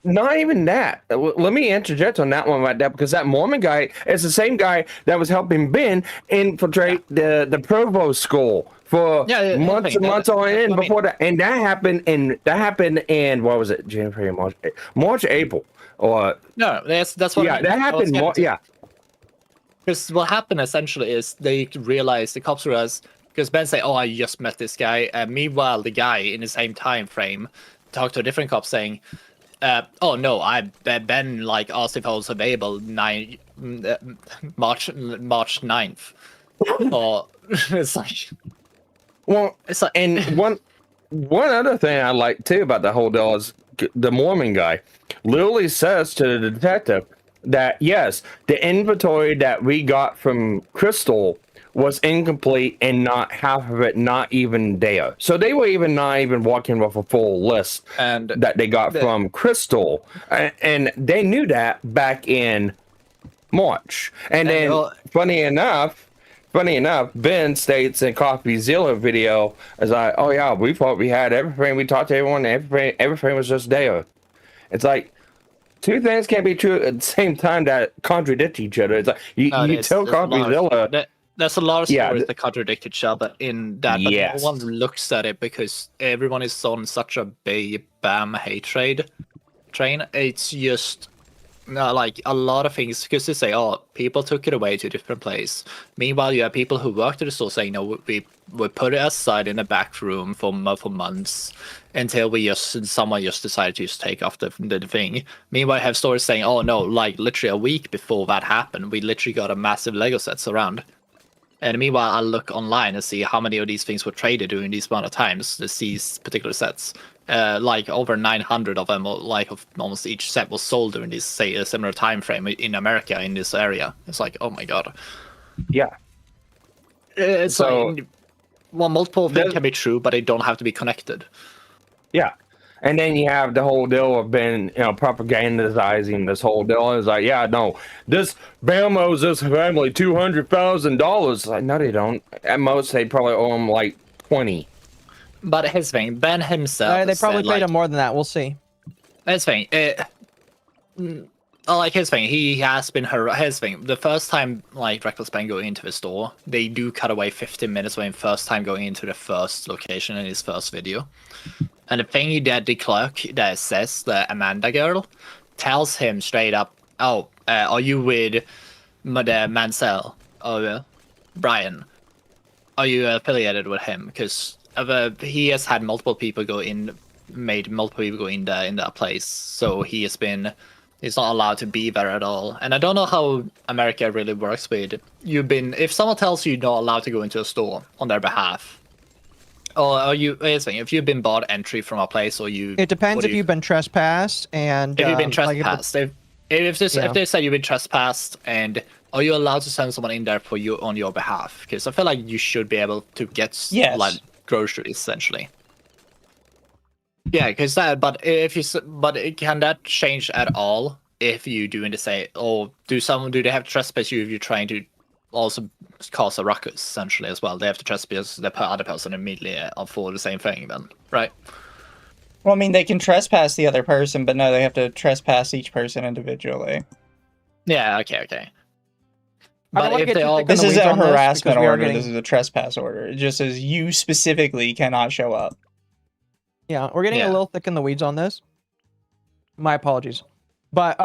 not even that. Let me interject on that one right there because that Mormon guy is the same guy that was helping Ben infiltrate the provost school for months and months on end before that, and that happened in what was it, January, March, April, or no, that's what. Yeah, that happened. Because what happened essentially is they realized the cops realized because Ben say, "Oh, I just met this guy," and meanwhile the guy in the same time frame talked to a different cop saying, "Oh no, Ben like asked if I was available March 9th," or it's like, well, it's like, and one other thing I like too about the whole deal is the Mormon guy literally says to the detective that yes, the inventory that we got from Crystal was incomplete and not half of it not even there. So they were not even walking with a full list and that they got from Crystal, and they knew that back in March. And then funny enough, Ben states in Coffee Zilla video as "Oh yeah, we thought we had everything. We talked to everyone. Everything was just there." It's like two things can't be true at the same time that contradict each other. It's like you tell Coffee Zilla. There's a lot of stories that contradict each other in that, but no one looks at it because everyone is on such a BAM hatred train. It's just like a lot of things because they say, "Oh, people took it away to a different place." Meanwhile, you have people who worked at the store saying, "No, we put it aside in a back room for months until someone just decided to just take off the thing." Meanwhile, I have stories saying, "Oh no, like literally a week before that happened, we literally got a massive Lego sets around." And meanwhile, I look online and see how many of these things were traded during these amount of times. These particular sets, like over 900 of them, like of almost each set was sold during this, say, a similar time frame in America in this area. It's like, oh my god. Yeah. It's so, like, well, multiple things can be true, but they don't have to be connected. Yeah. And then you have the whole deal of Ben, propagandizing this whole deal. It's like, yeah, no, this Bam owes this family $200,000. Like, no, they don't. At most, they probably owe him like 20. But his thing, Ben himself. They probably said, paid him more than that. We'll see. His thing, like his thing, he has been his thing. The first time like Reckless Ben going into the store, they do cut away 15 minutes when first time going into the first location in his first video. And the thing that the clerk that says the Amanda girl tells him straight up, "Oh, are you with the Mansell or Brian? Are you affiliated with him? Because he has had multiple people go in, made multiple people go in that place, so he's not allowed to be there at all. And I don't know how America really works with if someone tells you you're not allowed to go into a store on their behalf, or are you? If you've been bought entry from a place, or you, It depends if you've been trespassed and if you've been like, trespassed. If they say you've been trespassed, and are you allowed to send someone in there for you on your behalf? Because I feel like you should be able to get like groceries essentially. Yeah, because that. But can that change at all if you doing the say? Or do they have to trespass you if you're trying to also cause a ruckus essentially as well? They have to trespass the other person immediately for the same thing then, right? Well, I mean, they can trespass the other person, but no, they have to trespass each person individually. Yeah. Okay. I don't But wanna if get they too all, thick This the is weeds a on this because harassment we are order. getting- This is a trespass order. It just says you specifically cannot show up. Yeah, we're getting a little thick in the weeds on this. My apologies. But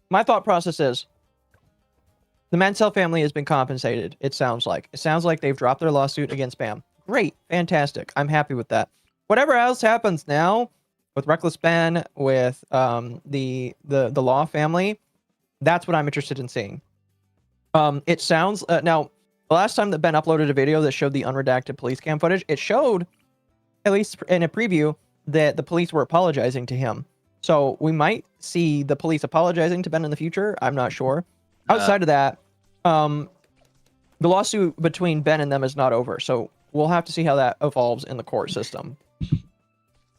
my thought process is the Mansell family has been compensated, it sounds like. It sounds like they've dropped their lawsuit against Bam. Great, fantastic. I'm happy with that. Whatever else happens now with Reckless Ben, with the Law family, that's what I'm interested in seeing. It sounds now the last time that Ben uploaded a video that showed the unredacted police cam footage, it showed, at least in a preview, that the police were apologizing to him. So we might see the police apologizing to Ben in the future. I'm not sure. Outside of that, the lawsuit between Ben and them is not over. So we'll have to see how that evolves in the court system.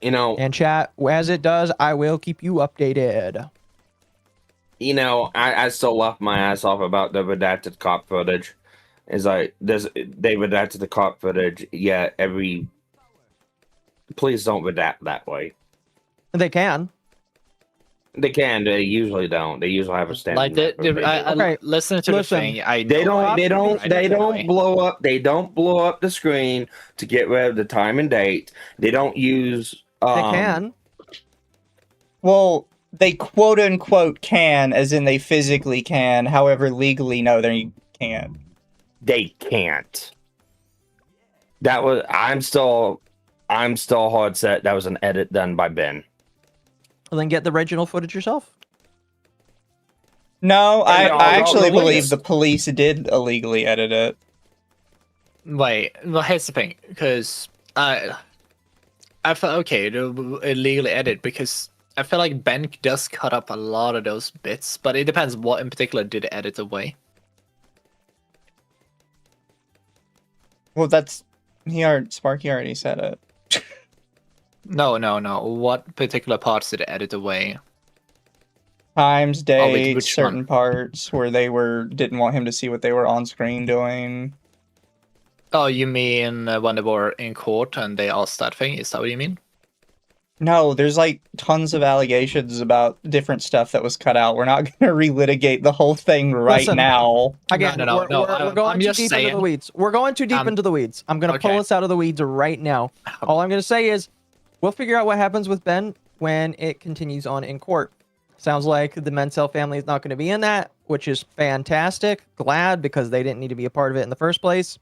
And chat, as it does, I will keep you updated. I still laugh my ass off about the redacted cop footage. It's like they redacted the cop footage, yet please don't redact that way. They can. They can. They usually don't. They usually have a standard. I listen to the thing. They don't blow up. They don't blow up the screen to get rid of the time and date. They don't use. They can. Well, they quote unquote can, as in they physically can. However, legally, no, they can't. They can't. That was. I'm still hard set. That was an edit done by Ben. Well, then get the original footage yourself. No, I actually believe the police did illegally edit it. Wait, well, here's the thing, because I felt okay to illegally edit because I feel like Ben does cut up a lot of those bits, but it depends what in particular did edit away. Well, Sparky already said it. No. What particular parts did it edit away? Times, dates, certain one? parts where they didn't want him to see what they were on screen doing. Oh, you mean when they were in court and they asked that thing? Is that what you mean? No, there's like tons of allegations about different stuff that was cut out. We're not going to relitigate the whole thing now. Again, No, we're going too deep into the weeds. We're going too deep into the weeds. I'm going to pull us out of the weeds right now. All I'm going to say is we'll figure out what happens with Ben when it continues on in court. Sounds like the Mansell family is not going to be in that, which is fantastic. Glad, because they didn't need to be a part of it in the first place.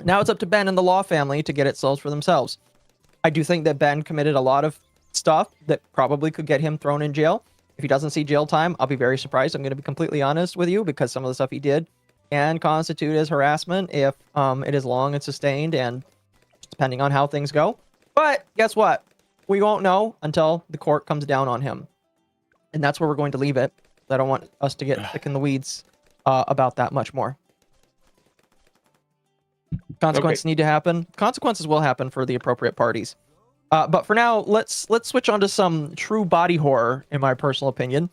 Now it's up to Ben and the Law family to get it solved for themselves. I do think that Ben committed a lot of stuff that probably could get him thrown in jail. If he doesn't see jail time, I'll be very surprised. I'm going to be completely honest with you, because some of the stuff he did can constitute as harassment if it is long and sustained, and depending on how things go. But guess what? We won't know until the court comes down on him. And that's where we're going to leave it. I don't want us to get thick in the weeds about that much more. Consequences need to happen. Consequences will happen for the appropriate parties. But for now, let's switch on to some true body horror, in my personal opinion.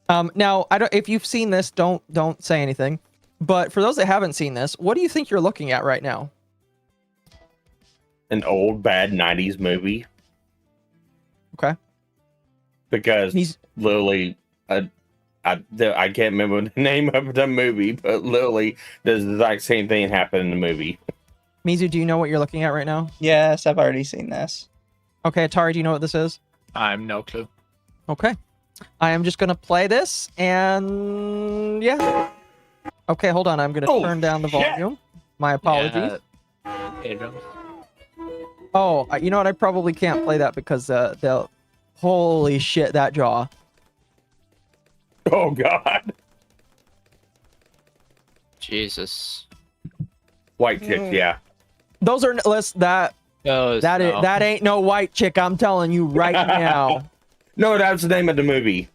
Now, I don't. If you've seen this, don't say anything. But for those that haven't seen this, what do you think you're looking at right now? An old bad '90s movie. Okay. Because literally, I can't remember the name of the movie, but literally, the exact same thing happened in the movie. Mizu, do you know what you're looking at right now? Yes, I've already seen this. Okay, Atari, do you know what this is? I have no clue. Okay. I am just going to play this, and yeah. Okay, hold on. I'm going to turn down the volume. My apologies. Yeah. Oh, you know what? I probably can't play that because they'll... Holy shit, that jaw. Oh, God. Jesus. White chicks, yeah. Those are... That ain't no white chick, I'm telling you right now. No, that's the name of the movie.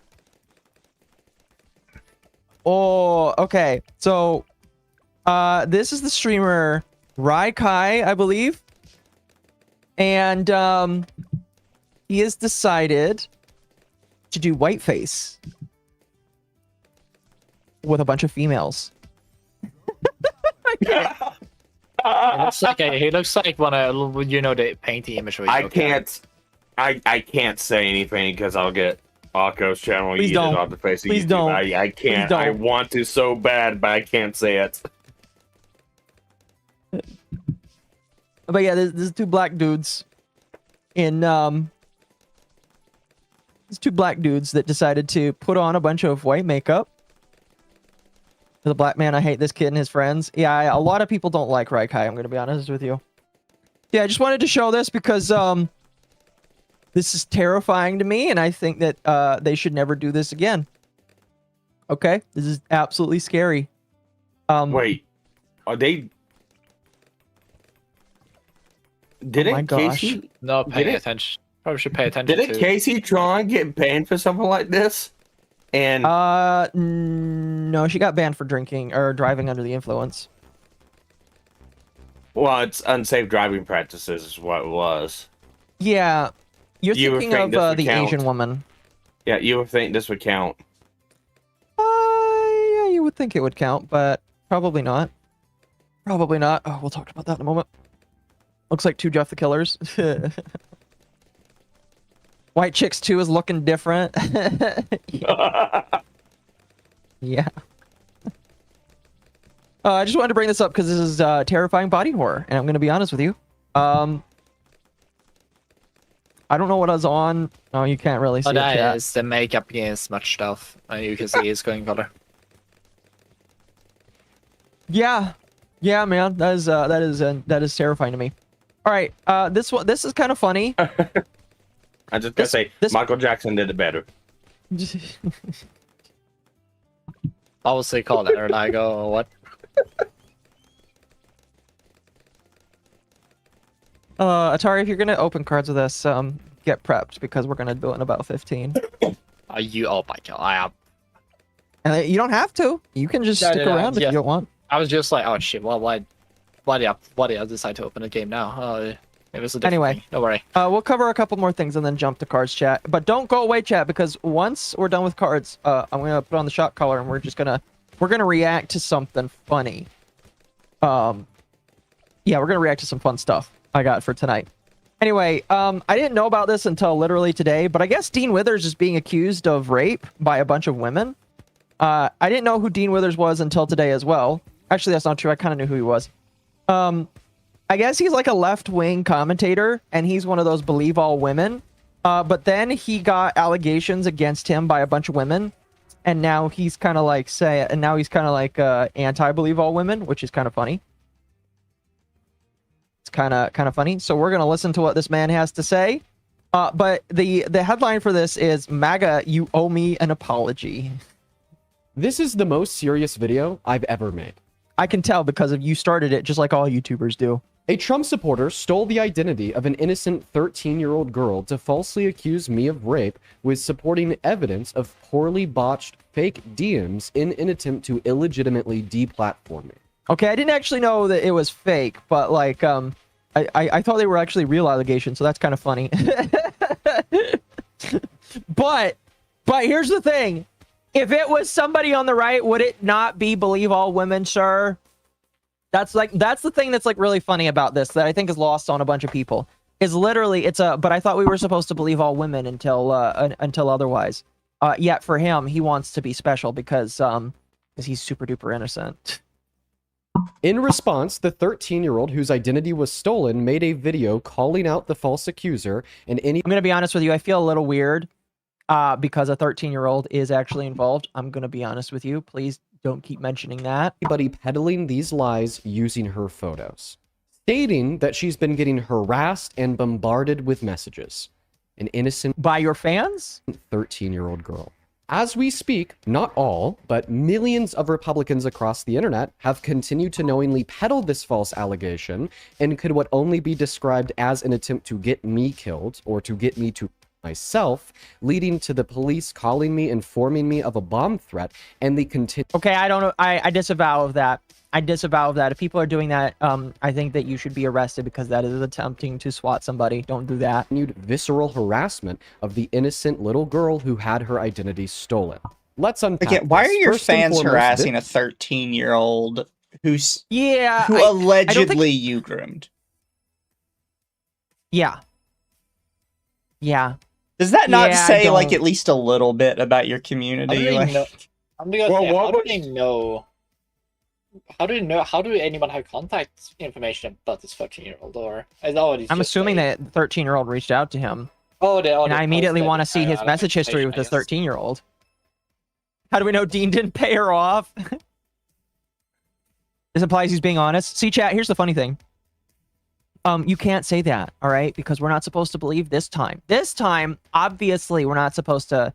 Oh, okay. So, this is the streamer Raikai, I believe. And, he has decided to do whiteface with a bunch of females. He looks like one of the painting image. I can't say anything because I'll get Akko's channel Please yeeted don't. on the face of Please YouTube. don't. I can't. Please don't. I want to so bad, but I can't say it. But yeah, there's two black dudes in there's two black dudes that decided to put on a bunch of white makeup. As a black man, I hate this kid and his friends. Yeah, a lot of people don't like Raikai, I'm gonna be honest with you. Yeah, I just wanted to show this because this is terrifying to me, and I think that they should never do this again. Okay? This is absolutely scary. Wait, are they? Didn't my gosh. Casey? No, pay attention. Probably should pay attention. Didn't Casey Tron get banned for something like this? And no, she got banned for drinking or driving under the influence. well, it's unsafe driving practices is what it was. Yeah, you're You would thinking think of this would the count. Asian woman. Yeah, you would think this would count. Yeah, you would think it would count, but probably not. Probably not. Oh, we'll talk about that in a moment. Looks like two Jeff the Killers. White Chicks 2 is looking different. Yeah. I just wanted to bring this up because this is terrifying body horror, and I'm going to be honest with you. I don't know what I was on. Oh, you can't really see it. That is the makeup against much stuff. You can see his going color. Yeah, yeah, man, that is terrifying to me. All right, this is kind of funny. I just gotta say, Michael Jackson did it better. Obviously, call it or like, oh, what? Atari, if you're gonna open cards with us, get prepped because we're gonna do it in about 15. Are you? Oh my god, I am. And you don't have to. You can just stick around if you don't want. I was just like, oh shit, well, why did I decide to open the game now? It was a different Anyway, thing. Don't worry. We'll cover a couple more things and then jump to cards chat. But don't go away, chat, because once we're done with cards, I'm gonna put on the shot collar and we're gonna react to something funny. Yeah, we're gonna react to some fun stuff I got for tonight. Anyway, I didn't know about this until literally today, but I guess Dean Withers is being accused of rape by a bunch of women. I didn't know who Dean Withers was until today as well. Actually, that's not true. I kind of knew who he was. I guess he's like a left-wing commentator, and he's one of those believe all women. But then he got allegations against him by a bunch of women, and now he's kind of like anti-believe all women, which is kind of funny. It's kind of funny. So we're gonna listen to what this man has to say. But the headline for this is MAGA, you owe me an apology. This is the most serious video I've ever made. I can tell because you started it just like all YouTubers do. A Trump supporter stole the identity of an innocent 13-year-old girl to falsely accuse me of rape with supporting evidence of poorly botched fake DMs in an attempt to illegitimately deplatform me. Okay, I didn't actually know that it was fake, but like, I thought they were actually real allegations, so that's kind of funny. but here's the thing. If it was somebody on the right, would it not be believe all women, sir? That's the thing that's like really funny about this that I think is lost on a bunch of people. Is literally but I thought we were supposed to believe all women until otherwise. Yet for him, he wants to be special because he's super duper innocent. In response, the 13-year-old whose identity was stolen made a video calling out the false accuser and I'm going to be honest with you. I feel a little weird because a 13-year-old is actually involved. I'm going to be honest with you. Please don't keep mentioning that. anybody peddling these lies using her photos, stating that she's been getting harassed and bombarded with messages. An innocent By your fans? 13-year-old girl. As we speak, not all, but millions of Republicans across the internet have continued to knowingly peddle this false allegation and could what only be described as an attempt to get me killed or to get me to myself, leading to the police calling me, informing me of a bomb threat, and the Okay, I don't know. I disavow of that. I disavow of that. If people are doing that, I think that you should be arrested because that is attempting to swat somebody. Don't do that. continued visceral harassment of the innocent little girl who had her identity stolen. Let's unpack Again, why are this. your First and fans foremost, harassing a 13-year-old who Yeah. allegedly you groomed? Yeah. Yeah. Does that not Yeah, I say like don't- at least a little bit about your I community? don't even Like, know. I'm gonna Well, say, what how do was- they know? How do you know? How do anyone have contact information about this 13-year-old? Or is that what he's I'm just assuming saying? that the 13-year-old reached out to him. They And I immediately posted want to see his out of message history with this information, I guess. 13-year-old. How do we know Dean didn't pay her off? This implies he's being honest. See, chat, here's the funny thing. You can't say that, all right? Because we're not supposed to believe this time. This time, obviously, we're not supposed to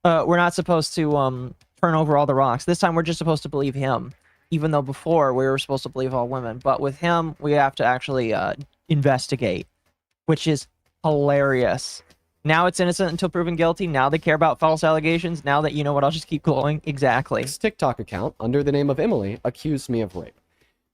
turn over all the rocks. This time, we're just supposed to believe him. Even though before, we were supposed to believe all women. But with him, we have to actually investigate, which is hilarious. Now it's innocent until proven guilty. Now they care about false allegations. Now that, you know what, I'll just keep glowing. Exactly. This TikTok account, under the name of Emily, accused me of rape.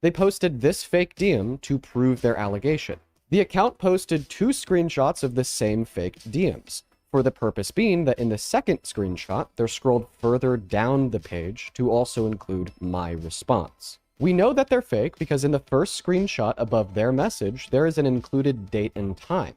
They posted this fake DM to prove their allegation. The account posted 2 screenshots of the same fake DMs, for the purpose being that in the second screenshot, they're scrolled further down the page to also include my response. We know that they're fake because in the first screenshot above their message, there is an included date and time.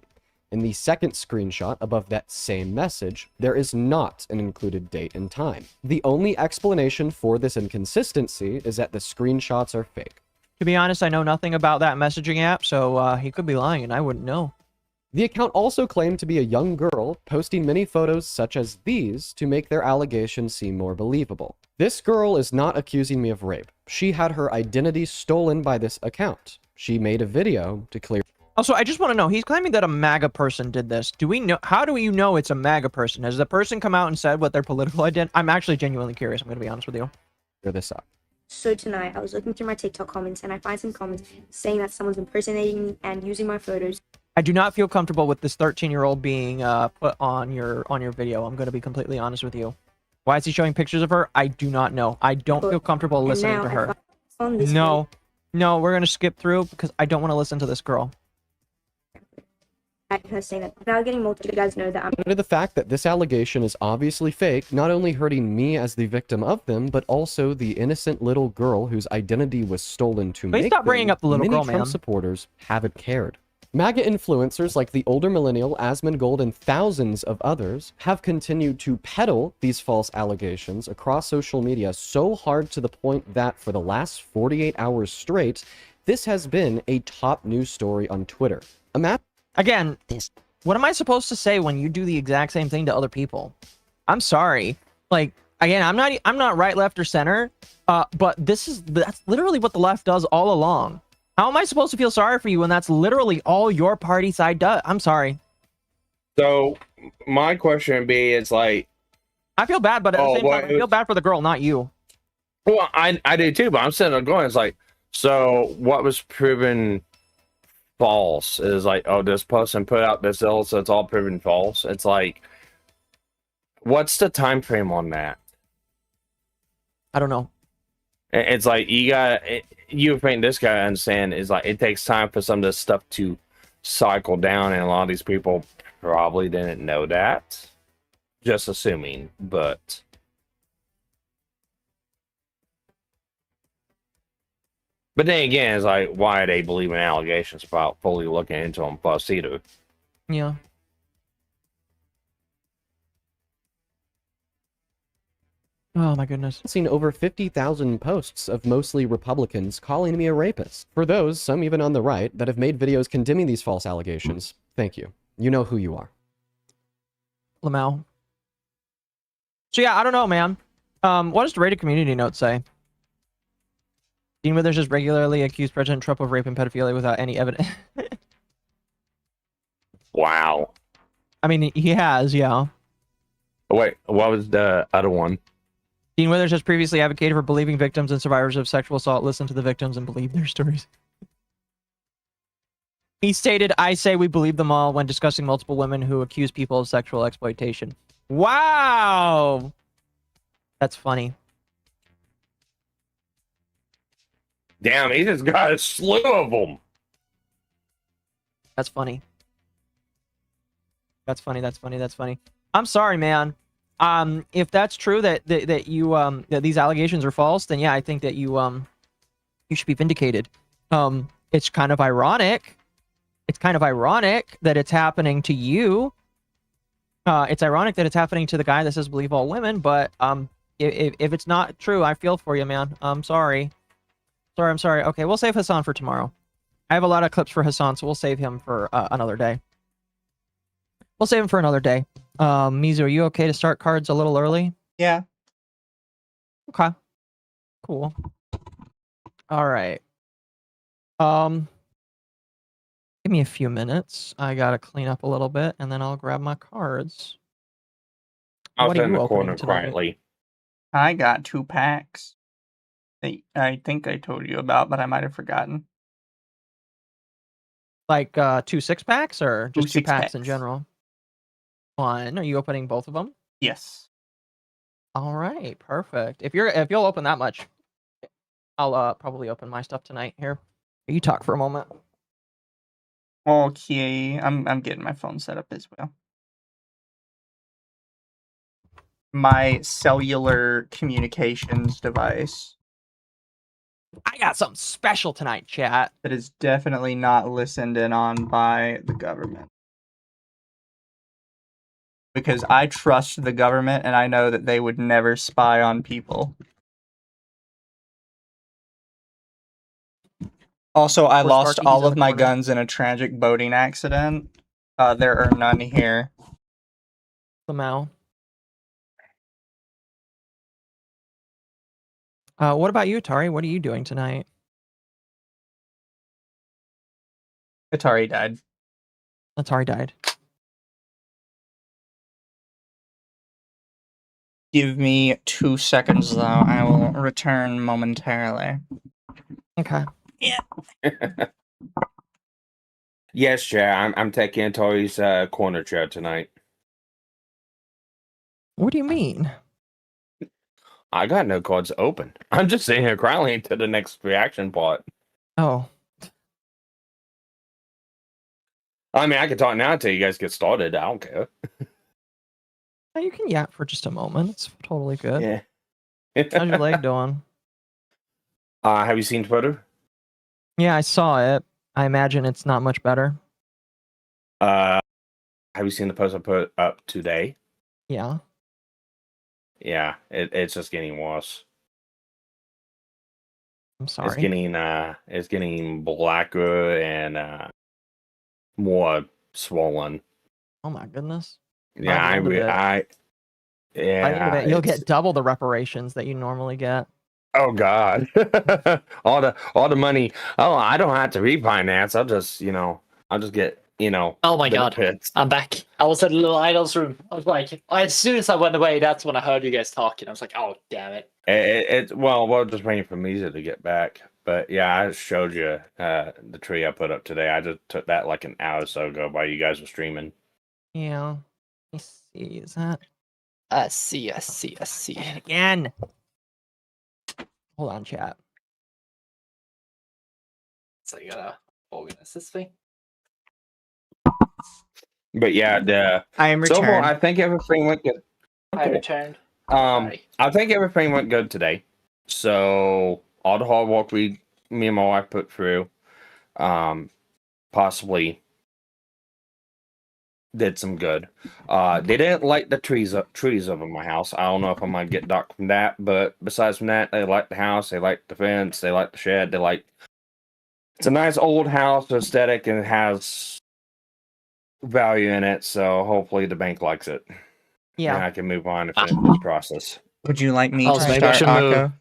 In the second screenshot above that same message, there is not an included date and time. The only explanation for this inconsistency is that the screenshots are fake. To be honest, I know nothing about that messaging app, so he could be lying and I wouldn't know. The account also claimed to be a young girl, posting many photos such as these to make their allegations seem more believable. This girl is not accusing me of rape. She had her identity stolen by this account. She made a video to clear. Also, I just want to know, he's claiming that a MAGA person did this. Do we know, how do you know it's a MAGA person? Has the person come out and said what their political identity? I'm actually genuinely curious, I'm going to be honest with you. This up. So tonight, I was looking through my TikTok comments and I find some comments saying that someone's impersonating me and using my photos. I do not feel comfortable with this 13-year-old being put on your video. I'm going to be completely honest with you. Why is he showing pictures of her? I do not know. I don't feel comfortable And listening now to I her. found this No, we're going to skip through because I don't want to listen to this girl. at her saying that without getting multiple, you guys know that I'm Under the fact that this allegation is obviously fake, not only hurting me as the victim of them, but also the innocent little girl whose identity was stolen to Please make stop bringing them, up the little many girl, Trump man. supporters haven't cared. MAGA influencers like the older millennial Asmongold and thousands of others have continued to peddle these false allegations across social media so hard to the point that for the last 48 hours straight, this has been a top news story on Twitter. Again, what am I supposed to say when you do the exact same thing to other people? I'm sorry. Like, again, I'm not right, left, or center. But that's literally what the left does all along. How am I supposed to feel sorry for you when that's literally all your party side does? I'm sorry. So my question would be, it's like, I feel bad, but at the same time, I feel bad for the girl, not you. well, I do too, but I'm sitting there going, it's like, so what was proven false is like, oh, this person put out this ill, so it's all proven false. It's like, what's the time frame on that? I don't know. It's like you think this guy understand is like it takes time for some of this stuff to cycle down, and a lot of these people probably didn't know that. Just assuming, but then again, it's like why they believe in allegations without fully looking into them first either. Yeah. Oh my goodness. I've seen over 50,000 posts of mostly Republicans calling me a rapist. For those, some even on the right, that have made videos condemning these false allegations, thank you. You know who you are. Lamau. So yeah, I don't know, man. What does the Reddit community note say? Dean Withers just regularly accused President Trump of rape and pedophilia without any evidence. Wow. I mean, he has, yeah. Oh, wait, what was the other one? Dean Withers has previously advocated for believing victims and survivors of sexual assault listen to the victims and believe their stories. He stated, I say we believe them all when discussing multiple women who accuse people of sexual exploitation. Wow! That's funny. Damn, he just got a slew of them. That's funny. That's funny. That's funny. That's funny. I'm sorry, man. If that's true that you that these allegations are false, then yeah, I think that you should be vindicated. It's kind of ironic. It's kind of ironic that it's happening to you. It's ironic that it's happening to the guy that says believe all women, but if it's not true, I feel for you, man. I'm sorry. I'm sorry. Okay, we'll save Hassan for tomorrow. I have a lot of clips for Hassan, so we'll save him for another day. We'll save him for another day. Mizu, are you okay to start cards a little early? Yeah. Okay. Cool. All right. Give me a few minutes. I gotta clean up a little bit, and then I'll grab my cards. I'll What sit are in you the opening corner tonight? quietly. I got 2 packs that I think I told you about, but I might have forgotten. Like 2 6-packs or Two just 2 packs in 6-packs. general? One. Are you opening both of them? Yes. All right, perfect. If you'll open that much, I'll probably open my stuff tonight. Here, you talk for a moment. Okay, I'm getting my phone set up as well. My cellular communications device I got something special tonight, chat. that is definitely not listened in on by the government. Because I trust the government and I know that they would never spy on people. Also, I Or lost Sparky's all in of the my corner. guns in a tragic boating accident. There are none here. Somehow. What about you, Tari? What are you doing tonight? Atari died. Atari died. Give me 2 seconds, though. I will return momentarily. Okay. Yes, chair. I'm taking Tori's corner chair tonight. What do you mean? I got no cards open. I'm just sitting here crying to the next reaction part. Oh. I mean, I can talk now until you guys get started. I don't care. You can yap for just a moment. It's totally good. Yeah. How's your leg doing? Have you seen Twitter? Yeah, I saw it. I imagine it's not much better. Have you seen the post I put up today? Yeah. Yeah, it's just getting worse. I'm sorry. It's getting blacker and more swollen. Oh my goodness. Yeah, By the end of it, you'll get double the reparations that you normally get. Oh God, all the money. Oh, I don't have to refinance. I'll just get Oh my God, benefits. I'm back. I was in the little idol's room. I was like, as soon as I went away, that's when I heard you guys talking. I was like, oh damn it. Well, we're just waiting for Misa to get back. But yeah, I showed you the tree I put up today. I just took that like an hour or so ago while you guys were streaming. Yeah. Let me see. Is that? I see. And again. Hold on, chat. So you gotta organize this thing. But yeah, I am so far returned. I think everything went good. I Cool. returned. Hi. I think everything went good today. So all the hard work me and my wife put through, possibly did some good. They didn't like the trees over my house. I don't know if I'm gonna get docked from that, but besides from that, they like the house, they like the fence, they like the shed, they like. It's a nice old house aesthetic and it has value in it, so hopefully the bank likes it. Yeah. And I can move on and finish this process. Would you like me Also, to maybe I start, should move. Akko?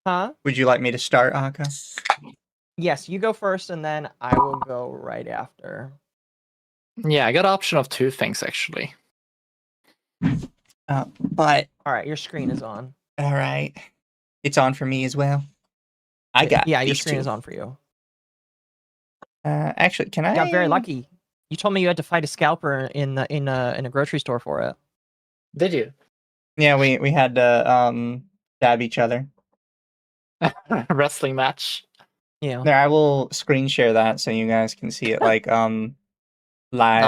Huh? Would you like me to start, Akko? Yes, you go first, and then I will go right after. Yeah, I got an option of 2 things actually. But All right, your screen is on. all right, it's on for me as well. I got Yeah, your these screen two. is on for you. Actually, can I? You got very lucky. You told me you had to fight a scalper in a grocery store for it. Did you? Yeah, we had to stab each other. Wrestling match. Yeah. There, I will screen share that so you guys can see it like live.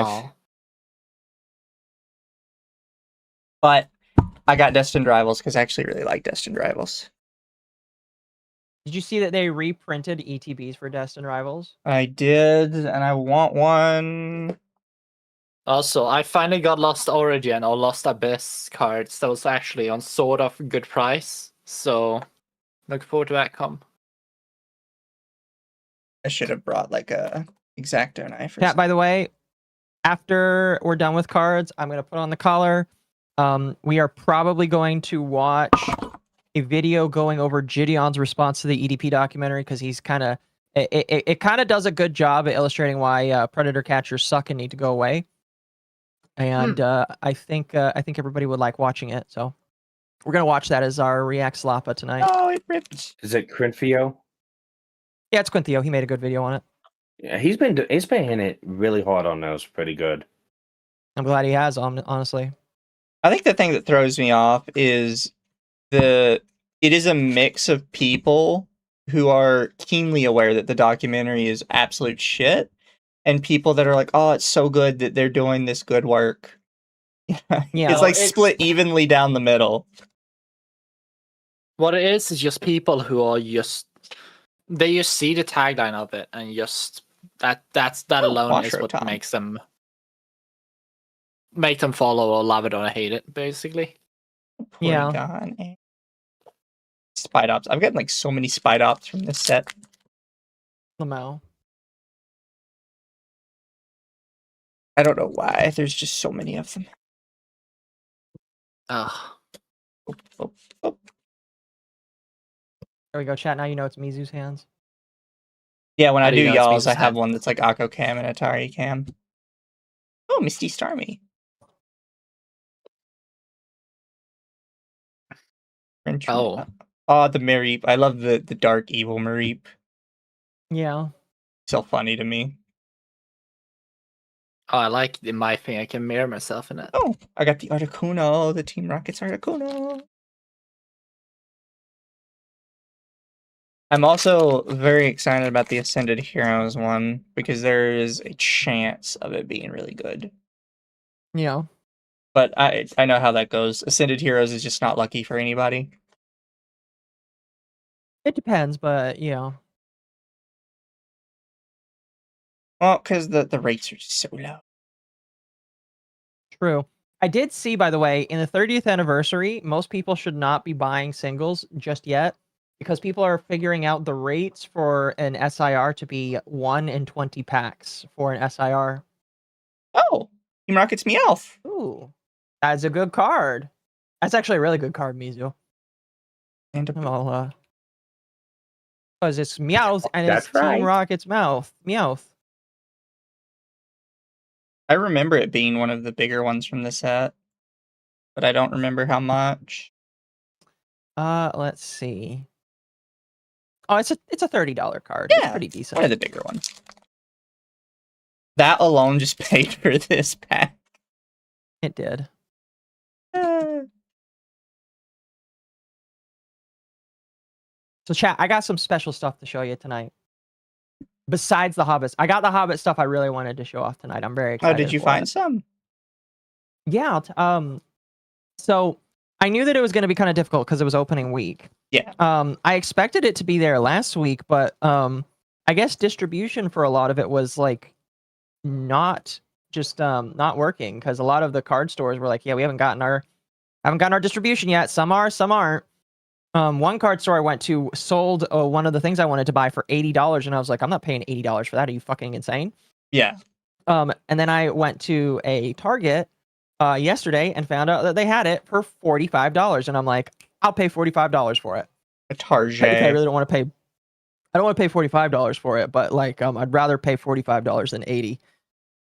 Oh. But I got Destined Rivals because I actually really like Destined Rivals. Did you see that they reprinted ETBs for Destined Rivals? I did, and I want one. Also, I finally got Lost Origin or Lost Abyss cards that was actually on sort of good price. So, look forward to that come. I should have brought like a X-Acto knife. Or Chat, something. by the way, after we're done with cards, I'm going to put on the collar. We are probably going to watch a video going over Gideon's response to the EDP documentary because he's kind of it kind of does a good job at illustrating why predator catchers suck and need to go away. And I think everybody would like watching it. So we're gonna watch that as our React Slappa tonight. Oh, it ripped. Is it Crinfio? Yeah, it's Quinthio. He made a good video on it. Yeah, he's been hitting it really hard on those. Pretty good. I'm glad he has. Honestly, I think the thing that throws me off is it is a mix of people who are keenly aware that the documentary is absolute shit, and people that are like, "Oh, it's so good that they're doing this good work." Yeah, it's like split evenly down the middle. What it is just people who are they just see the tagline of it and just that alone is Washer what Tom. make them follow or love it or hate it, basically. Yeah. Porygon. Spide Ops. I've gotten like so many Spide Ops from this set. Lamau. I don't know why. There's just so many of them. Ugh. Oh, oh. There we go, chat. Now you know it's Mizu's hands. Yeah, when How I do you do know it's y'alls, I Mizu's have hand? one that's like Akko Cam and Atari Cam. Oh, Misty Starmie. Oh. Oh, the Mareep. I love the dark evil Mareep. Yeah. So funny to me. Oh, I like in my thing. I can mirror myself in it. Oh, I got the Articuno, the Team Rocket's Articuno. I'm also very excited about the Ascended Heroes one because there is a chance of it being really good. Yeah. But I know how that goes. Ascended Heroes is just not lucky for anybody. It depends, but yeah. Well, because the rates are just so low. True. I did see, by the way, in the 30th anniversary, most people should not be buying singles just yet because people are figuring out the rates for an SIR to be 1 in 20 packs for an SIR. Oh, Team Rocket's Meowth. Ooh, that's a good card. That's actually a really good card, Mizu. And Well, because it's Meowth and That's it's right. Team Rocket's Meowth. I remember it being one of the bigger ones from the set, but I don't remember how much. Let's see. Oh, it's a $30 card. Yeah, It's pretty decent. One of the bigger ones. That alone just paid for this pack. It did. So chat, I got some special stuff to show you tonight. Besides the Hobbits, I got the Hobbit stuff I really wanted to show off tonight. I'm very Oh, excited. did you for find it. some? Yeah. So I knew that it was going to be kind of difficult because it was opening week. Yeah. I expected it to be there last week, but I guess distribution for a lot of it was like not not working because a lot of the card stores were like, yeah, we haven't gotten our distribution yet. Some are, some aren't. One card store I went to sold one of the things I wanted to buy for $80, and I was like, I'm not paying $80 for that. Are you fucking insane? Yeah. And then I went to a Target yesterday and found out that they had it for $45, and I'm like, I'll pay $45 for it. A Target. I really don't want to pay. I don't want to pay $45 for it, but like, I'd rather pay $45 than $80.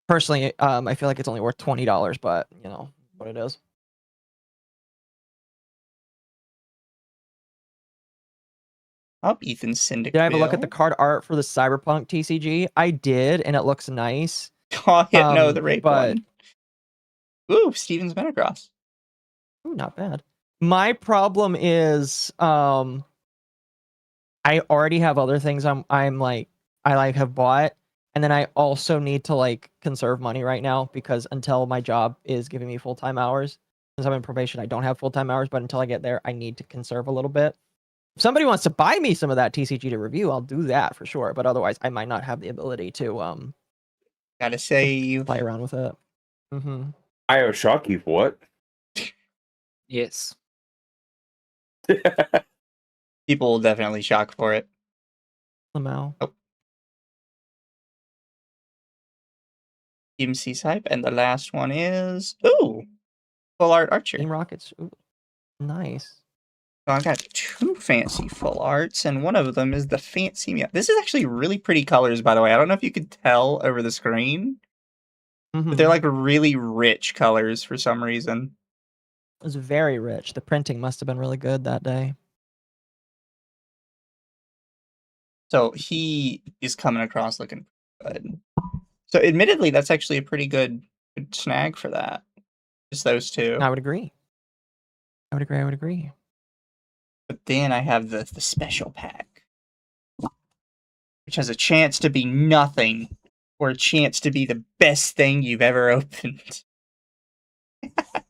Personally, I feel like it's only worth $20, but you know what it is. Oh, Ethan Syndicate. Did I have a look at the card art for the Cyberpunk TCG? I did, and it looks nice. Oh, yeah, no, the rape but... one. Ooh, Steven's Metacross. Ooh, not bad. My problem is, I already have other things I have bought, and then I also need to like conserve money right now because until my job is giving me full-time hours, since I'm in probation, I don't have full-time hours, but until I get there, I need to conserve a little bit. If somebody wants to buy me some of that TCG to review, I'll do that for sure. But otherwise, I might not have the ability to gotta save, play around with it. Mm-hmm. I will shock you for what? Yes. People will definitely shock for it. Somehow. Oh. Team C-Type, and the last one is Full Art Archer. Team Rockets. Ooh, nice. So I got two fancy full arts, and one of them is the fancy meow. This is actually really pretty colors, by the way. I don't know if you could tell over the screen, but they're like really rich colors for some reason. It was very rich. The printing must have been really good that day. So he is coming across looking good. So admittedly, that's actually a pretty good snag for that. Just those two. I would agree. I would agree. But then I have the special pack, which has a chance to be nothing, or a chance to be the best thing you've ever opened. Because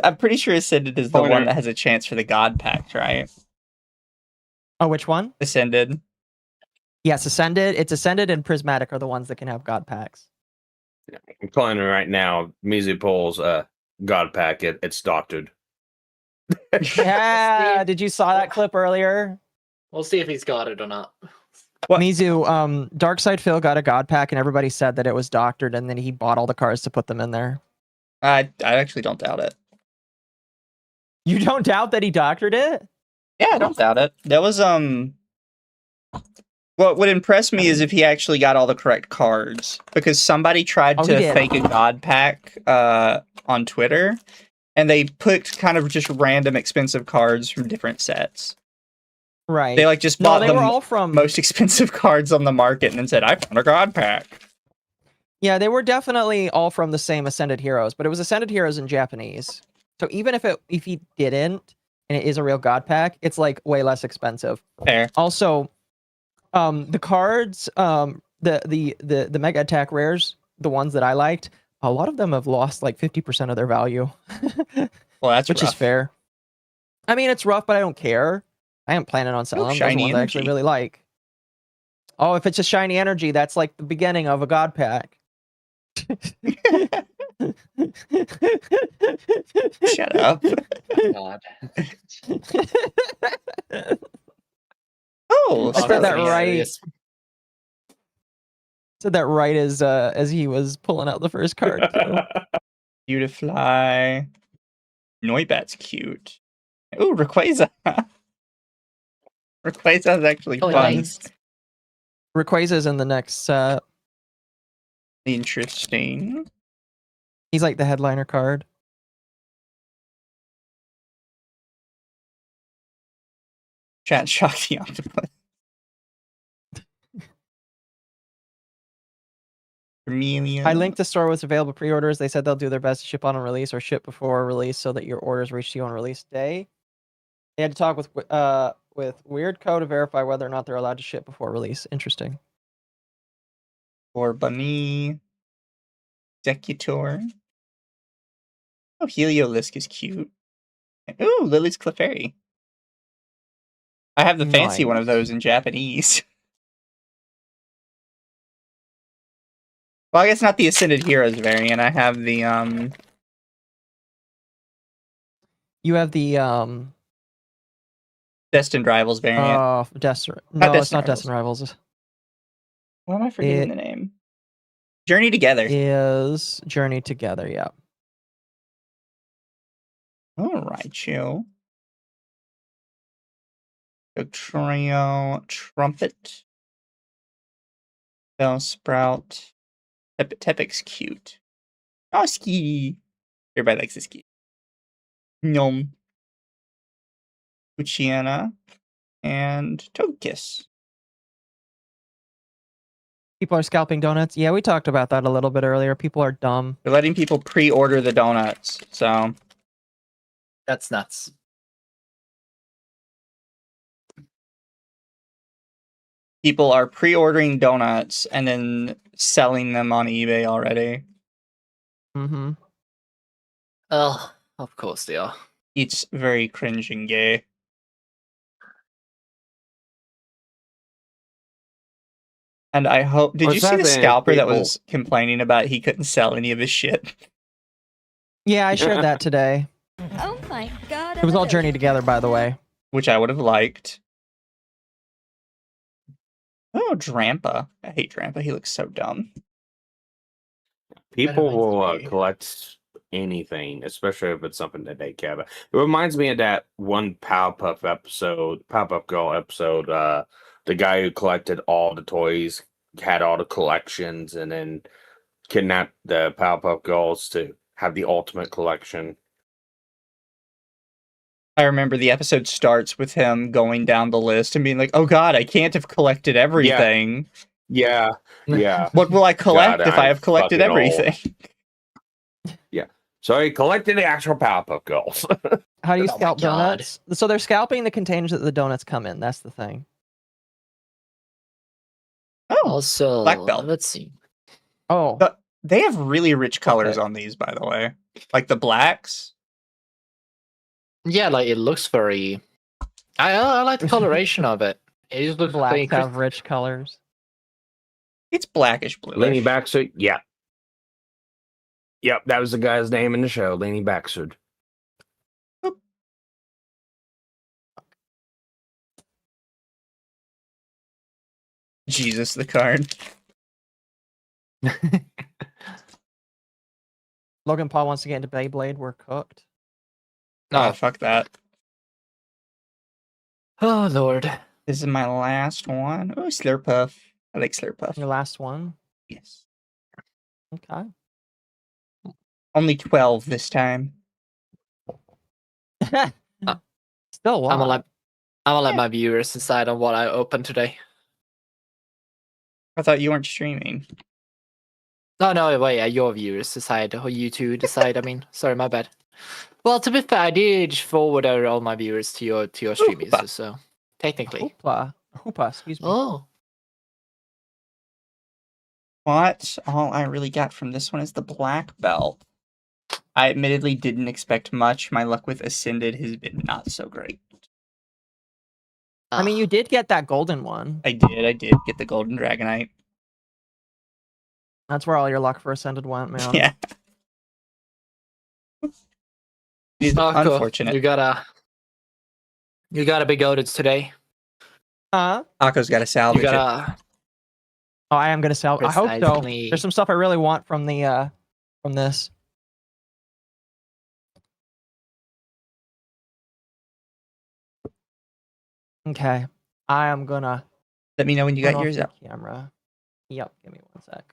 I'm pretty sure Ascended is the one that has a chance for the God pack, right? Oh, which one? Ascended. Yes, Ascended. It's Ascended and Prismatic are the ones that can have God packs. I'm calling it right now. Mizutamari's God pack. It's doctored. Yeah, did you saw that clip earlier? We'll see if he's got it or not. What? Mizu, Darkside Phil got a God pack, and everybody said that it was doctored, and then he bought all the cards to put them in there. I actually don't doubt it. You don't doubt that he doctored it? Yeah, I don't doubt it. That was what would impress me is if he actually got all the correct cards, because somebody tried to fake a God pack on Twitter, and they put kind of just random expensive cards from different sets. Right. They like just bought they were all from most expensive cards on the market and then said, I found a God pack. Yeah, they were definitely all from the same Ascended Heroes, but it was Ascended Heroes in Japanese. So even if he didn't, and it is a real God pack, it's like way less expensive. Fair. Also, the cards, the Mega Attack rares, the ones that I liked, a lot of them have lost like 50% of their value. Well, that's which rough. is fair. I mean, it's rough, but I don't care. I am planning on selling them. Those ones I actually really like. Oh, if it's a shiny energy, that's like the beginning of a God pack. Shut up. God. Oh, I said that right. Serious. Said that right as he was pulling out the first card. Beautifly. Noibat's cute. Ooh, Rayquaza. Rayquaza's actually fun. Nice. Rayquaza's in the next set. Interesting. He's like the headliner card. Chat shock the octopus. Chameleon. I linked the store with available pre-orders. They said they'll do their best to ship on release or ship before release so that your orders reach you on release day. They had to talk with with weird code to verify whether or not they're allowed to ship before release. Interesting. Or Bunny. Executor. Oh, Heliolisk is cute. Ooh, Lily's Clefairy. I have the fancy one of those in Japanese. Well, I guess not the Ascended Heroes variant. I have the You have the Destined Rivals variant. No, Not it's not Destined Destined Rivals. Why am I forgetting the name? Journey Together. Is Journey Together, yeah. Alright, chill. Trio, Trumpet. Bellsprout. Tepic's cute. Oh, Ski. Everybody likes the Ski. Gnome. Uchiana. And Togekiss. People are scalping donuts. Yeah, we talked about that a little bit earlier. People are dumb. They're letting people pre-order the donuts, so... That's nuts. People are pre-ordering donuts and then selling them on eBay already. Mm-hmm. Oh, of course they are. It's very cringe and gay. And I hope... Did you see the scalper that was complaining about he couldn't sell any of his shit? Yeah, I shared that today. Oh my god. It was all Journey Together, by the way. Which I would have liked. Oh, Drampa. I hate Drampa. He looks so dumb. People will collect anything, especially if it's something that they care about. It reminds me of that one Powerpuff Girl episode. The guy who collected all the toys, had all the collections, and then kidnapped the Powerpuff Girls to have the ultimate collection. I remember the episode starts with him going down the list and being like, oh god, I can't have collected everything. Yeah. What will I collect if I have collected everything? Yeah. So he collected the actual Powerpuff Girls. How do you scalp donuts? So they're scalping the containers that the donuts come in. That's the thing. Oh, also, Black Belt. Let's see. Oh. They have really rich colors on these, by the way. Like the blacks. Yeah, like it looks very... I like the coloration of it. It just looks Blacks like have rich colors. It's blackish blue. Laney Baxter, yeah. Yep, that was the guy's name in the show, Laney Baxter. Jesus, the card. Logan Paul wants to get into Beyblade. We're cooked. Oh, fuck that. Oh, Lord. This is my last one. Oh, Slurpuff. I like Slurpuff. Your last one? Yes. Okay. Only 12 this time. Still a lot. I'm gonna let my viewers decide on what I opened today. I thought you weren't streaming. No, wait, your viewers decide, or you two decide, I mean. Sorry, my bad. Well, to be fair, I did forward all my viewers to your stream users, so technically. Hoopa, excuse me. Oh. What? All I really got from this one is the black belt. I admittedly didn't expect much. My luck with Ascended has been not so great. I mean, you did get that golden one. I did get the golden Dragonite. That's where all your luck for Ascended went, man. Yeah. It's Cool. unfortunate. You gotta be goated today. Akko's got to salvage it. Oh, I am gonna sell. I hope so. Precisely. There's some stuff I really want from the from this. Okay, I am gonna. Let me know when you turn got off yours the out. Camera. Yep. Give me one sec.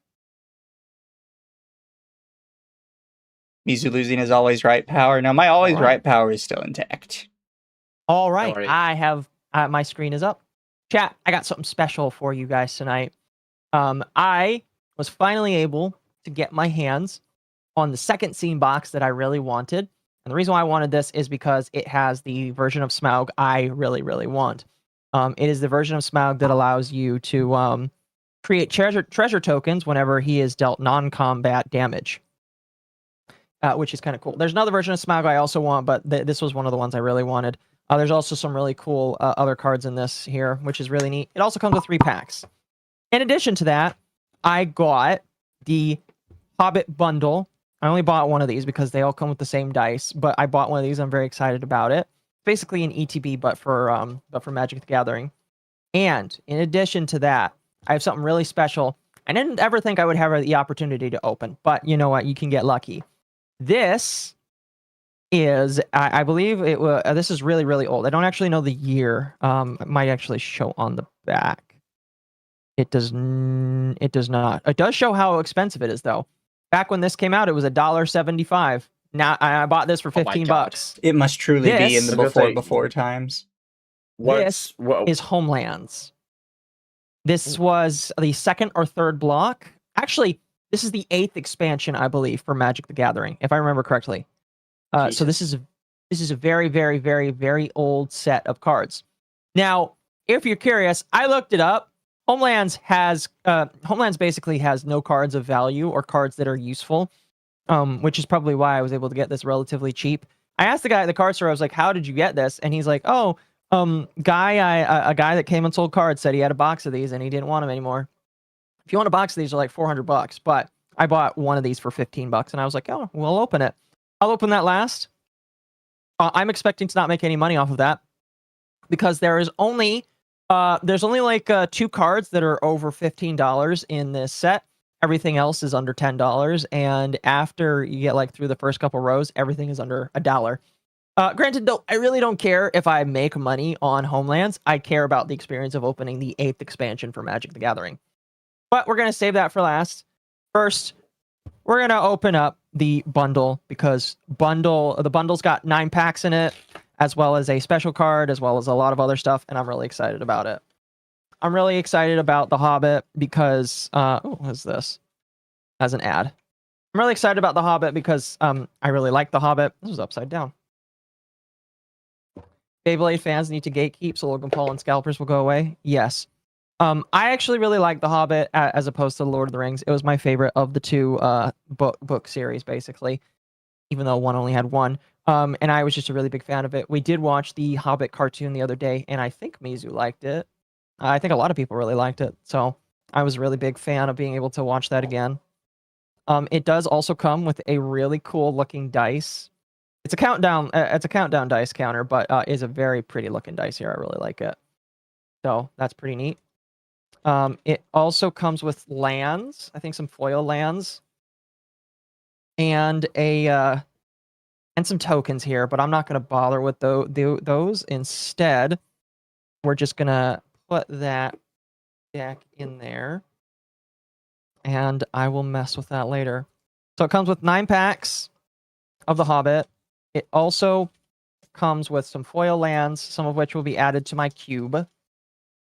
Mizu losing his always right power. Now my always Alright. right power is still intact. All right, worry. I have my screen is up. Chat, I got something special for you guys tonight. I was finally able to get my hands on the second scene box that I really wanted. And the reason why I wanted this is because it has the version of Smaug I really, really want. It is the version of Smaug that allows you to create treasure tokens whenever he is dealt non-combat damage, which is kind of cool. There's another version of Smaug I also want, but this was one of the ones I really wanted. There's also some really cool other cards in this here, which is really neat. It also comes with 3 packs. In addition to that, I got the Hobbit bundle. I only bought one of these because they all come with the same dice, but I bought one of these. I'm very excited about it. Basically an ETB, but for Magic the Gathering. And in addition to that, I have something really special. I didn't ever think I would have the opportunity to open, but you know what? You can get lucky. This is, I believe it was. This is really, really old. I don't actually know the year. It might actually show on the back. It does. It does not. It does show how expensive it is, though. Back when this came out, it was $1.75. Now I bought this for $15. It must truly be in This- the before times. This is Homelands. This was the 2nd or 3rd block. Actually, this is the 8th expansion, I believe, for Magic the Gathering, if I remember correctly. So this is a very, very, very, very old set of cards. Now, if you're curious, I looked it up. Homelands basically has no cards of value or cards that are useful, which is probably why I was able to get this relatively cheap. I asked the guy at the card store, I was like, "How did you get this?" And he's like, "Oh, a guy that came and sold cards said he had a box of these and he didn't want them anymore. If you want a box of these, they're like $400, but I bought one of these for $15, and I was like, oh, we'll open it. I'll open that last. I'm expecting to not make any money off of that because there's only like 2 cards that are over $15 in this set. Everything else is under $10, and after you get like through the first couple rows, everything is under $1. Granted, though, I really don't care if I make money on Homelands. I care about the experience of opening the 8th expansion for Magic the Gathering. But we're going to save that for last. First, we're going to open up the bundle because the bundle's got 9 packs in it, as well as a special card, as well as a lot of other stuff, and I'm really excited about it. I'm really excited about The Hobbit because... what is this? As an ad. I'm really excited about The Hobbit because I really like The Hobbit. This is upside down. Beyblade fans need to gatekeep so Logan Paul and scalpers will go away. Yes. I actually really like The Hobbit as opposed to Lord of the Rings. It was my favorite of the 2 book series, basically, even though one only had 1. And I was just a really big fan of it. We did watch the Hobbit cartoon the other day, and I think Mizu liked it. I think a lot of people really liked it. So I was a really big fan of being able to watch that again. It does also come with a really cool looking dice. It's a countdown dice counter, but is a very pretty looking dice here. I really like it. So that's pretty neat. It also comes with lands. I think some foil lands. And and some tokens here, but I'm not going to bother with those. Instead, we're just going to put that deck in there. And I will mess with that later. So it comes with 9 packs of The Hobbit. It also comes with some foil lands, some of which will be added to my cube,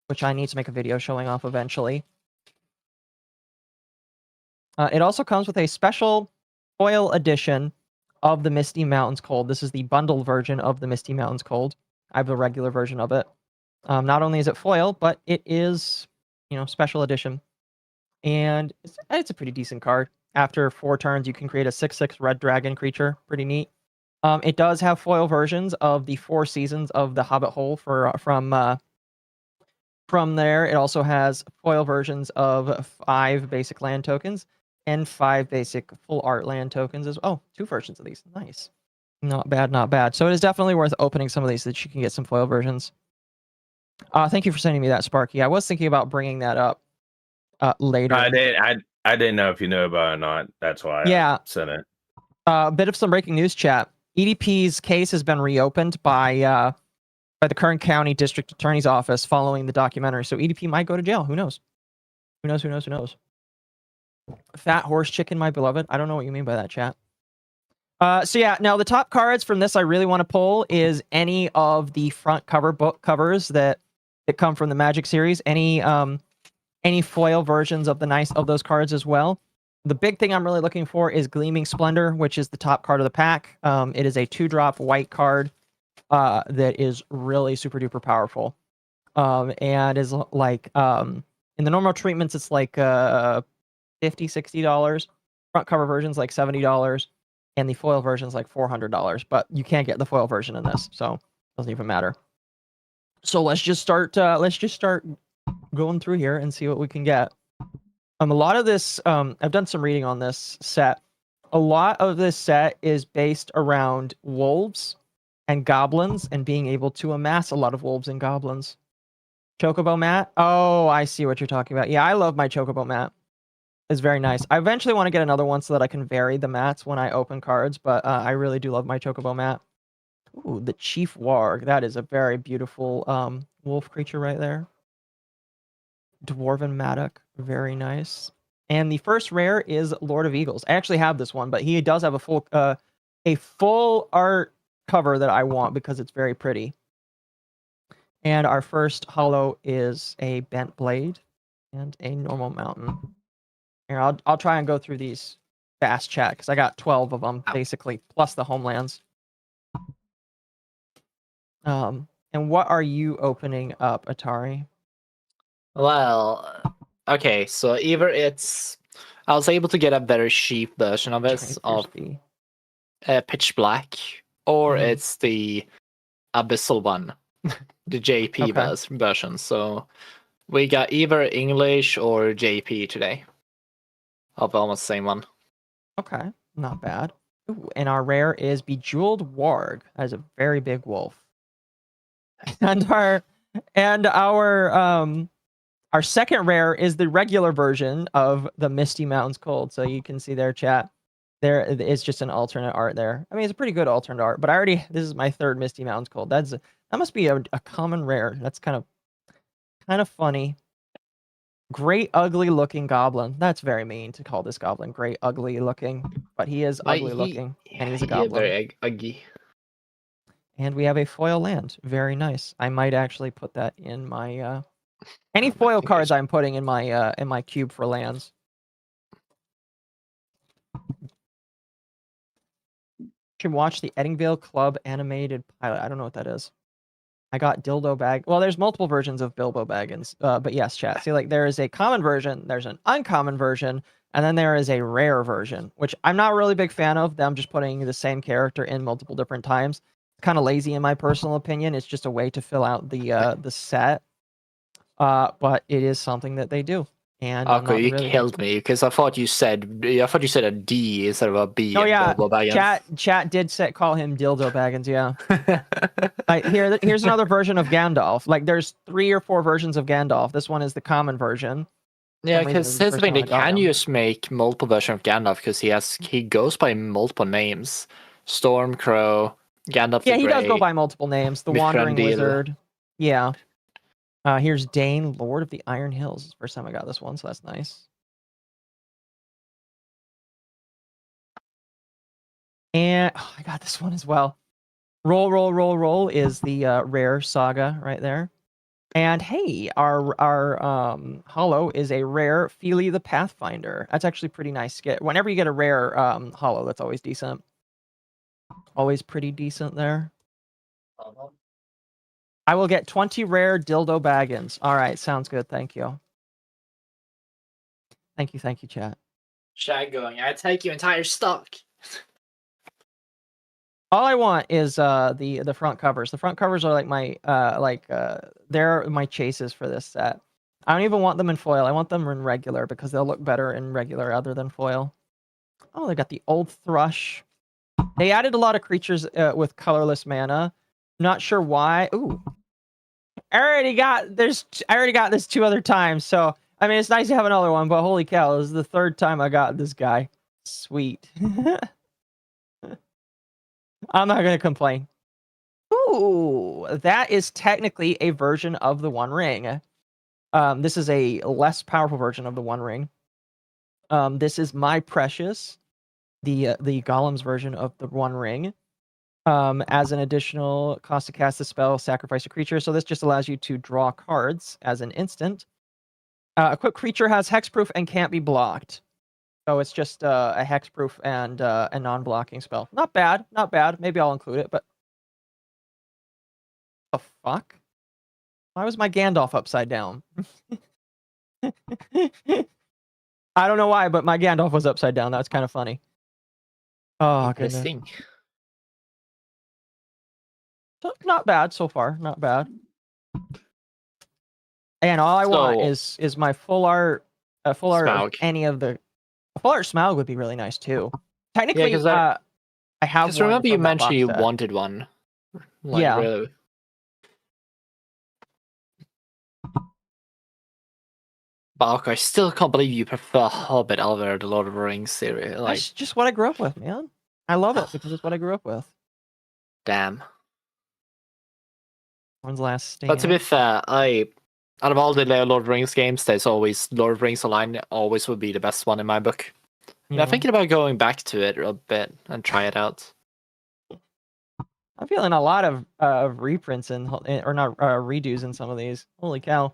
which I need to make a video showing off eventually. It also comes with a special foil edition of the Misty Mountains Cold. This is the bundle version of the Misty Mountains Cold. I have the regular version of it. Not only is it foil, but it is, special edition. And it's a pretty decent card. After 4 turns, you can create a 6/6 red dragon creature. Pretty neat. It does have foil versions of the 4 seasons of the Hobbit Hole from there. It also has foil versions of 5 basic land tokens and 5 basic full art land tokens as well. Oh, 2 versions of these. Nice. Not bad, not bad. So it is definitely worth opening some of these so that you can get some foil versions. Thank you for sending me that, Sparky. I was thinking about bringing that up later. I didn't know if you knew about it or not. That's why I sent it. A bit of some breaking news chat. EDP's case has been reopened by the Kern County District Attorney's Office following the documentary. So EDP might go to jail. Who knows? Who knows? Fat horse chicken, my beloved. I don't know what you mean by that, chat. So yeah, now the top cards from this I really want to pull is any of the front cover book covers that come from the Magic series. Any foil versions of those cards as well. The big thing I'm really looking for is Gleaming Splendor, which is the top card of the pack. It is a 2-drop white card that is really super duper powerful. And is like in the normal treatments, it's like $50, $60. Front cover version's like $70, and the foil version's like $400. But you can't get the foil version in this, so it doesn't even matter. So let's just start going through here and see what we can get. A lot of this, I've done some reading on this set. A lot of this set is based around wolves and goblins and being able to amass a lot of wolves and goblins. Chocobo mat? Oh, I see what you're talking about. Yeah, I love my chocobo mat. It's very nice. I eventually want to get another one so that I can vary the mats when I open cards, but I really do love my chocobo mat. Ooh, the Chief Warg. That is a very beautiful wolf creature right there. Dwarven Mattock. Very nice. And the first rare is Lord of Eagles. I actually have this one, but he does have a full art cover that I want because it's very pretty. And our first holo is a Bent Blade and a normal mountain. Here, I'll try and go through these fast, chat, because I got 12 of them, basically, plus the homelands. And what are you opening up, Atari? Well, okay, so either it's... I was able to get a very cheap version of it, of Pitch Black, or it's the Abyssal one, the JP version. So we got either English or JP today, of almost the same one. Okay, not bad. Ooh, and our rare is Bejeweled Warg. That is a very big wolf. And our second rare is the regular version of the Misty Mountains Cold. So you can see there, chat. There is just an alternate art there. I mean, it's a pretty good alternate art, but this is my third Misty Mountains Cold. That must be a common rare. That's kind of funny. Great ugly looking goblin. That's very mean to call this goblin great ugly looking, but he is ugly looking, and he's a goblin. Very ugly. And we have a foil land. Very nice. I might actually put that in my any foil cards I'm putting in my cube for lands. You should watch the Eddingvale Club animated pilot. I don't know what that is. I got Dildo Bag. Well, there's multiple versions of Bilbo Baggins. But yes, chat. See, like there is a common version, there's an uncommon version, and then there is a rare version, which I'm not really a big fan of. Them just putting the same character in multiple different times. Kind of lazy in my personal opinion. It's just a way to fill out the set. But it is something that they do. And Akko, you killed me because I thought you said a D instead of a B. Oh yeah, chat did call him Dildo Baggins. Yeah. Here's another version of Gandalf. Like there's 3 or 4 versions of Gandalf. This one is the common version. Yeah, because here's the thing: they can just make multiple versions of Gandalf because he goes by multiple names: Stormcrow, Gandalf. Yeah, he does go by multiple names. The Wandering Wizard. Yeah. Here's Dane, Lord of the Iron Hills. It's the first time I got this one, so that's nice. And I got this one as well. Roll, roll, roll, roll is the rare saga right there. And hey, our holo is a rare Feely the Pathfinder. That's actually pretty nice. Whenever you get a rare holo, that's always decent. Always pretty decent there. I will get 20 rare Dildo Baggins. All right, sounds good. Thank you. Thank you, chat. Shag going. I take your entire stock. All I want is the front covers. The front covers are like my they're my chases for this set. I don't even want them in foil. I want them in regular because they'll look better in regular other than foil. Oh, they got the Old Thrush. They added a lot of creatures with colorless mana. Not sure why. Ooh. I already got this 2 other times, so I mean it's nice to have another one, but holy cow, this is the 3rd time I got this guy. Sweet. I'm not gonna complain. Ooh, that is technically a version of the One Ring. This is a less powerful version of the One Ring. This is My Precious, the Golem's version of the One Ring. As an additional cost to cast the spell, sacrifice a creature. So this just allows you to draw cards as an instant. A quick creature has hexproof and can't be blocked. So it's just a hexproof and a non-blocking spell. Not bad, not bad. Maybe I'll include it, but the fuck? Why was my Gandalf upside down? I don't know why, but my Gandalf was upside down. That's kind of funny. Oh goodness. Interesting. So, not bad so far. Not bad. And all I want So- is my full art, full art of Smaug. any of the. A full art Smaug would be really nice too. Technically, 'cause I have Because one remember you from that mentioned box you set. wanted one. Like, Yeah. really. But I still can't believe you prefer Hobbit over the Lord of the Rings series. Like, That's just what I grew up with, man. I love it because it's what I grew up with. damn. When's the last stand? But to be fair, out of all the Lord of the Rings games, there's always Lord of the Rings Online always would be the best one in my book. And I'm thinking about going back to it a bit and try it out. I'm feeling a lot of reprints or not redos in some of these. Holy cow!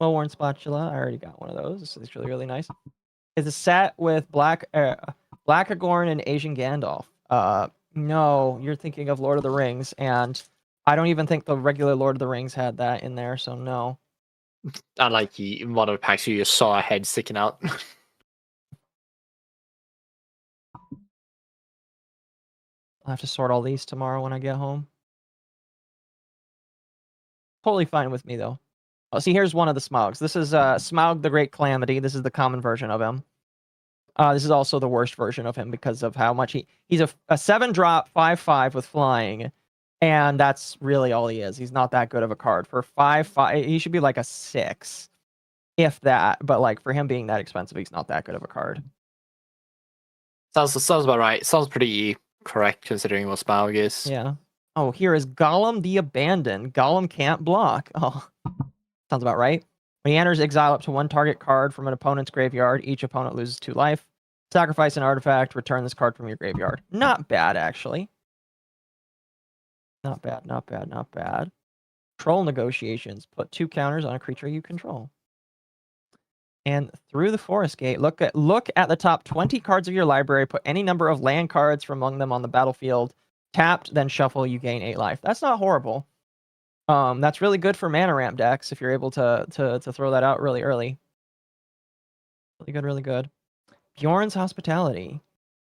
Well-worn spatula. I already got one of those. This is really nice. It's a set with Blackagorn and Asian Gandalf. No, you're thinking of Lord of the Rings, and I don't even think the regular Lord of the Rings had that in there. So no. And like in one of the packs, you just saw a head sticking out. I'll have to sort all these tomorrow when I get home. Totally fine with me though. Oh, see, here's one of the Smaugs. This is Smaug the Great Calamity. This is the common version of him. This is also the worst version of him because of how much he's a 7-drop 5/5 with flying, and that's really all he is. He's not that good of a card for 5/5. He should be like a 6, if that. But like for him being that expensive, he's not that good of a card. Sounds about right. Sounds pretty correct considering what Smaug is. Yeah. Oh, here is Gollum the Abandoned. Gollum can't block. Oh, sounds about right. When he enters, exile up to 1 target card from an opponent's graveyard. Each opponent loses 2 life. Sacrifice an artifact. Return this card from your graveyard. Not bad, actually. Not bad, not bad, not bad. Troll Negotiations. Put 2 counters on a creature you control. And through the Forest Gate, look at the top 20 cards of your library. Put any number of land cards from among them on the battlefield. Tapped, then shuffle. You gain 8 life. That's not horrible. That's really good for mana ramp decks if you're able to throw that out really early. Really good, really good. Bjorn's Hospitality.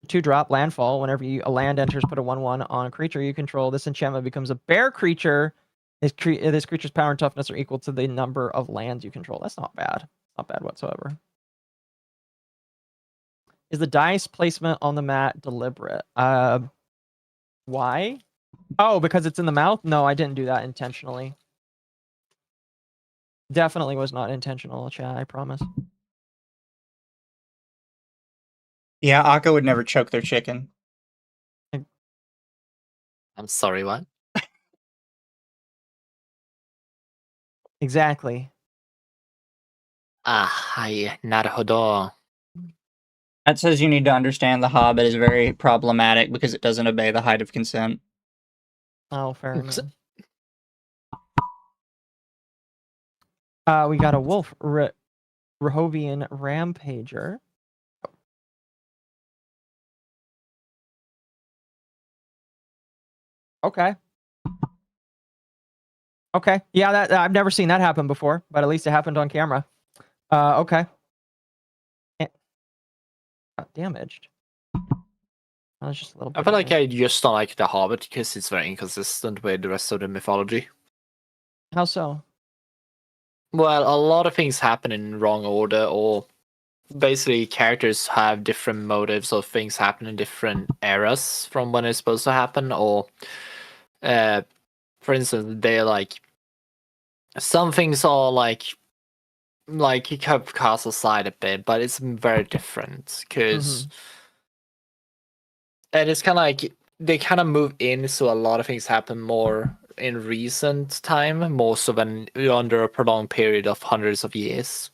2-drop landfall. Whenever a land enters, put a 1/1 on a creature you control. This enchantment becomes a bear creature. This creature's power and toughness are equal to the number of lands you control. That's not bad. Not bad whatsoever. Is the dice placement on the mat deliberate? Why? Oh, because it's in the mouth? No, I didn't do that intentionally. Definitely was not intentional, chat, I promise. Yeah, Akko would never choke their chicken. I'm sorry, what? Exactly. Naruhodo. That says you need to understand the Hobbit is very problematic because it doesn't obey the height of consent. Oh, fair enough. We got a wolf, Rehovian Rampager. Okay. Okay. Yeah, that I've never seen that happen before, but at least it happened on camera. Okay. Got damaged. Oh, it's just a little bit. I feel like I just don't like the Hobbit because it's very inconsistent with the rest of the mythology. How so? Well, a lot of things happen in wrong order, or basically characters have different motives, or things happen in different eras from when it's supposed to happen, or for instance, they're like some things are like you have cast aside a bit, but it's very different because and it's kind of like they kind of move in, so a lot of things happen more in recent time, more so than under a prolonged period of hundreds of years.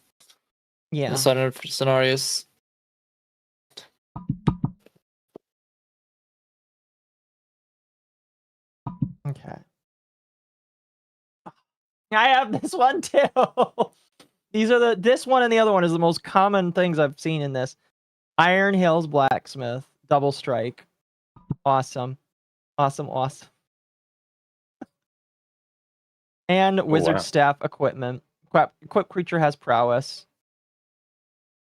Yeah. In certain scenarios. Okay. I have this one too. These are this one and the other one is the most common things I've seen in this. Iron Hills Blacksmith, double strike. Awesome. Awesome. And wizard wow. staff equipment. Equipped creature has prowess.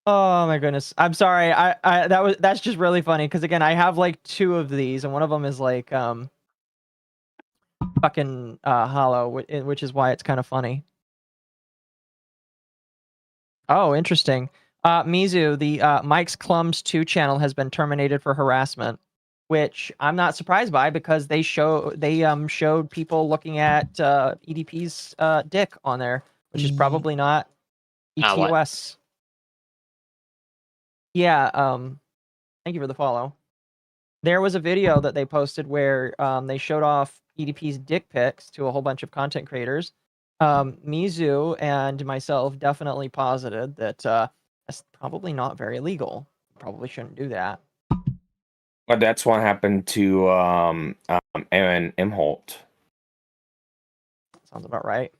Oh my goodness. I'm sorry. That's just really funny because again, I have like 2 of these and one of them is like fucking hollow, which is why it's kind of funny. Oh, interesting. Mizu, the Mike's Clums 2 channel has been terminated for harassment, which I'm not surprised by because they showed people looking at EDP's dick on there, which is probably not What? ETOS. Yeah, thank you for the follow. There was a video that they posted where they showed off EDP's dick pics to a whole bunch of content creators. Mizu and myself definitely posited that that's probably not very legal. Probably shouldn't do that. But that's what happened to Aaron Imholt. Sounds about right.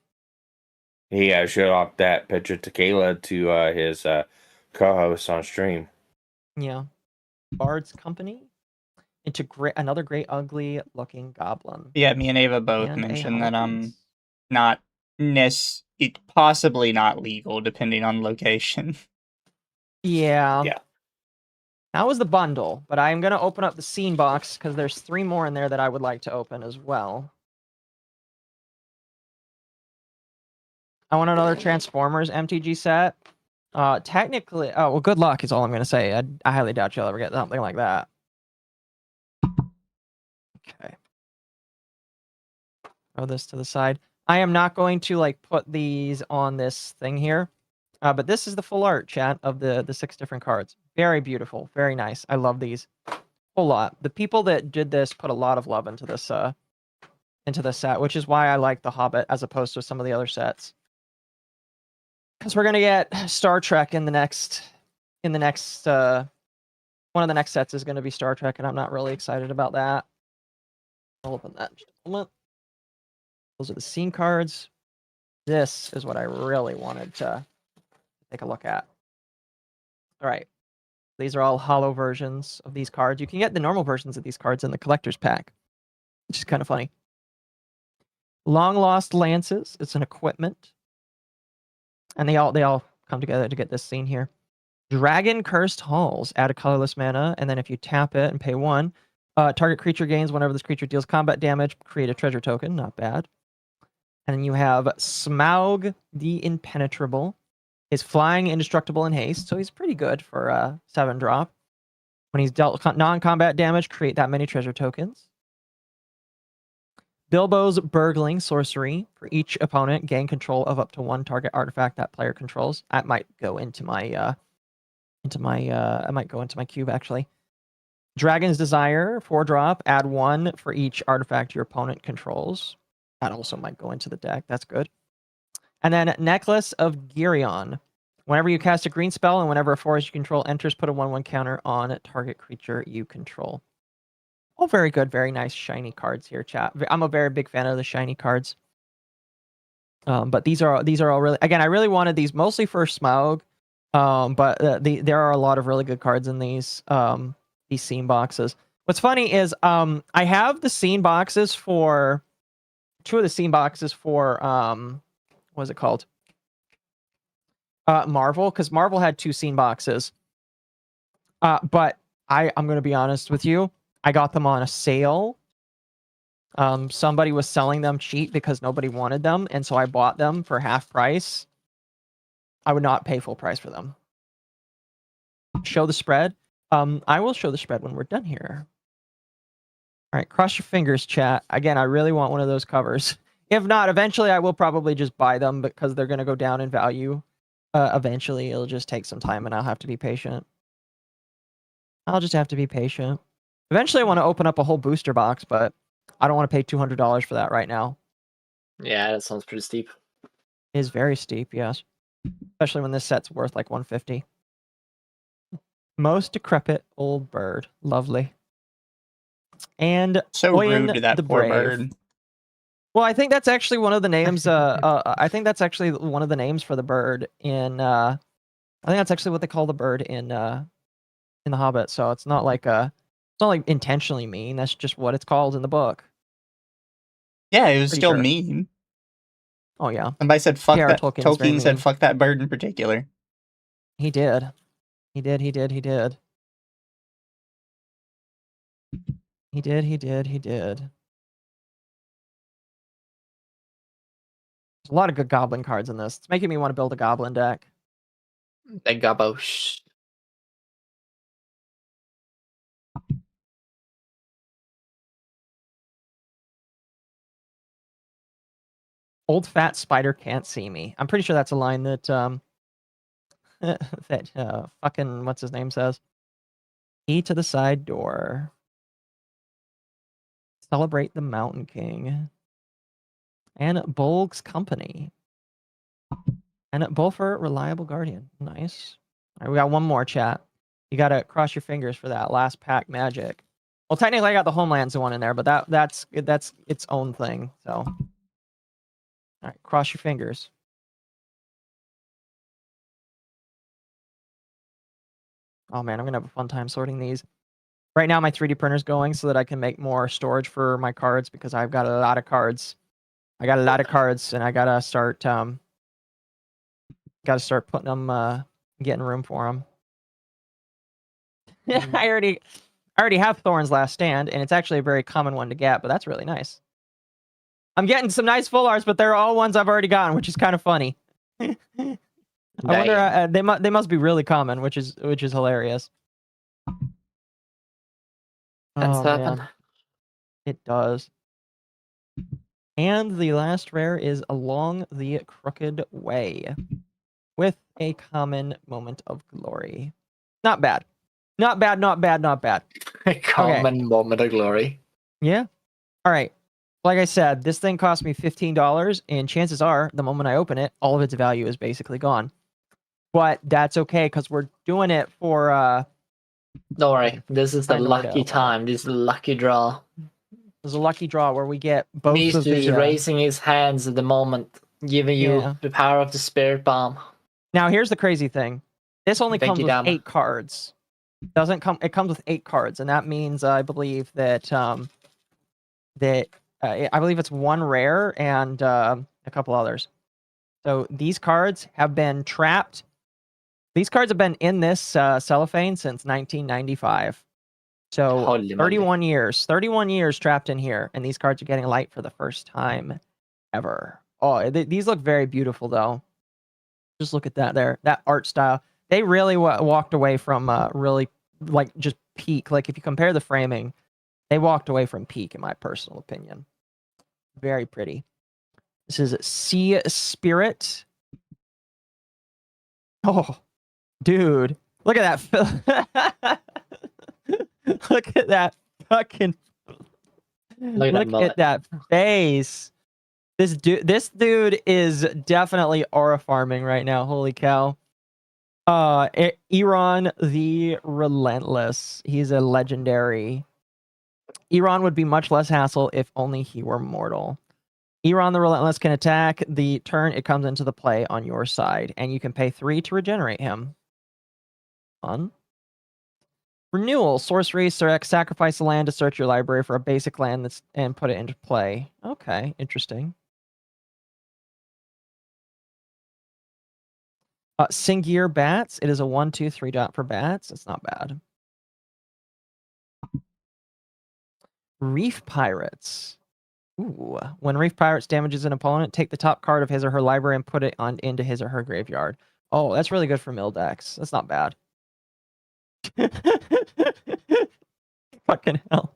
He showed off that picture to Kayla to his co-host on stream. Yeah. Bard's Company into another great ugly looking goblin. Yeah, me and Ava both And a mentioned that Harpies. not it possibly not legal depending on location. Yeah. Yeah. That was the bundle, but I'm going to open up the scene box because there's 3 more in there that I would like to open as well. I want another Transformers MTG set. Technically, oh, well, good luck is all I'm going to say. I highly doubt you'll ever get something like that. Okay. Throw this to the side. I am not going to, like, put these on this thing here. But this is the full art, chat, of the 6 different cards. Very beautiful. Very nice. I love these. Whole lot. The people that did this put a lot of love into this set, which is why I like The Hobbit as opposed to some of the other sets. Because we're gonna get Star Trek in the next one of the next sets is gonna be Star Trek, and I'm not really excited about that. I'll open that in just a moment. Those are the scene cards. This is what I really wanted to take a look at. All right. These are all hollow versions of these cards. You can get the normal versions of these cards in the collector's pack, which is kind of funny. Long Lost Lances. It's an equipment. And they all come together to get this scene here. Dragon Cursed Halls. Add a colorless mana, and then if you tap it and pay 1, target creature gains whenever this creature deals combat damage. Create a treasure token. Not bad. And then you have Smaug the Impenetrable. He's flying, indestructible, and haste, so he's pretty good for a 7-drop. When he's dealt non-combat damage, create that many treasure tokens. Bilbo's Burgling Sorcery. For each opponent, gain control of up to 1 target artifact that player controls. That might go into my I might go into my cube actually. Dragon's Desire, 4-drop. Add 1 for each artifact your opponent controls. That also might go into the deck. That's good. And then Necklace of Girion. Whenever you cast a green spell and whenever a forest you control enters, put a 1/1 counter on target creature you control. All very good, very nice shiny cards here, chat. I'm a very big fan of the shiny cards. But these are all really, again, I really wanted these mostly for Smaug. But there are a lot of really good cards in these scene boxes. What's funny is I have the scene boxes for 2 of the scene boxes for what is it called? Marvel, because Marvel had 2 scene boxes. But I'm going to be honest with you. I got them on a sale. Somebody was selling them cheap because nobody wanted them, and so I bought them for half price. I would not pay full price for them. Show the spread. I will show the spread when we're done here. All right, cross your fingers, chat. Again, I really want one of those covers. If not, eventually I will probably just buy them because they're going to go down in value. Eventually, it'll just take some time and I'll have to be patient. I'll just have to be patient. Eventually, I want to open up a whole booster box, but I don't want to pay $200 for that right now. Yeah, that sounds pretty steep. It is very steep, yes. Especially when this set's worth like $150. Most decrepit old bird. Lovely. And So Oyen rude to that the poor Brave. bird. Well, I think that's actually one of the names. I think that's actually one of the names for the bird in. I think that's actually what they call the bird in in The Hobbit, so it's not like intentionally mean. That's just what it's called in the book. Yeah, it was Pretty still sure. mean. Oh yeah, Somebody said fuck J.R. that. Tolkien is very Tolkien said mean. fuck that bird in particular. He did. He did. He did. He did. He did. He did. He did. There's a lot of good goblin cards in this. It's making me want to build a goblin deck. The gabosh. Old fat spider can't see me. I'm pretty sure that's a line that that fucking what's his name says. E to the side door. Celebrate the Mountain King. And Bolg's Company. And Bulfer, Reliable Guardian. Nice. All right, we got one more, chat. You gotta cross your fingers for that last pack magic. Well, technically I got the Homelands one in there, but that's its own thing. So, all right, cross your fingers. Oh man, I'm gonna have a fun time sorting these. Right now, my 3D printer's going so that I can make more storage for my cards because I've got a lot of cards. I got a lot of cards, and I gotta start putting them, getting room for them. I already have Thorn's Last Stand, and it's actually a very common one to get, but that's really nice. I'm getting some nice full arts, but they're all ones I've already gotten, which is kind of funny. I wonder they must be really common, which is hilarious. That's Oh happened. man, it does. And the last rare is Along the Crooked Way, with a common Moment of Glory. Not bad. Not bad, not bad, not bad. A common moment of glory. Yeah. All right. Like I said, this thing cost me $15, and chances are, the moment I open it, all of its value is basically gone. But that's okay, because we're doing it for... Don't worry. This is the Find a way to lucky open time. This is the lucky draw. There's a lucky draw where we get both Mistu of the... is raising his hands at the moment, giving you Yeah. the power of the spirit bomb. Now, here's the crazy thing. This only Thank comes you, with Dama. 8 cards. It comes with 8 cards, and that means I believe that I believe it's 1 rare and a couple others. So these cards have been trapped. These cards have been in this cellophane since 1995. So Holy moly. 31 years. 31 years trapped in here, and these cards are getting light for the first time ever. Oh, these look very beautiful, though. Just look at that there. That art style. They really walked away from really, like, just peak. Like, if you compare the framing, they walked away from peak, in my personal opinion. Very pretty. This is Sea Spirit. Oh, dude. Look at that. Look at that fucking... Look at that face. This dude is definitely aura farming right now. Holy cow. Iran the Relentless. He's a legendary. Iran would be much less hassle if only he were mortal. Iran the Relentless can attack the turn it comes into the play on your side, and you can pay 3 to regenerate him. Fun. Renewal. Sorcery. Sacrifice a land to search your library for a basic land and put it into play. Okay, interesting. Singear Bats. It is a 1/2/3 dot for bats. It's not bad. Reef Pirates. Ooh. When Reef Pirates damages an opponent, take the top card of his or her library and put it into his or her graveyard. Oh, that's really good for mill decks. That's not bad. Fucking hell.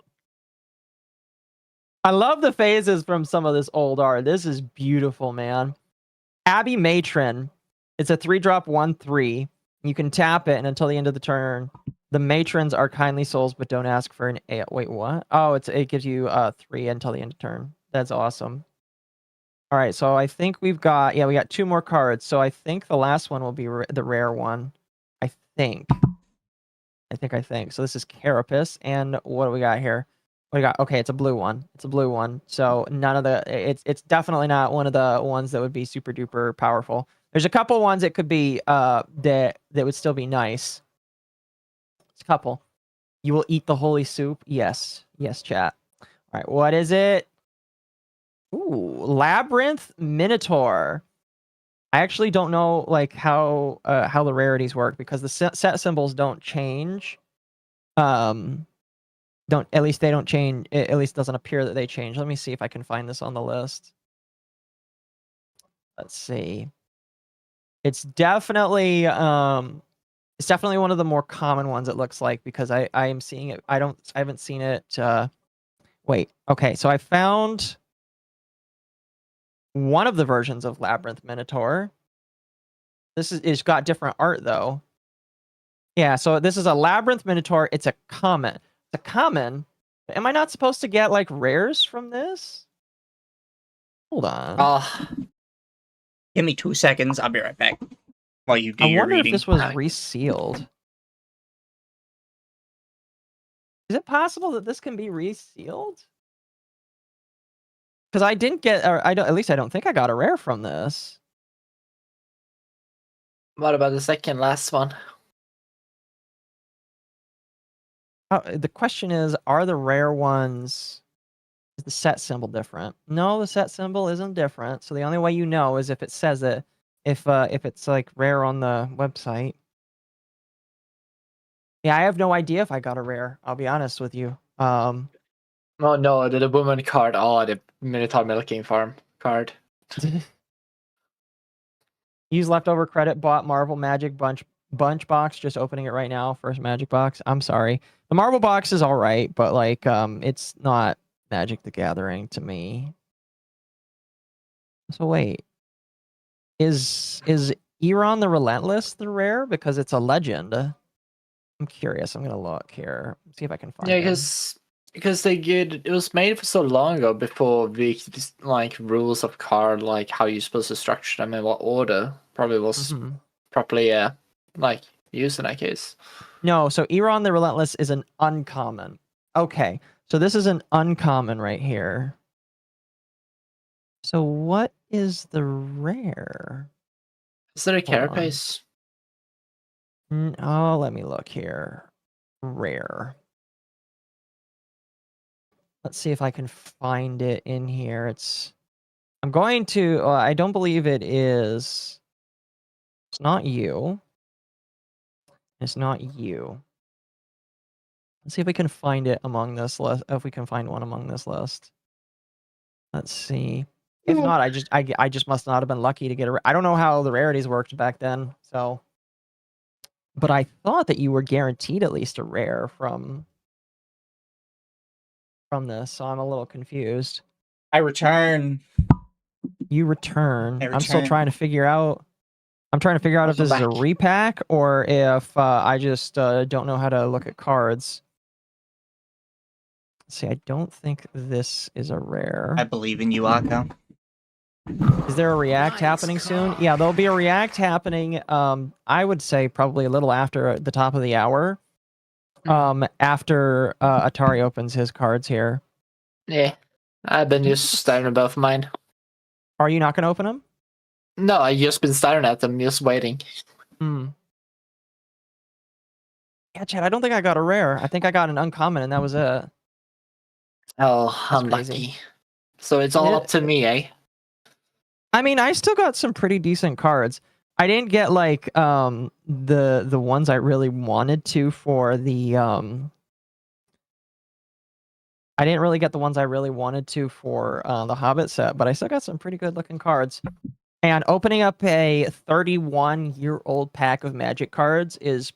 I love the phases from some of this old art. This is beautiful, man. Abbey Matron. It's a 3-drop 1/3. You can tap it, and until the end of the turn, the matrons are kindly souls, but don't ask for an... Wait, what? Oh, it gives you 3 until the end of turn. That's awesome. All right, so I think we got 2 more cards. So I think the last one will be the rare one. I think. So this is Carapace, and what do we got here? What do we got? Okay, it's a blue one. So none of the... It's definitely not one of the ones that would be super duper powerful. There's a couple ones that could be that would still be nice. It's a couple. You will eat the holy soup? Yes. Yes, chat. All right, what is it? Ooh, Labyrinth Minotaur. I actually don't know like how the rarities work because the set symbols don't change. Don't at least they don't change. It at least doesn't appear that they change. Let me see if I can find this on the list. Let's see. It's definitely one of the more common ones. It looks like because I am seeing it. I haven't seen it. Wait. Okay. So I found one of the versions of Labyrinth Minotaur. It's got different art though. Yeah. So this is a Labyrinth Minotaur. It's a common. It's a common. Am I not supposed to get like rares from this? Hold on. Give me 2 seconds. I'll be right back. While you do I your wonder reading. if this was resealed. Is it possible that this can be resealed? Because I didn't get, or I don't. At least I don't think I got a rare from this. What about the second last one? The question is, are the rare ones? Is the set symbol different? No, the set symbol isn't different. So the only way you know is if it says it. If it's like rare on the website. Yeah, I have no idea if I got a rare. I'll be honest with you. Oh no, the woman card. Oh, the Minotaur Milking Farm card. Use leftover credit, bought Marvel Magic Bunch box. Just opening it right now. First Magic box. I'm sorry. The Marvel box is all right, but like it's not Magic the Gathering to me. So wait, is Eron the Relentless the rare because it's a legend? I'm curious. I'm gonna look here. See if I can find. Yeah, him. because it was made for so long ago before the like rules of card, like how you're supposed to structure them and what order probably was properly like used in that case. No, so Eron the Relentless is an uncommon. Okay, so this is an uncommon right here. So what is the rare? Is there a carapace? Oh, let me look here. Rare. Let's see if I can find it in here. I'm going to. I don't believe it is. It's not you. It's not you. Let's see if we can find it among this list. If we can find one among this list. Let's see. If not, I just must not have been lucky to get a. I don't know how the rarities worked back then. So, but I thought that you were guaranteed at least a rare from this. So I'm a little confused. I return. You return. I I'm still return. trying to figure out. I'm trying to figure out if this is a repack or if I just don't know how to look at cards. Let's see, I don't think this is a rare. I believe in you, Akko. Is there a react happening soon? Yeah, there'll be a react happening. I would say probably a little after the top of the hour. After Atari opens his cards here. Yeah, I've been just staring at both of mine. Are you not going to open them? No, I've just been staring at them, just waiting. Yeah, Chad, I don't think I got a rare. I think I got an uncommon, and that was it. Oh, That's unlucky. crazy. So it's all up to me, eh? I mean, I still got some pretty decent cards. I didn't get like the ones I really wanted to for the I didn't really get the ones I really wanted to for the Hobbit set, but I still got some pretty good looking cards. And opening up a 31-year-old pack of Magic cards is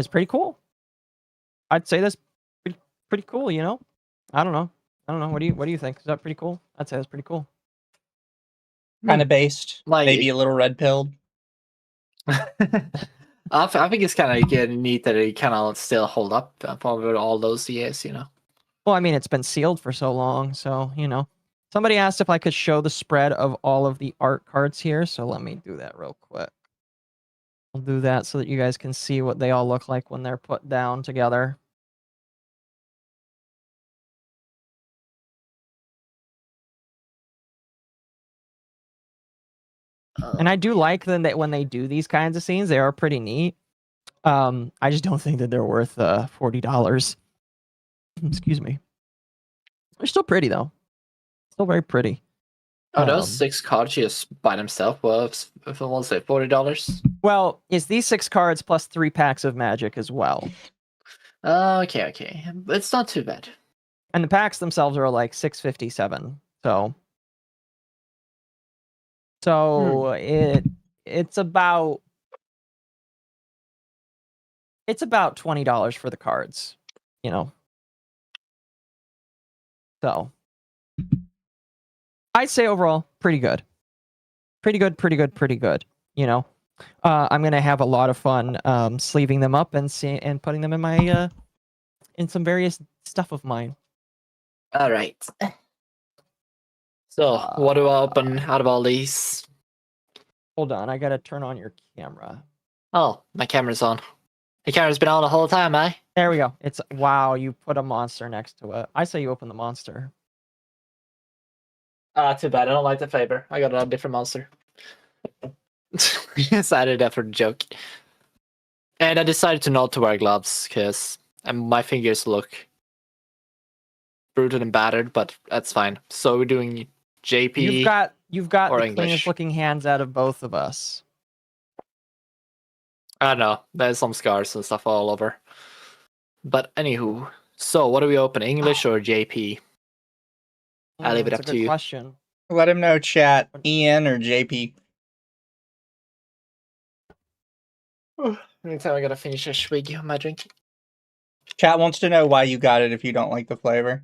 pretty cool. I'd say that's pretty cool, you know? I don't know. What do you think? Is that pretty cool? I'd say that's pretty cool. Kind of based. Like, maybe a little red pilled. I think it's kind of neat that it kind of still hold up for all those years, you know. Well, I mean, it's been sealed for so long, so, you know. Somebody asked if I could show the spread of all of the art cards here, so let me do that real quick. I'll do that so that you guys can see what they all look like when they're put down together. And I do like them that when they do these kinds of scenes, they are pretty neat. I just don't think that they're worth $40. Excuse me. They're still pretty though. Still very pretty. Oh, those 6 cards just by themselves worth, if I want to say, $40. Well, it's these 6 cards plus 3 packs of magic as well. Okay. It's not too bad. And the packs themselves are like $6.57. So it's about $20 for the cards, you know. So I'd say overall pretty good. Pretty good, you know. I'm going to have a lot of fun sleeving them up and putting them in my in some various stuff of mine. All right. So, what do I open out of all these? Hold on, I got to turn on your camera. Oh, my camera's on. The camera's been on the whole time, eh? There we go. It's wow, you put a monster next to it. I say you open the monster. Too bad. I don't like the flavor. I got a different monster. Yes, I did that for the joke. And I decided to not to wear gloves because my fingers look brutal and battered, but that's fine. So we're doing JP. You've got or the English. cleanest looking hands out of both of us. I don't know. There's some scars and stuff all over. But anywho, so what do we open? English or JP? I'll leave it That's up a to good you. question. Let him know, chat. Ian or JP. Anytime I gotta finish a swig of my drink. Chat wants to know why you got it if you don't like the flavor.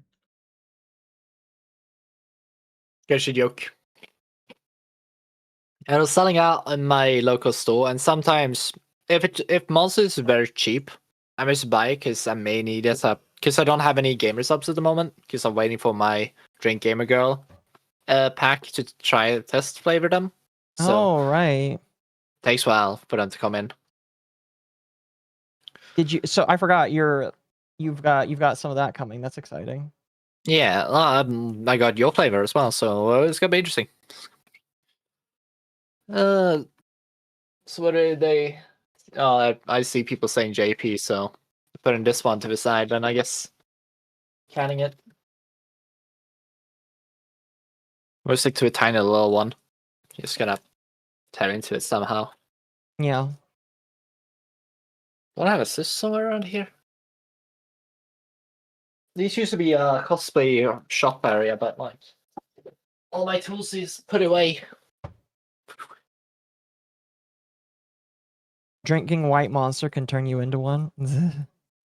Here's your joke. I was selling out in my local store, and sometimes if Monster is very cheap, I just buy it because I may need it because I don't have any gamer subs at the moment because I'm waiting for my Drink Gamer Girl pack to try test flavor them. So Oh right. takes a while for them to come in. Did you? So I forgot you've got some of that coming. That's exciting. Yeah, I got your flavor as well, so it's gonna be interesting. So what are they? Oh, I see people saying JP, so putting this one to the side, then I guess canning it. We'll stick to a tiny little one. Just gonna tear into it somehow. Yeah. Don't I have a assist somewhere around here? These used to be a cosplay shop area, but like all my tools is put away. Drinking white monster can turn you into one.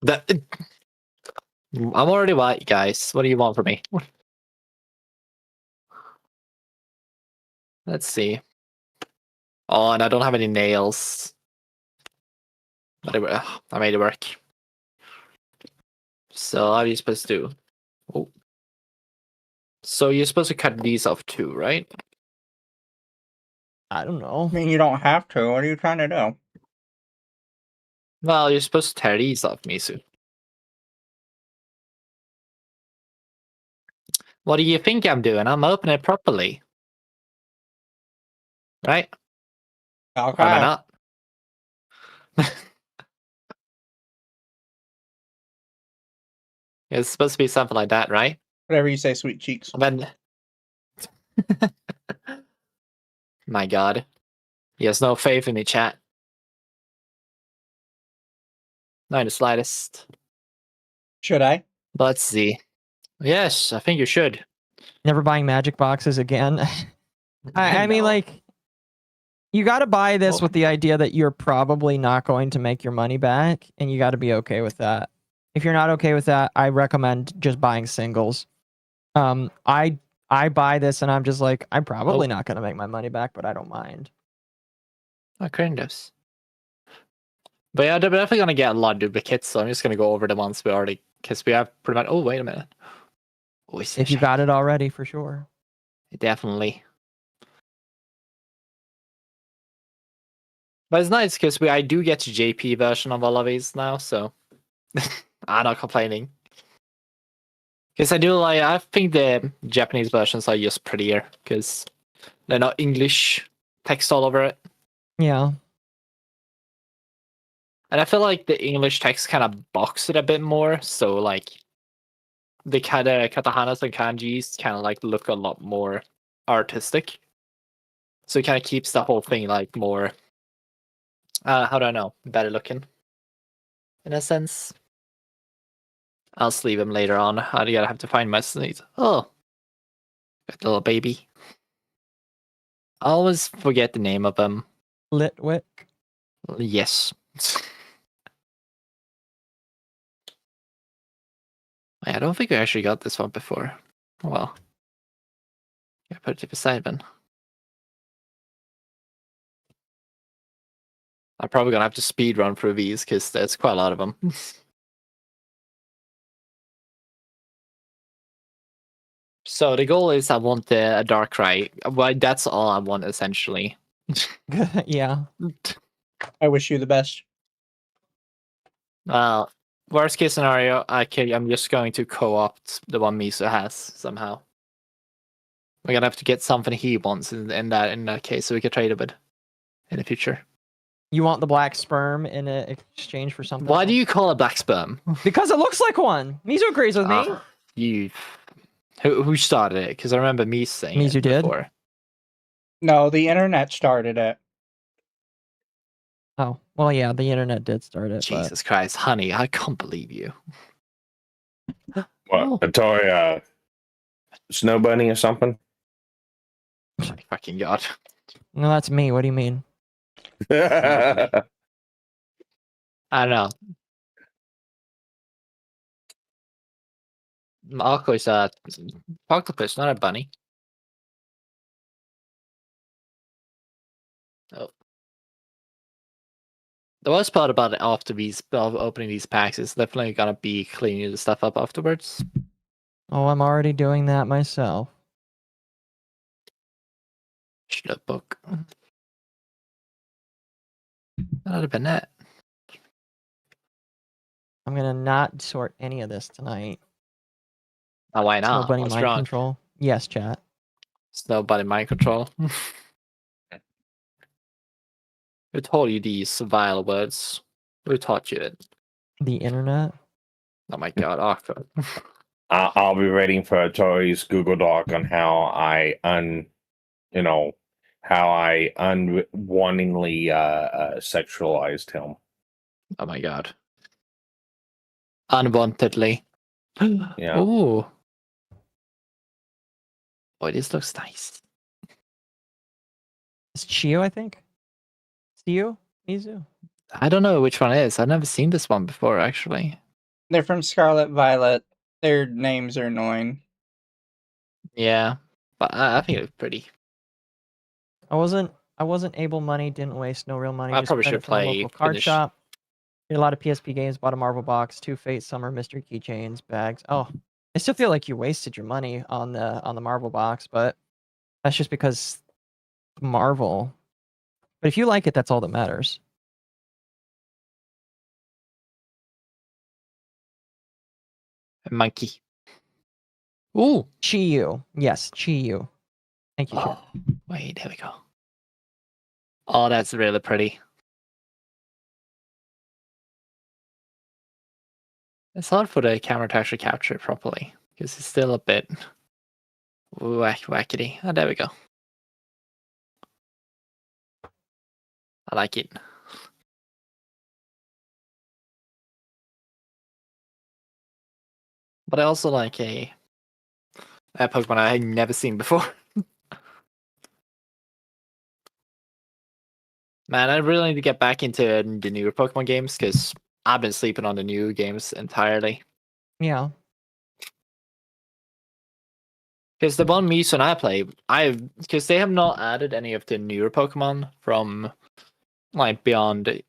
That I'm already white, guys. What do you want from me? Let's see. Oh, and I don't have any nails. But I made it work. So how are you supposed to do? Oh. So you're supposed to cut these off too, right? I don't know. I mean, you don't have to. What are you trying to do? Well, you're supposed to tear these off, Mizu. What do you think I'm doing? I'm opening it properly. Right? Okay. Or am I not? It's supposed to be something like that, right? Whatever you say, sweet cheeks. Then my god. He has no faith in me, chat. Not in the slightest. Should I? Let's see. Yes, I think you should. Never buying magic boxes again. I mean, No. like, you got to buy this Oh. with the idea that you're probably not going to make your money back, and you got to be okay with that. If you're not okay with that, I recommend just buying singles. I buy this, and I'm just like, I'm probably not going to make my money back, but I don't mind. Oh, Krindos. But yeah, they're definitely gonna get a lot of duplicates, so I'm just gonna go over the ones we already, because we have pretty much. Oh, wait a minute. Oh, If you got it already, for sure. Definitely. But it's nice because I do get the JP version of all of these now, so I'm not complaining. Because I think the Japanese versions are just prettier because they're not English text all over it. Yeah. And I feel like the English text kind of box it a bit more, so like the kind of katahanas and kanjis kind of like look a lot more artistic. So it kind of keeps the whole thing like more, how do I know, better looking, in a sense. I'll sleeve him later on. I gotta have to find my sneeze. Oh, that little baby. I always forget the name of him. Litwick. Yes. I don't think we actually got this one before. Well, I put it to the side then. I'm probably gonna have to speed run through these because there's quite a lot of them. So the goal is I want a Darkrai. Well, that's all I want essentially. Yeah. I wish you the best. Worst case scenario, I'm just going to co-opt the one Miso has somehow. We're gonna have to get something he wants in that case, so we can trade it with in the future. You want the black sperm in exchange for something? Why else? do you call it black sperm? Because it looks like one. Mizu agrees with me. You. Who started it? Because I remember me saying Mizu it did. before. No, the internet started it. Oh, well, yeah, the internet did start it. Jesus Christ, honey, I can't believe you. What? A toy snow bunny or something? My fucking god. No, that's me. What do you mean? I don't know. Marco is a octopus, not a bunny. Oh. The worst part about it after opening these packs is definitely gonna be cleaning the stuff up afterwards. Oh, I'm already doing that myself. Shut book. That'd have been it. I'm gonna not sort any of this tonight. Oh, why not? Nobody What's mind wrong? control. Yes, chat. It's nobody mind control. Who told you these vile words? Who taught you it? The internet. Oh my god, awkward. I'll be waiting for a Toys Google Doc on how I unwantedly sexualized him. Oh my god. Unwantedly. Yeah. Ooh. Boy, this looks nice. It's Chio, I think. Chio? Mizu? I don't know which one it is. I've never seen this one before, actually. They're from Scarlet Violet. Their names are annoying. Yeah, but I think it looks pretty. I wasn't able money, didn't waste, no real money. I Just probably spent should it from a play local card finish. shop. Did a lot of PSP games, bought a Marvel box, 2 Fate Summer mystery keychains, bags. Oh, I still feel like you wasted your money on the Marvel box, but that's just because Marvel. But if you like it, that's all that matters. A monkey. Ooh. Chiyu. Yes, Chiyu. Thank you. Oh, wait, there we go. Oh, that's really pretty. It's hard for the camera to actually capture it properly because it's still a bit wackety. Oh, there we go. I like it. But I also like a Pokemon I had never seen before. Man, I really need to get back into the newer Pokemon games because I've been sleeping on the new games entirely. Yeah. Because the one Miso and I play, because they have not added any of the newer Pokemon from like beyond,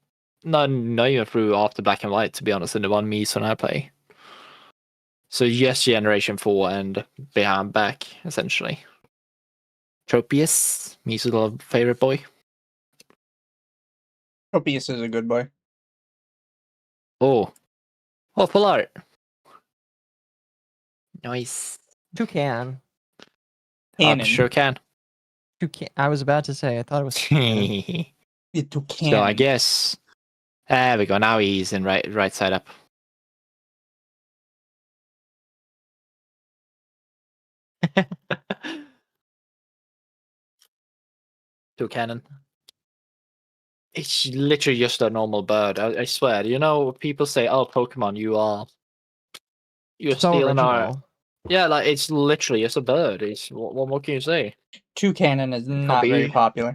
not even through after Black and White, to be honest, in the one Miso and I play. So yes, Generation 4 and behind back, essentially. Tropius, Miso's little favorite boy. Tropius is a good boy. Oh, full art. Nice. Toucan. Cannon. Sure can. Toucan. I was about to say. I thought it was. So Toucan. I guess There we go. Now he's in right side up. To cannon. It's literally just a normal bird. I swear. You know, people say, "Oh, Pokemon, you're So stealing our." original. Yeah, like it's literally just a bird. It's what more can you say? Toucanon is not very be- popular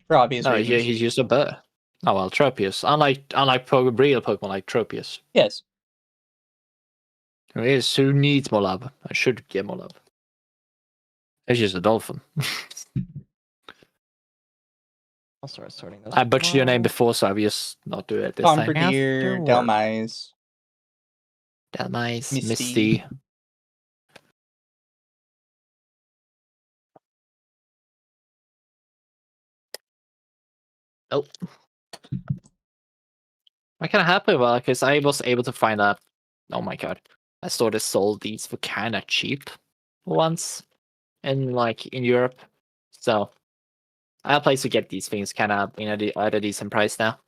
for obvious No, reasons. he's just a bird. Oh well, Tropius. Unlike real Pokemon like Tropius, Yes. who needs more love. I should get more love. It's just a dolphin. I'll start sorting those. I butchered your name tomorrow. before, so I will just not do it this time. Bombardier, After work. Delmise. Delmise, Misty. Misty. Oh. I'm kind of happy about it because I was able to find out. Oh my god. I sort of sold these for kind of cheap once in Europe. So I have a place to get these things kind of at a decent price now.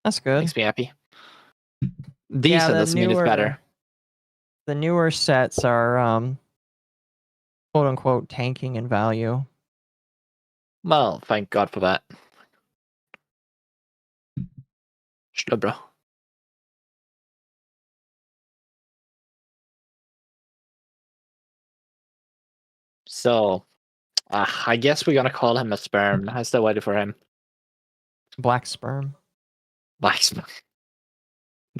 That's good. Makes me happy. Decent the doesn't mean it's better. The newer sets are quote unquote tanking in value. Well, thank God for that. Sure, bro. So, I guess we're gonna call him a sperm. I still waiting for him. Black sperm. Black sperm.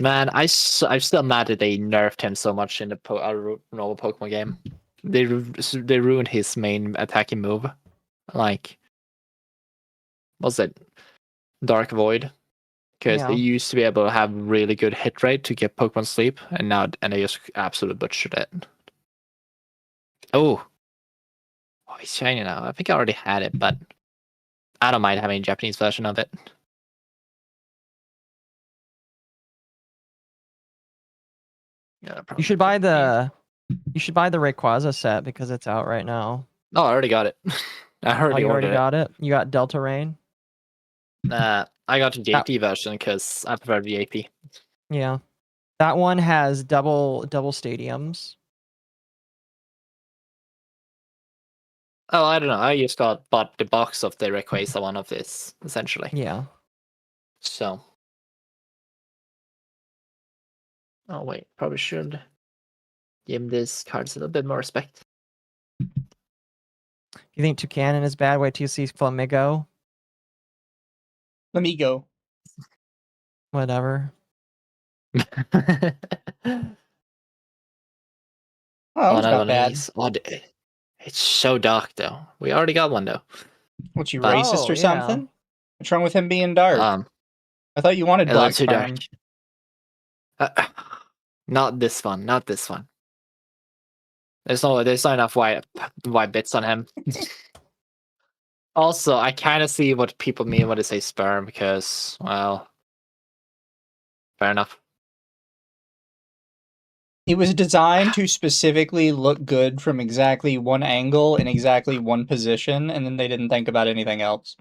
Man, I'm still mad that they nerfed him so much in the normal Pokemon game. They ruined his main attacking move. Like, what's it? Dark Void. Because they used to be able to have really good hit rate to get Pokemon sleep, and they just absolutely butchered it. Oh, he's shiny now. I think I already had it, but I don't mind having a Japanese version of it. Yeah, You should buy the Rayquaza set because it's out right now. Oh, I already got it. I already you ordered already got it. You got Delta Rain. I got the JP version because I prefer the AP. Yeah, that one has double stadiums. Oh, I don't know. I just bought the box of the Rayquaza one of this, essentially. Yeah. So. Oh wait, probably should give him these cards a little bit more respect. You think Toucanon is bad? Wait till you see Flamigo. Let me go. Whatever. Oh, it's not bad. Oh, it's so dark though. We already got one though. What, you racist or something? Yeah. What's wrong with him being dark? I thought you wanted black too sperm. dark. Not this one. Not this one. There's not enough white bits on him. Also, I kind of see what people mean when they say sperm because, well, fair enough. It was designed to specifically look good from exactly one angle in exactly one position, and then they didn't think about anything else.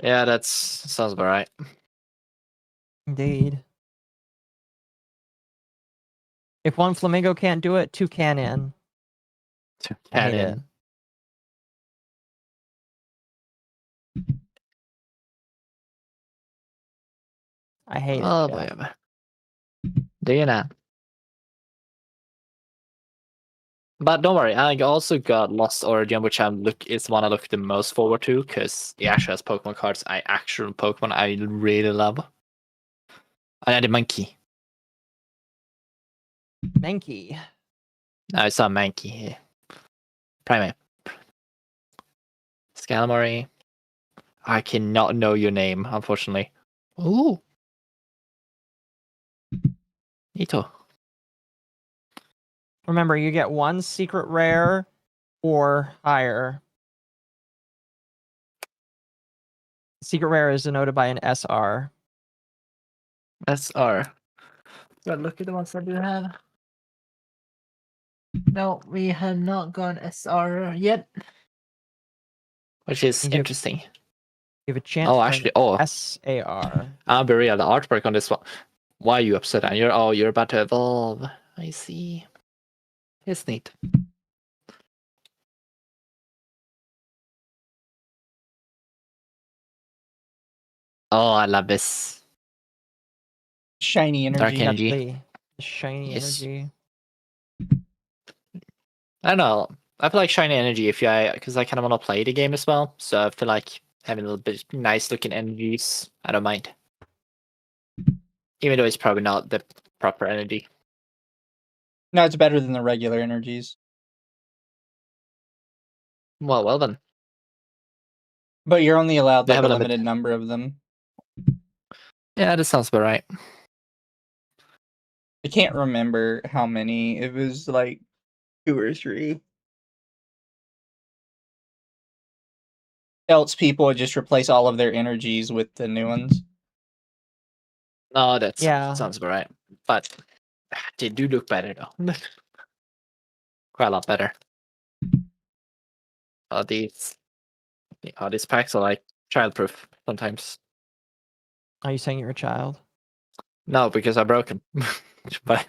Yeah, sounds about right. Indeed. If one Flamingo can't do it, Toucanon. I hate it. I hate it. Oh boy. Do you know? But don't worry, I also got Lost Origin, which is one I look the most forward to because it actually has Pokemon cards. Actual Pokemon I really love. I had a monkey. Mankey. No, it's not Mankey here. Primate. Scalamari. I cannot know your name, unfortunately. Ooh. Nito. Remember, you get one secret rare or higher. Secret rare is denoted by an SR. SR. Gotta look at the ones I do have. No, we have not gone SR yet. Which is interesting. You have a chance. Oh, to earn actually, SAR. I'll be real. The artwork on this one. Why are you upset? And you're about to evolve. I see. It's neat. Oh, I love this. Shiny energy. Dark energy. The shiny Yes. energy. I don't know. I feel like shiny energy because I kind of want to play the game as well. So I feel like having a little bit nice looking energies, I don't mind. Even though it's probably not the proper energy. No, it's better than the regular energies. Well then. But you're only allowed They like have a a limit. limited number of them. Yeah, that sounds about right. I can't remember how many. It was like 2 or 3. Else people would just replace all of their energies with the new ones. No, that Yeah. sounds about right. But they do look better though. Quite a lot better. These packs are like childproof sometimes. Are you saying you're a child? No, because I broke them. But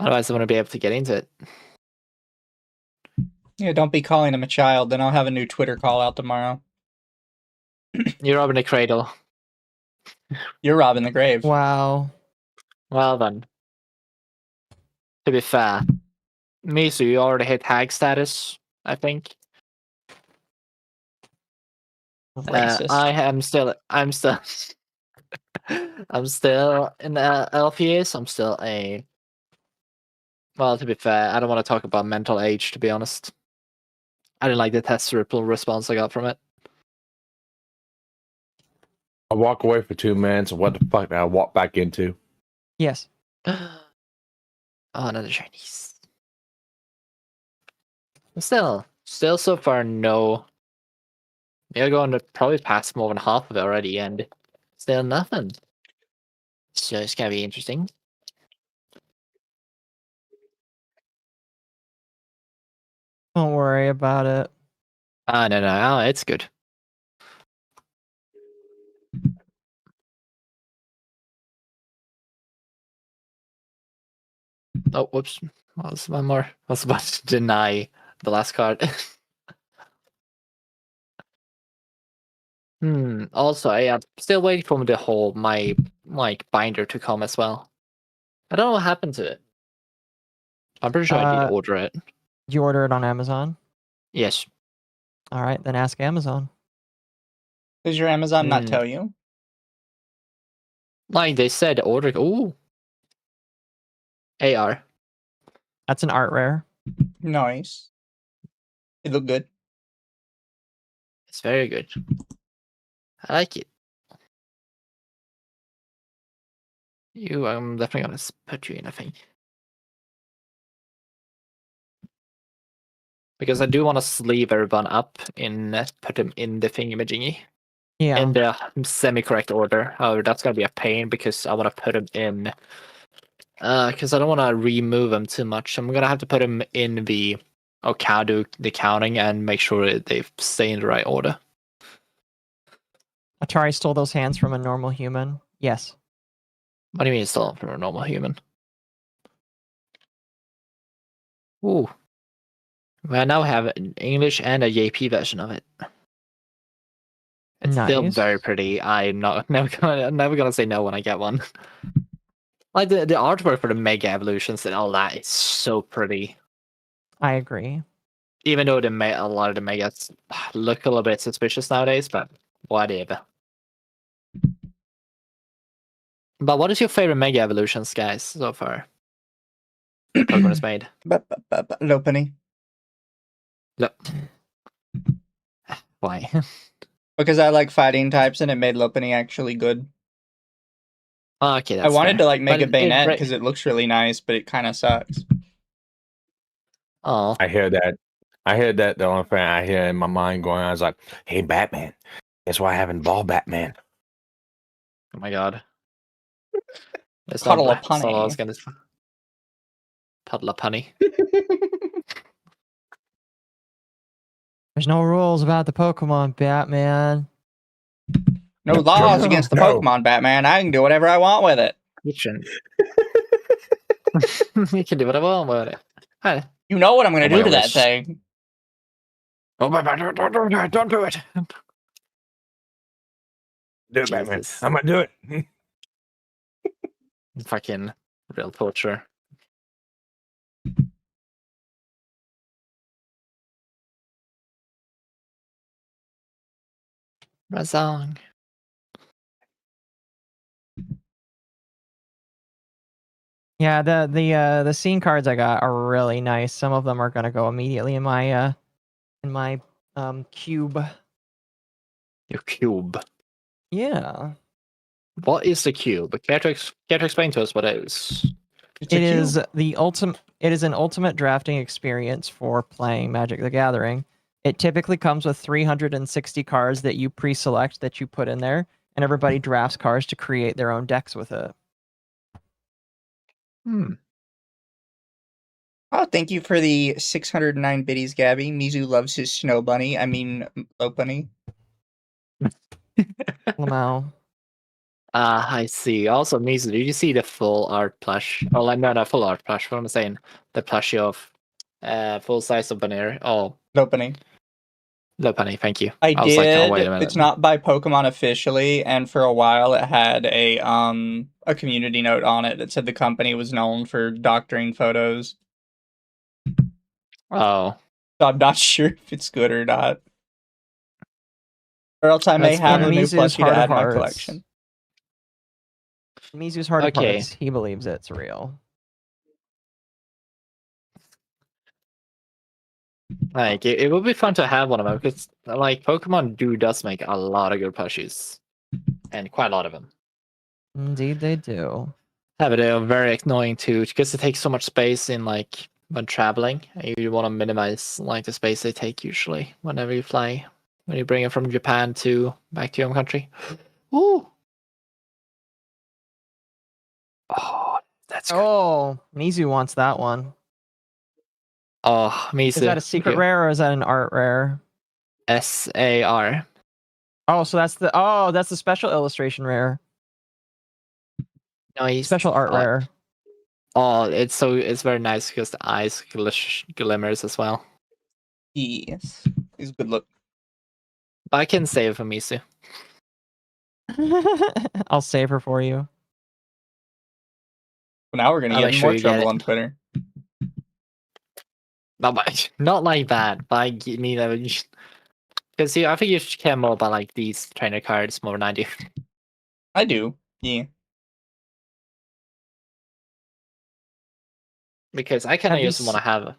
otherwise, I want to be able to get into it. Yeah, don't be calling him a child. Then I'll have a new Twitter call out tomorrow. You're robbing the cradle. You're robbing the grave. Wow. Well then. To be fair, Misu, you already hit hag status, I think. Racist. I'm still I'm still in the LPS. I'm still a. Well, to be fair, I don't want to talk about mental age. To be honest, I didn't like the test ripple response I got from it. I walk away for 2 minutes, and what the fuck did I walk back into? Yes. Oh, another Chinese. Still so far no. You're going to probably pass more than half of it already, and still nothing. So it's gonna be interesting. Don't worry about it. No, it's good. Oh, whoops. What was one more? I was about to deny the last card. Also, I'm still waiting for the whole my binder to come as well. I don't know what happened to it. I'm pretty sure I did order it. Did you order it on Amazon? Yes. All right, then ask Amazon. Does your Amazon not tell you? Like they said, order. Ooh. AR. That's an art rare. Nice. It looked good. It's very good. I like it. I'm definitely gonna put you in, I think. Because I do want to sleeve everyone up put them in the thingamajiggy. Yeah. In the semi-correct order. However, that's gonna be a pain because I want to put them in. Because I don't want to remove them too much. I'm gonna have to put them in the do the counting and make sure they stay in the right order. Atari stole those hands from a normal human. Yes. What do you mean it's stolen from a normal human? Ooh. Well, I now have an English and a JP version of it. It's still Nice. very pretty. I'm never gonna say no when I get one. Like the artwork for the Mega Evolutions and all that is so pretty. I agree. Even though a lot of the Megas look a little bit suspicious nowadays, but whatever. But what is your favorite Mega Evolutions, guys, so far? Pokemon is made. Lopunny. Why? Because I like fighting types and it made Lopunny actually good. Okay, that's I wanted fair. to like make But a Bayonet right- because it looks really nice, but it kind of sucks. Oh, I hear that. The only thing I hear in my mind going on is like, "Hey, Batman, guess why I haven't ball Batman?" oh my god. It's Puddle not, of that's not what I was punny. gonna Puddle of punny. There's no rules about the Pokemon, Batman. No laws against the No. Pokemon, Batman. I can do whatever I want with it. You shouldn't. You can do whatever I want with it. Hi. You know what I'm going to Oh my do to that gosh. thing. Oh my god! Don't do it! Do it, Batman. Jesus. I'm gonna do it. Fucking real torture. Razong. Yeah, the scene cards I got are really nice. Some of them are gonna go immediately in my cube. Your cube. Yeah. What is the cube? Care to explain to us what it is? It's a It cube. is the ultimate. It is an ultimate drafting experience for playing Magic the Gathering. It typically comes with 360 cards that you pre-select that you put in there, and everybody drafts cards to create their own decks with it. Hmm. Oh, thank you for the 609 biddies, Gabby. Mizu loves his snow bunny. I mean, Lopunny. Lamau. I see. Also, Mizu, did you see the full art plush? Oh, like, no, not full art plush. What am I saying? The plushie of full size of Banner. Oh, Lopunny. Lopunny, thank you. I was like, oh, did. wait a minute. It's not by Pokemon officially, and for a while it had a community note on it that said the company was known for doctoring photos. Oh, So I'm not sure if it's good or not. Or else I may That's have fair. a new Mizu's plushie to Heart of add to my Hearts. collection. Mizu's Heart of Okay. Hearts. He believes it's real. like it would be fun to have one of them because like Pokemon does make a lot of good plushies, and quite a lot of them. Indeed, they do. Yeah, but they're very annoying too because they take so much space in like when traveling. And you want to minimize like the space they take usually whenever you fly. When you bring it from Japan to back to your home country. Ooh. Oh, that's good. Oh, Mizu wants that one. Oh, Mizu. Is that a secret rare or is that an art rare? SAR. Oh, so that's the special illustration rare. Nice. Special art rare. Oh, it's very nice because the eyes glimmers as well. Yes. It's a good look. But I can save for Mizu. I'll save her for you. Well, now we're going to I'll get make in sure more you get trouble it. on Twitter. Not like that. Like me, because I think you should care more about like these trainer cards more than I do. I do. Yeah. Because I kind of Have you just want to have.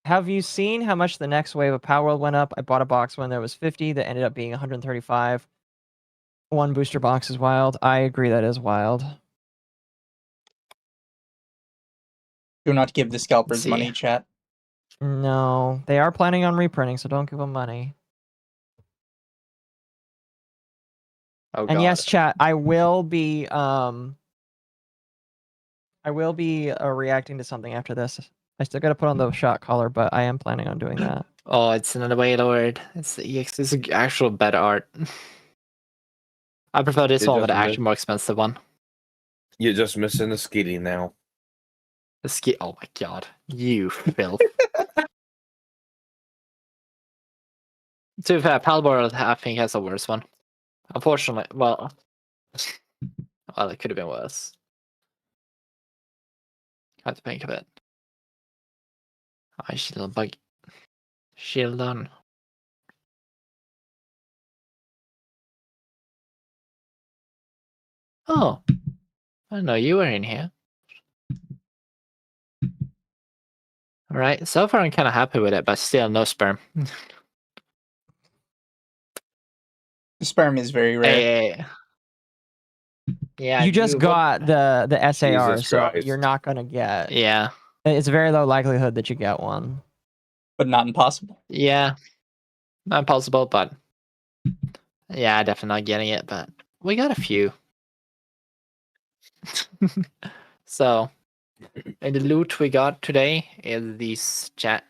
Have you seen how much the next wave of Power World went up? I bought a box when there was 50 that ended up being 135. One booster box is wild. I agree that is wild. Do not give the scalpers see. money, chat. No, they are planning on reprinting, so don't give them money. Oh, And God. yes, chat, I will be reacting to something after this. I still gotta put on the shot collar, but I am planning on doing that. Oh, it's another way lowered. It's the EX. It's an actual better art. I prefer this It one with the doesn't actual more expensive one. You're just missing the skitty now. The ski. Oh my God, you filth. To be fair, Palbor I think has a worse one. Unfortunately, well, it could have been worse. Had to think of it. I shield bug. Shield on. Oh, I didn't know you were in here. All right, so far I'm kind of happy with it, but still no sperm. The sperm is very rare. Hey. Yeah, You just got the SAR, Jesus so Christ. you're not gonna get. Yeah, It's a very low likelihood that you get one. But not impossible. yeah, not possible, but yeah, definitely not getting it. But we got a few. So, and the loot we got today is this chat.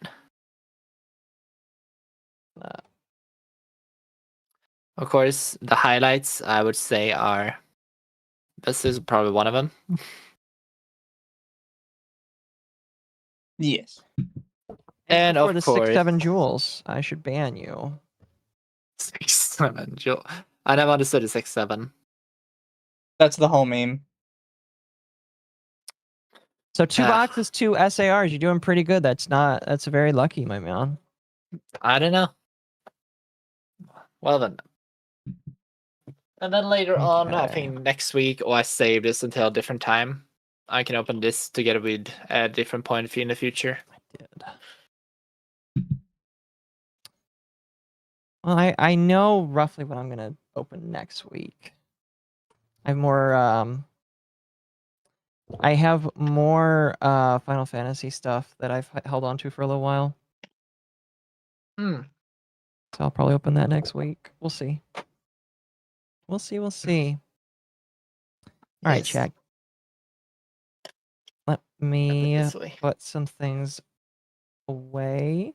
that. Of course, the highlights I would say are. This is probably one of them. Yes. And for of the course, 6-7 jewels, I should ban you. 6-7 Joe. I never understood the 6-7. That's the whole meme. So 2 Ah. boxes, 2 SARs. You're doing pretty good. That's very lucky, my man. I don't know. Well then. And then later on, I Okay. think next week, or I save this until a different time. I can open this together with a different point of view in the future. I did. Well, I know roughly what I'm gonna open next week. I have more Final Fantasy stuff that I've held on to for a little while. Hmm. So I'll probably open that next week. We'll see. We'll see. All right, Yes. chat. Let me this way. put some things away,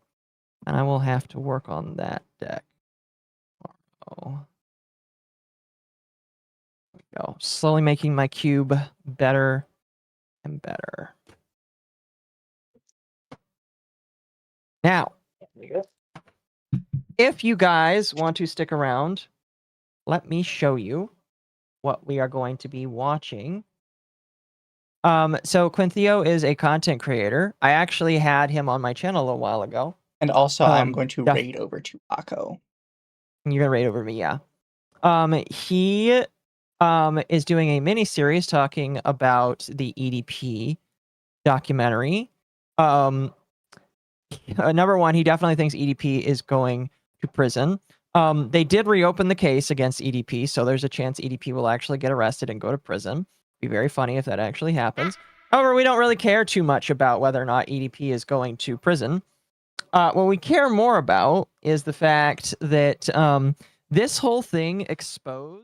and I will have to work on that deck. Oh. There we go. Slowly making my cube better and better. Now, if you guys want to stick around, let me show you what we are going to be watching. So Quinthio is a content creator. I actually had him on my channel a little while ago. And also, I'm going to raid over to Akko. You're gonna raid over me, yeah. He is doing a mini series talking about the EDP documentary. Number one, he definitely thinks EDP is going to prison. They did reopen the case against EDP, so there's a chance EDP will actually get arrested and go to prison. Be very funny if that actually happens. However, we don't really care too much about whether or not EDP is going to prison. What we care more about is the fact that this whole thing exposed